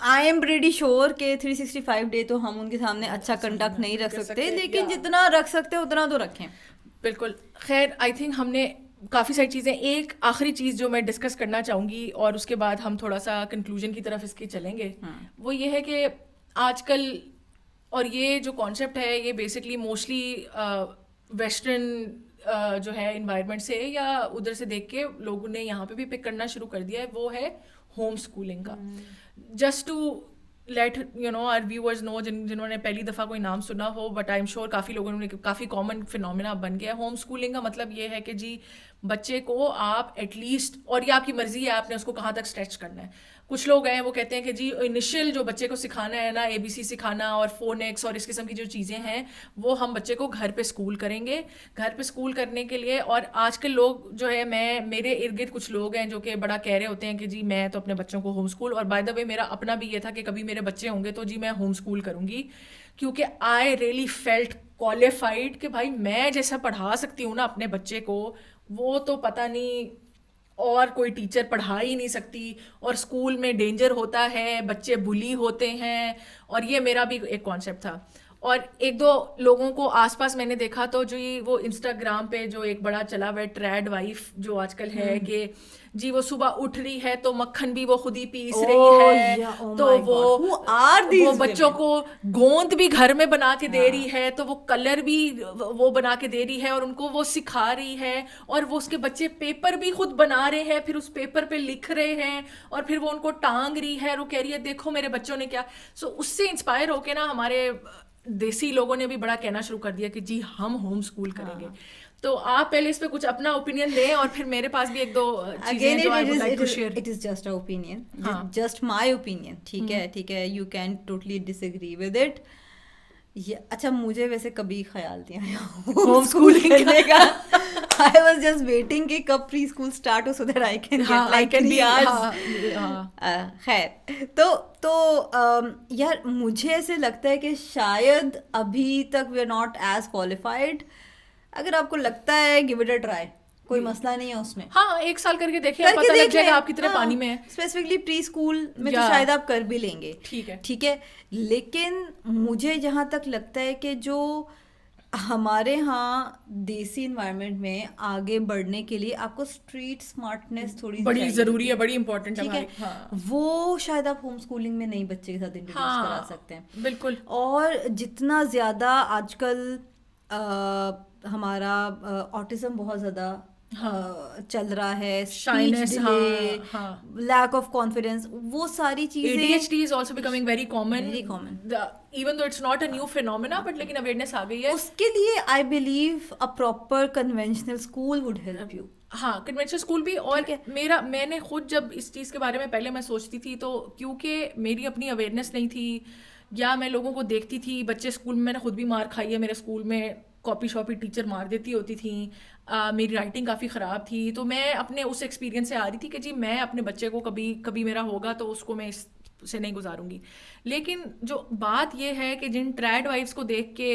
आई एम प्रीटी श्योर के 365 डे तो हम उनके सामने अच्छा कंडक्ट नहीं रख सकते, लेकिन जितना रख सकते हैं उतना तो रखें। बिल्कुल। खैर आई थिंक हमने काफ़ी सारी चीज़ें, एक आखिरी चीज़ जो मैं डिस्कस करना चाहूँगी और उसके बाद हम थोड़ा सा कंक्लूजन की तरफ इसके चलेंगे, वो ये है कि आजकल, और ये जो कॉन्सेप्ट है ये बेसिकली मोस्टली वेस्टर्न जो है इन्वायरमेंट से या उधर से देख के लोगों ने यहाँ पे भी पिक करना शुरू कर दिया है, वो है होम स्कूलिंग का। Just to let you know our viewers know, जिन्होंने पहली दफ़ा कोई नाम सुना हो, बट आई एम श्योर काफ़ी लोगों ने, काफ़ी कॉमन फिनोमिना बन गया है। होम स्कूलिंग का मतलब ये है कि जी बच्चे को आप एटलीस्ट, और ये आपकी मर्जी है आपने उसको कहाँ तक स्ट्रेच करना है। कुछ लोग हैं वो कहते हैं कि जी इनिशियल जो बच्चे को सिखाना है ना, ABC सिखाना और फोनेक्स और इस किस्म की जो चीज़ें हैं, वो हम बच्चे को घर पे स्कूल करेंगे। घर पे स्कूल करने के लिए, और आजकल लोग जो है, मेरे इर्द गिर्द कुछ लोग हैं जो कि बड़ा कह रहे होते हैं कि जी मैं तो अपने बच्चों को होम स्कूल, और बाय द वे मेरा अपना भी ये था कि कभी मेरे बच्चे होंगे तो जी मैं होम स्कूल करूँगी, क्योंकि आई रियली फेल्ट क्वालिफाइड कि भाई मैं जैसा पढ़ा सकती हूँ ना अपने बच्चे को, वो तो पता नहीं और कोई टीचर पढ़ा ही नहीं सकती। और स्कूल में डेंजर होता है, बच्चे बुली होते हैं, और ये मेरा भी एक कॉन्सेप्ट था। और एक दो लोगों को आसपास मैंने देखा तो जो ये वो इंस्टाग्राम पे जो एक बड़ा चला हुआ है ट्रैड वाइफ जो आजकल है, कि जी वो सुबह उठ रही है तो मक्खन भी वो खुद ही पीस रही है, तो वो बच्चों को गोंद भी घर में बना के दे रही है, तो वो कलर भी वो बना के दे रही है और उनको वो सिखा रही है, और वो उसके बच्चे पेपर भी खुद बना रहे हैं, फिर उस पेपर पे लिख रहे हैं, और फिर वो उनको टांग रही है और वो कह रही है देखो मेरे बच्चों ने क्या। सो उससे इंस्पायर होके ना हमारे देसी लोगों ने भी बड़ा कहना शुरू कर दिया कि जी हम होम स्कूल करेंगे। तो आप पहले इस पे कुछ अपना ओपिनियन दें, और फिर मेरे पास भी एक दो चीजें जो I would like to share. It is just a opinion, just my opinion, ठीक है, ठीक है, you can totally disagree with it. अच्छा, मुझे वैसे कभी ख्याल नहीं आया होम स्कूल करने का। आई वाज जस्ट वेटिंग कि कब प्री स्कूल स्टार्ट हो so that I can get like be आज। खैर, तो यार मुझे ऐसे लगता है कि शायद अभी तक we are not as qualified. अगर आपको लगता है गिव इट अ ट्राई, कोई मसला नहीं है उसमें। हाँ, 1 साल करके देखिए, पता लग जाएगा आप कितने पानी में है। स्पेसिफिकली प्री स्कूल में तो शायद आप कर भी लेंगे, ठीक है, ठीक है। लेकिन मुझे जहाँ तक लगता है कि जो हमारे यहाँ देसी इन्वायरमेंट में आगे बढ़ने के लिए आपको स्ट्रीट स्मार्टनेस थोड़ी बड़ी जरूरी है, बड़ी इंपॉर्टेंट है, ठीक है। हाँ। वो शायद आप होम स्कूलिंग में नहीं बच्चे के साथ इंट्रोड्यूस करा सकते हैं। बिल्कुल। और जितना ज़्यादा आजकल हमारा ऑटिज्म बहुत ज़्यादा चल रहा है, शाइनेस, लैक ऑफ कॉन्फिडेंस, वो सारी चीजें, ADHD is also becoming very common, even though it's not a new phenomena, but लेकिन अवेयरनेस आ गई है उसके लिए। I believe a proper conventional school would help you. हाँ, कन्वेंशनल स्कूल भी। और मैंने खुद जब इस चीज़ के बारे में पहले मैं सोचती थी, तो क्योंकि मेरी अपनी अवेयरनेस नहीं थी, या मैं लोगों को देखती थी बच्चे स्कूल में, मैंने खुद भी मार खाई है, मेरे स्कूल में कॉपी शॉपी टीचर मार देती होती थी, मेरी राइटिंग काफ़ी ख़राब थी, तो मैं अपने उस एक्सपीरियंस से आ रही थी कि जी मैं अपने बच्चे को कभी मेरा होगा तो उसको मैं इससे नहीं गुजारूंगी। लेकिन जो बात ये है कि जिन ट्रैड वाइफ्स को देख के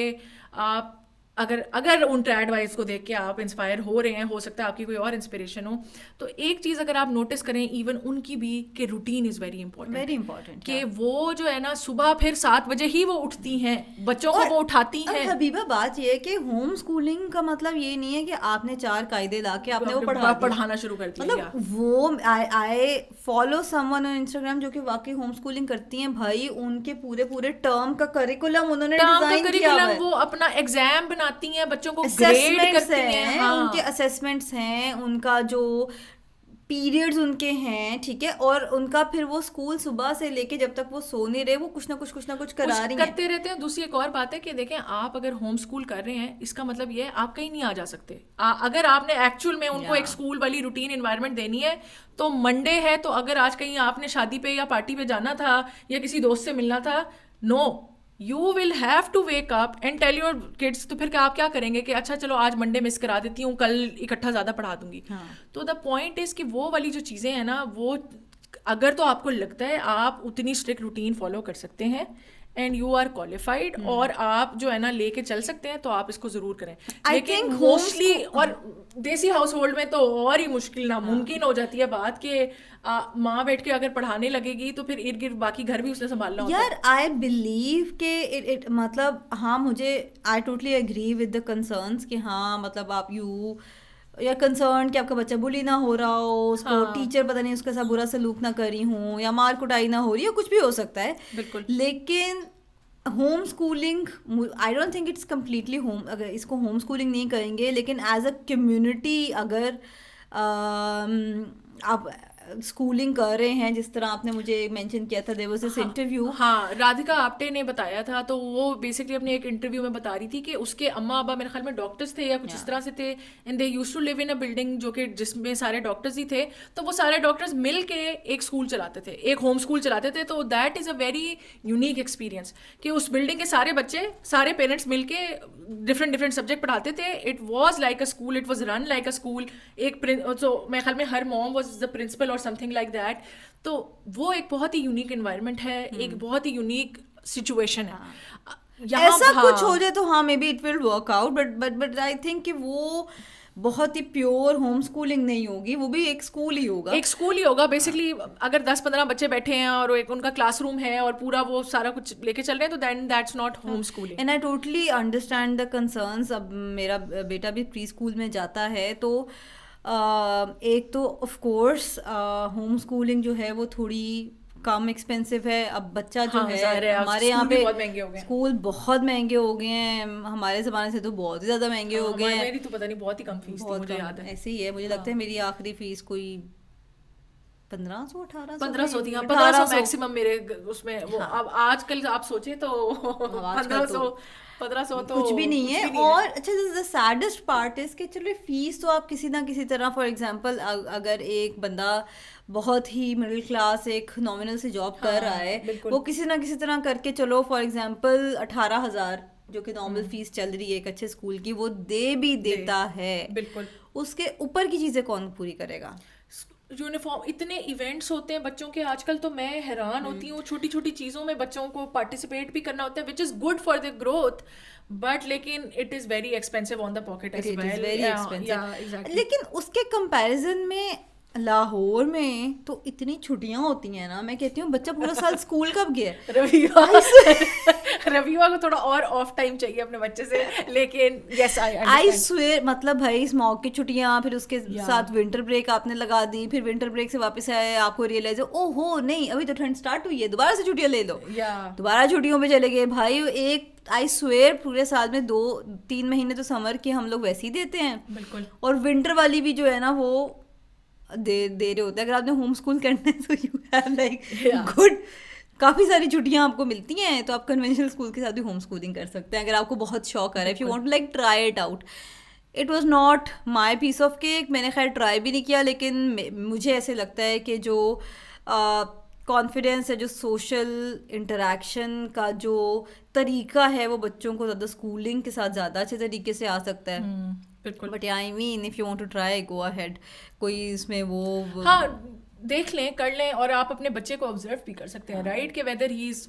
आप अगर उन एडवाइस को देख के आप इंस्पायर हो रहे हैं, हो सकता है आपकी कोई और इंस्पिरेशन हो, तो एक चीज़ अगर आप नोटिस करें इवन उनकी भी, कि रूटीन इज़ वेरी इंपॉर्टेंट, कि वो जो है ना सुबह फिर 7 बजे ही वो उठती हैं, बच्चों को वो उठाती हैं। हबीबा बात ये है कि होम स्कूलिंग का मतलब ये नहीं है कि आपने 4 कायदे ला के आपने वो पढ़ाना शुरू कर दिया। मतलब वो I follow someone on Instagram जो कि वाकई होम स्कूलिंग करती हैं, भाई उनके पूरे टर्म का करिकुलम उन्होंने डिजाइन किया है, वो अपना एग्जाम बनाती हैं, बच्चों को ग्रेड करती हैं, हाँ। उनके असेसमेंट्स हैं, उनका जो पीरियड्स उनके हैं, ठीक है, और उनका फिर वो स्कूल सुबह से लेके जब तक वो सो नहीं रहे वो कुछ ना कुछ करा रही करते रहते हैं। दूसरी एक और बात है कि देखें, आप अगर होम स्कूल कर रहे हैं इसका मतलब ये है आप कहीं नहीं आ जा सकते। अगर आपने एक्चुअल में उनको एक स्कूल वाली रूटीन एनवायरनमेंट देनी है तो मंडे है, तो अगर आज कहीं आपने शादी पे या पार्टी पे जाना था या किसी दोस्त से मिलना था, no, you will have to wake up and tell your kids. तो फिर आप क्या करेंगे कि अच्छा चलो आज मंडे मिस करा देती हूँ, कल इकट्ठा ज़्यादा पढ़ा दूंगी। हाँ. तो द पॉइंट इज़ कि वो वाली जो चीज़ें हैं ना, वो अगर तो आपको लगता है आप उतनी स्ट्रिक्ट रूटीन फॉलो कर सकते हैं एंड यू आर क्वालिफाइड और आप जो है ना लेके चल सकते हैं, तो आप इसको जरूर करें। लेकिन मोस्टली और देसी हाउस होल्ड में तो और ही मुश्किल, नामुमकिन हो जाती है बात कि माँ बैठ के अगर पढ़ाने लगेगी तो फिर इर्द गिर्द बाकी घर भी उसने संभालना होता है। यार आई बिलीव के इट मतलब हाँ, मुझे I totally agree with the concerns कि हाँ मतलब आप या कंसर्न कि आपका बच्चा बुली ना हो रहा हो, उसको टीचर पता नहीं उसके साथ बुरा सलूक ना करी हूँ, या मार कुटाई ना हो रही है, कुछ भी हो सकता है। बिल्कुल। लेकिन home schooling, I don't think it's completely home, अगर इसको होम स्कूलिंग नहीं करेंगे, लेकिन एज अ कम्युनिटी अगर आप स्कूलिंग कर रहे हैं, जिस तरह आपने मुझे मेंशन किया था, देयर वाज दिस इंटरव्यू, हाँ, राधिका आप्टे ने बताया था, तो वो बेसिकली अपने एक इंटरव्यू में बता रही थी कि उसके अम्मा अब्बा मेरे ख्याल में डॉक्टर्स थे या कुछ इस तरह से थे, and they used to live in a building जो कि जिसमें सारे डॉक्टर्स ही थे, तो वो सारे डॉक्टर्स मिल के एक स्कूल चलाते थे, एक होम स्कूल चलाते थे। तो that is a very unique experience कि उस बिल्डिंग के सारे बच्चे, सारे पेरेंट्स मिल के डिफरेंट सब्जेक्ट पढ़ाते थे। It was like a school, it was run like a school. तो मेरे ख्याल में हर मॉम वॉज द प्रिंसिपल और समथिंग लाइक दैट। तो वो एक बहुत ही यूनिक एनवायरनमेंट है, एक बहुत ही यूनिक सिचुएशन है। ऐसा कुछ हो जाए तो हाँ may be it will work out, but I think कि वो बहुत ही प्योर होम स्कूलिंग नहीं होगी, वो भी एक स्कूल ही होगा, बेसिकली। अगर 10-15 बच्चे बैठे हैं और एक उनका क्लासरूम है और पूरा वो सारा कुछ लेके चल रहे हैं, तो then that's not home schooling. And I totally understand the concerns. अब मेरा बेटा भी प्री स्कूल में जाता है, तो एक तो ऑफ कोर्स होम स्कूलिंग जो है वो थोड़ी कम एक्सपेंसिव है। अब बच्चा जो है हमारे यहाँ पे स्कूल बहुत महंगे हो गए हैं, हमारे ज़माने से तो बहुत ही ज़्यादा महंगे हो गए हैं। मेरी तो पता नहीं, बहुत ही कम फीस थी, मुझे याद है। ऐसे ही है, मुझे लगता है मेरी आखिरी फीस कोई 1500 थी। 1500 मैक्सिमम मेरे उसमें वो। अब आजकल आप सोचे तो 1500 तो कुछ भी नहीं है। और अच्छा, द सैडेस्ट पार्ट इज कि चलो फीस तो आप किसी ना किसी तरह, फॉर एग्जांपल अगर एक बंदा बहुत ही मिडिल क्लास एक नॉमिनल से जॉब कर रहा है, वो किसी ना किसी तरह करके, चलो फॉर एग्जांपल 18,000 जो कि नॉर्मल फीस चल रही है एक अच्छे स्कूल की, वो दे देता है। बिल्कुल। उसके ऊपर की चीजें कौन पूरी करेगा? यूनिफॉर्म, इतने इवेंट्स होते हैं बच्चों के आजकल, तो मैं हैरान होती हूँ। छोटी छोटी चीज़ों में बच्चों को पार्टिसिपेट भी करना होता है, which is good for the growth, but लेकिन it is very expensive on the pocket as well. लेकिन उसके कंपैरिजन में लाहौर में तो इतनी छुट्टियां होती हैं ना, मैं कहती हूँ बच्चा पूरा साल स्कूल कब गया। रविवार को थोड़ा और ऑफ टाइम चाहिए अपने बच्चे से, लेकिन यस आई स्वेयर, मतलब भाई स्मॉक की छुट्टियां, फिर उसके साथ विंटर ब्रेक आपने लगा दी, फिर विंटर ब्रेक से वापस आए, आपको रियलाइज ओहो नहीं अभी तो ठंड स्टार्ट हुई है, दोबारा से छुट्टियां ले लो, दोबारा छुट्टियों पे चले गए भाई। एक आई स्वेयर पूरे साल में 2-3 महीने तो समर के हम लोग वैसे ही देते हैं। बिल्कुल। और विंटर वाली भी जो है ना वो दे रहे होते हैं। अगर आपने होम स्कूल करना है तो यू हैव लाइक गुड, काफ़ी सारी छुट्टियां आपको मिलती हैं, तो आप कन्वेंशनल स्कूल के साथ भी होम स्कूलिंग कर सकते हैं अगर आपको बहुत शौक है। If you want to like try it out. It was not my piece of cake, मैंने खैर ट्राई भी नहीं किया, लेकिन मुझे ऐसे लगता है कि जो कॉन्फिडेंस है, जो सोशल इंटरेक्शन का जो तरीका है, वो बच्चों को ज़्यादा स्कूलिंग के साथ ज़्यादा अच्छे तरीके से आ सकता है। बिल्कुल। But I mean if you want to try, go ahead. कोई इसमें वो हाँ देख लें, कर लें, और आप अपने बच्चे को ऑब्जर्व भी कर सकते हैं, राइट, कि वेदर ही इज़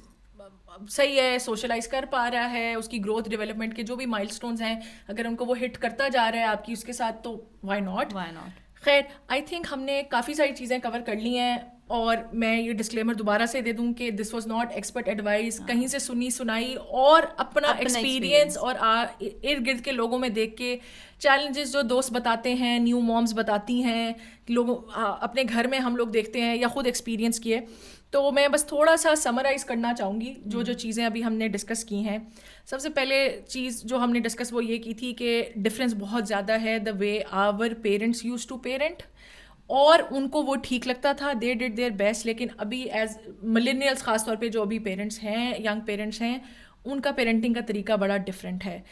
सही है, सोशलाइज कर पा रहा है, उसकी ग्रोथ डेवलपमेंट के जो भी माइलस्टोन्स हैं अगर उनको वो हिट करता जा रहा है आपकी उसके साथ, तो व्हाई नॉट। खैर आई थिंक हमने काफ़ी सारी चीज़ें कवर कर ली हैं, और मैं ये डिस्क्लेमर दोबारा से दे दूं कि this was not expert advice, कहीं से सुनी सुनाई और अपना एक्सपीरियंस और इर्द गिर्द के लोगों में देख के चैलेंजेस जो दोस्त बताते हैं, न्यू मॉम्स बताती हैं, लोगों अपने घर में हम लोग देखते हैं या खुद एक्सपीरियंस किए, तो मैं बस थोड़ा सा समराइज करना चाहूँगी जो जो चीज़ें अभी हमने डिस्कस की हैं। सबसे पहले चीज़ जो हमने डिस्कस वो ये की थी कि डिफरेंस बहुत ज़्यादा है the way our parents use to parent, और उनको वो ठीक लगता था, दे डिड देयर बेस्ट, लेकिन अभी एज मिलेनियल्स ख़ास तौर पे जो अभी पेरेंट्स हैं, यंग पेरेंट्स हैं, उनका पेरेंटिंग का तरीका बड़ा डिफरेंट है।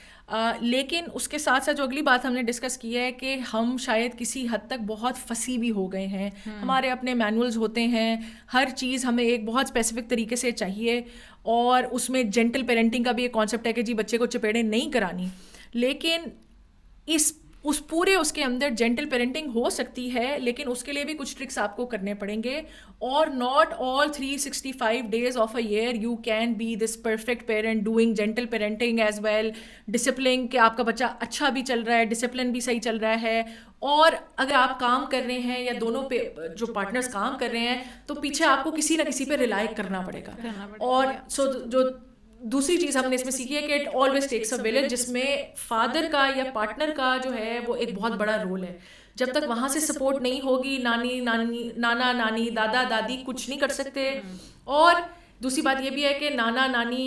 लेकिन उसके साथ साथ जो अगली बात हमने डिस्कस की है कि हम शायद किसी हद तक बहुत फंसी भी हो गए हैं। हमारे अपने मैनुअल्स होते हैं, हर चीज़ हमें एक बहुत स्पेसिफिक तरीके से चाहिए, और उसमें जेंटल पेरेंटिंग का भी एक कॉन्सेप्ट है कि जी बच्चे को चपेड़े नहीं करानी, लेकिन उस पूरे उसके अंदर जेंटल पेरेंटिंग हो सकती है, लेकिन उसके लिए भी कुछ ट्रिक्स आपको करने पड़ेंगे, और not all 365 days of a year you can be this perfect parent doing gentle parenting as well, discipline कि आपका बच्चा अच्छा भी चल रहा है, डिसिप्लिन भी सही चल रहा है, और अगर आप काम कर रहे हैं या दोनों पे जो पार्टनर्स काम कर रहे हैं, तो पीछे आपको किसी ना किसी पे रिलाई करना पड़ेगा। और सो जो दूसरी चीज़ हमने इसमें सीखी है कि it always takes a village, जिसमें फादर का या पार्टनर का जो है वो एक बहुत बड़ा रोल है। जब तक वहाँ से सपोर्ट नहीं होगी, नाना नानी दादा दादी कुछ नहीं कर सकते। और दूसरी बात ये भी है कि नाना नानी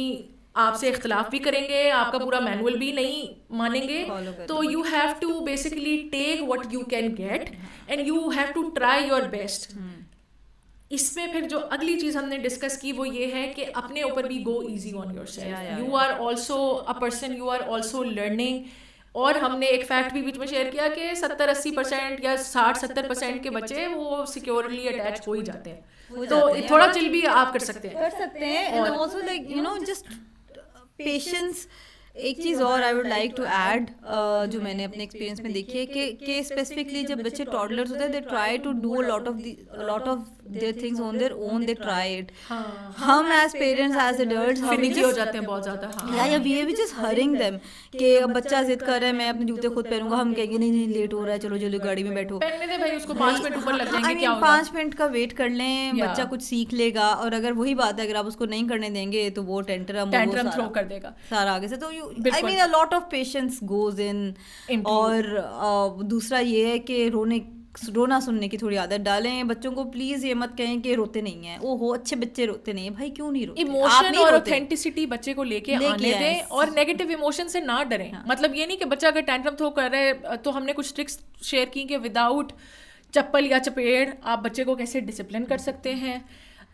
आपसे इख्तलाफ भी करेंगे, आपका पूरा मैनुअल भी नहीं मानेंगे, तो you have to basically take what you can get and you have to try your best. इसमें फिर जो अगली चीज़ हमने डिस्कस की वो ये है कि अपने ऊपर भी go easy on yourself, you are also a person, you are also learning. और हमने एक फैक्ट भी बीच में शेयर किया कि 70-80% या 60-70% के बच्चे वो सिक्योरली अटैच हो ही जाते हैं, तो थोड़ा चिल भी आप कर सकते हैं। And also like you know just patience. एक चीज़ और I would like to add जो मैंने अपने एक्सपीरियंस में देखी है कि स्पेसिफिकली जब बच्चे टॉडलर्स होते हैं they try to do a lot of their things on their own, they try it. हम एज पेरेंट्स एज एडल्ट्स हम फिनिकी हो जाते हैं बहुत ज़्यादा, या we are just hurrying them कि अब बच्चा जिद कर रहा है मैं अपने जूते खुद पहनूंगा, हम कहेंगे नहीं नहीं लेट हो रहा है, चलो जल्दी गाड़ी में बैठो, पहनने दे भाई उसको 5 मिनट ऊपर लग जाएंगे, क्या होगा 5 मिनट का वेट कर लें, बच्चा कुछ सीख लेगा। और अगर वही बात है अगर आप उसको नहीं करने देंगे तो वो टेंट्रम थ्रो कर देगा सारा आगे से, तो I mean a lot of patience goes in. और दूसरा ये है कि रोना सुनने की थोड़ी आदत डालें बच्चों को, प्लीज ये मत कहें कि रोते नहीं हैं, ओहो अच्छे बच्चे रोते नहीं है, भाई क्यों नहीं रोते, इमोशन और ऑथेंटिसिटी बच्चे को लेके आने दें, और नेगेटिव इमोशन से ना डरें। मतलब ये नहीं कि बच्चा अगर टैंट्रम थ्रो कर रहा है, तो हमने कुछ ट्रिक्स शेयर की कि विदाउट चप्पल या चपेड़ आप बच्चे को कैसे डिसिप्लिन कर सकते हैं।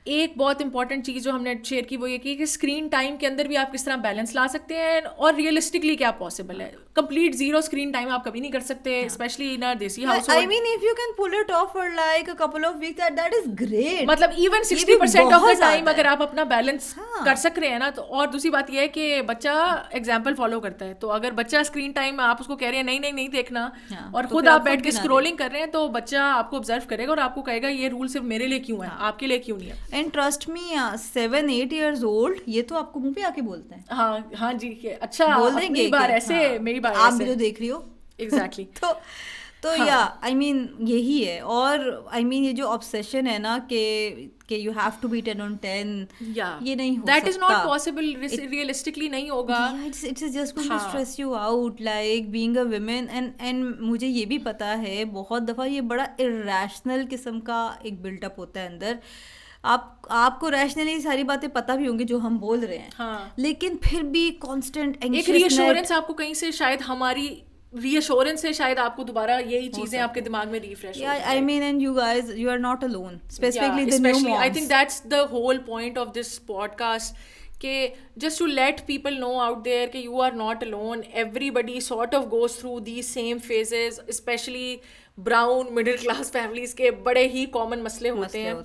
एक बहुत इंपॉर्टेंट चीज़ जो हमने शेयर की वो ये की कि स्क्रीन टाइम के अंदर भी आप किस तरह बैलेंस ला सकते हैं, और रियलिस्टिकली क्या पॉसिबल है। कंप्लीट जीरो स्क्रीन टाइम आप कभी नहीं कर सकते, specially in a desi house. I mean if you can pull it off for like a couple of weeks that is great. मतलब इवन 60% ऑफ द टाइम अगर आप अपना बैलेंस कर सक रहे हैं ना, तो। और दूसरी बात ये है कि बच्चा एग्जाम्पल फॉलो करता है, तो अगर बच्चा स्क्रीन टाइम आप उसको कह रहे हैं नहीं देखना, और खुद आप बैठ के स्क्रोलिंग कर रहे हैं, तो बच्चा आपको ऑब्जर्व करेगा और आपको कहेगा ये रूल सिर्फ मेरे लिए क्यों है, आपके लिए क्यों नहीं है। And trust me 7-8 years old ये तो आपको मुंह पे आके बोलते हैं। हाँ जी, अच्छा बोल देंगे मेरी बार ऐसे, मेरी बार आप भी तो देख रही हो एग्जैक्टली। तो या आई मीन यही है। और आई मीन ये जो ऑब्सेशन है ना कि you have to be 10 on 10, ये नहीं हो सकता, that is not possible, realistically नहीं होगा। It's just going to stress you out like being a women. And मुझे ये भी पता है बहुत दफ़ा ये बड़ा इरेशनल किस्म का एक बिल्टअप होता है अंदर। आपको रैशनली सारी बातें पता भी होंगी जो हम बोल रहे हैं, हाँ। लेकिन फिर भी कांस्टेंट एक रीअश्योरेंस आपको कहीं से, शायद हमारी रीअश्योरेंस से शायद आपको दोबारा यही चीजें आपके दिमाग में रिफ्रेश हो जाए। I mean and you guys you are not alone, specifically the new moms. I think that's the whole point of this podcast, कि just to let people know out there कि you are not alone, everybody sort of goes through these same phases, especially brown middle class families के बड़े ही common मसले होते हैं।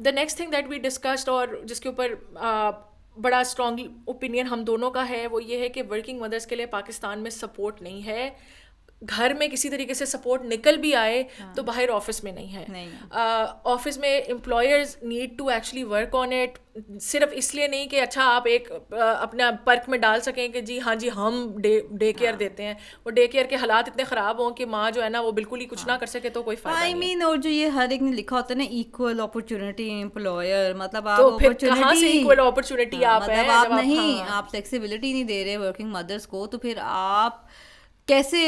The next thing that we discussed और जिसके ऊपर बड़ा स्ट्रॉन्ग ओपिनियन हम दोनों का है वो ये है कि वर्किंग मदर्स के लिए पाकिस्तान में सपोर्ट नहीं है। घर में किसी तरीके से सपोर्ट निकल भी आए तो बाहर ऑफिस में नहीं है. ऑफिस में employers need to actually work on it, सिर्फ इसलिए नहीं कि अच्छा आप एक अपना पर्क में डाल सकें कि जी हाँ जी हम डे केयर देते हैं, वो डे केयर के हालात इतने ख़राब हों कि माँ जो है ना वो बिल्कुल ही कुछ ना कर सके तो कोई फायदा नहीं. आई मीन और जो ये हर एक ने लिखा होता है ना इक्वल अपॉर्चुनिटी एम्प्लॉयर, मतलब आप तो फिर कहाँ से इक्वल अपॉर्चुनिटी आप मतलब आप नहीं, आप फ्लेक्सिबिलिटी नहीं दे रहे वर्किंग मदर्स को, तो फिर आप कैसे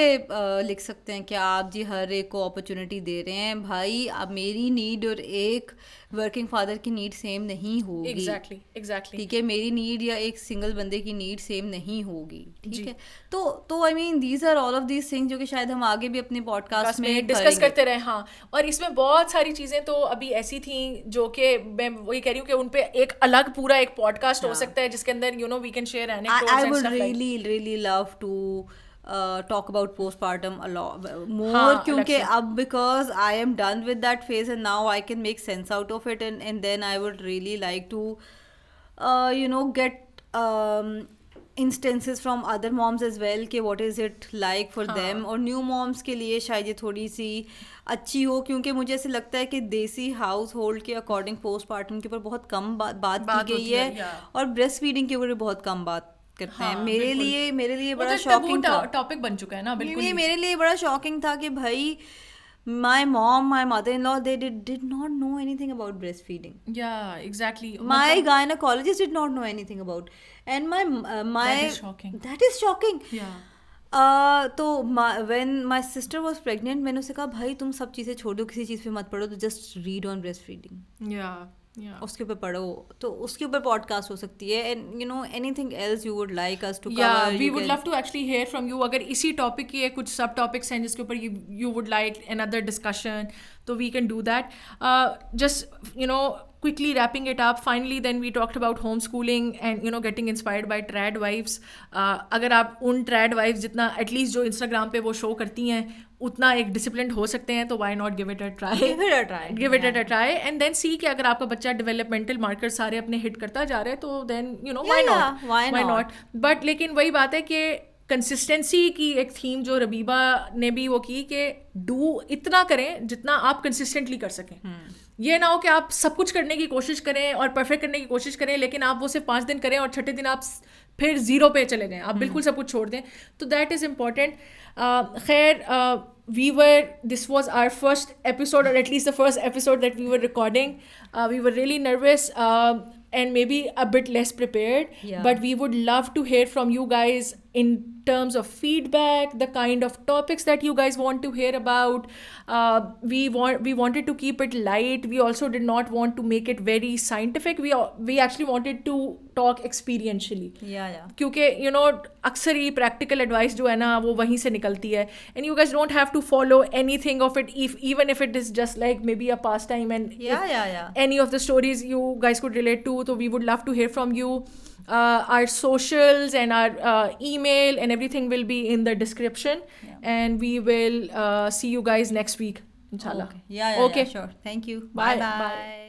लिख सकते हैं कि आप जी हर एक को अपॉर्चुनिटी दे रहे हैं. भाई अब मेरी नीड और एक वर्किंग फादर की नीड सेम नहीं होगी. एग्जैक्टली ठीक है, मेरी नीड या एक सिंगल बंदे की नीड सेम नहीं होगी. ठीक है, तो I mean these are all of these things जो कि शायद हम आगे भी अपने पॉडकास्ट में डिस्कस करते रहे. हाँ, और इसमें बहुत सारी चीज़ें तो अभी ऐसी थी जो कि मैं वही कह रही हूँ कि उन पे एक अलग पूरा एक पॉडकास्ट हो सकता है जिसके अंदर you know we can share anecdotes I and would stuff like. really love to talk about postpartum a lot more, क्योंकि अब because I am done with that phase and now I can make sense out of it, and then I would really like to you know get instances from other moms as well कि what is it like for them, और new moms के लिए शायद ये थोड़ी सी अच्छी हो, क्योंकि मुझे ऐसे लगता है कि देसी हाउस होल्ड के अकॉर्डिंग postpartum के ऊपर बहुत कम बात की गई है और ब्रेस्ट फीडिंग के ऊपर बहुत कम बात करते हैं. मेरे लिए बड़ा शॉकिंग टॉपिक बन चुका है ना. बिल्कुल मेरे लिए बड़ा शॉकिंग था कि भाई my mom, my mother-in-law, they did not know anything about breastfeeding. Yeah, exactly. My gynecologist did not know anything about, and my that is shocking. That is shocking. Yeah. तो when my sister was pregnant, मैंने उसे कहा भाई तुम सब चीज़ें छोड़ दो, किसी चीज़ पे मत पढ़ो, तो just read on breastfeeding. उसके ऊपर पढ़ो, तो उसके ऊपर पॉडकास्ट हो सकती है. And you know anything else you would like us to cover, we would love to actually hear from you. अगर इसी टॉपिक के कुछ सब टॉपिक्स हैं जिसके ऊपर you would like another discussion, तो we can do that. Just you know quickly wrapping it up, finally then we talked about homeschooling and you know getting inspired by trad wives. अगर आप उन trad wives जितना at least जो Instagram पे वो show करती हैं उतना एक डिसिप्लिन हो सकते हैं, तो why not give it a try and then see कि अगर आपका बच्चा डेवलपमेंटल मार्कर सारे अपने हिट करता जा रहा है तो then you know why not. But लेकिन वही बात है कि कंसिस्टेंसी की एक थीम जो रबीबा ने भी वो की कि डू इतना करें जितना आप कंसिस्टेंटली कर सकें. ये ना हो कि आप सब कुछ करने की कोशिश करें और परफेक्ट करने की कोशिश करें, लेकिन आप वो सिर्फ 5 दिन करें और छठे दिन आप फिर 0 पे चले जाएं, आप बिल्कुल सब कुछ छोड़ दें. तो दैट इज़ इम्पॉर्टेंट. खैर this was our first episode, or at least the first episode that we were recording. We were really nervous and maybe a bit less prepared, but we would love to hear from you guys in terms of feedback, the kind of topics that you guys want to hear about. We wanted to keep it light. We also did not want to make it very scientific. We actually wanted to talk experientially. क्योंकि you know अक्सर ये practical advice जो है ना वो वहीं से निकलती है, and you guys don't have to follow anything of it, even if it is just like maybe a pastime, and any of the stories you guys could relate to. So we would love to hear from you. Our socials and our email and everything will be in the description, and we will see you guys next week, inshallah. Okay, sure. Thank you. Bye.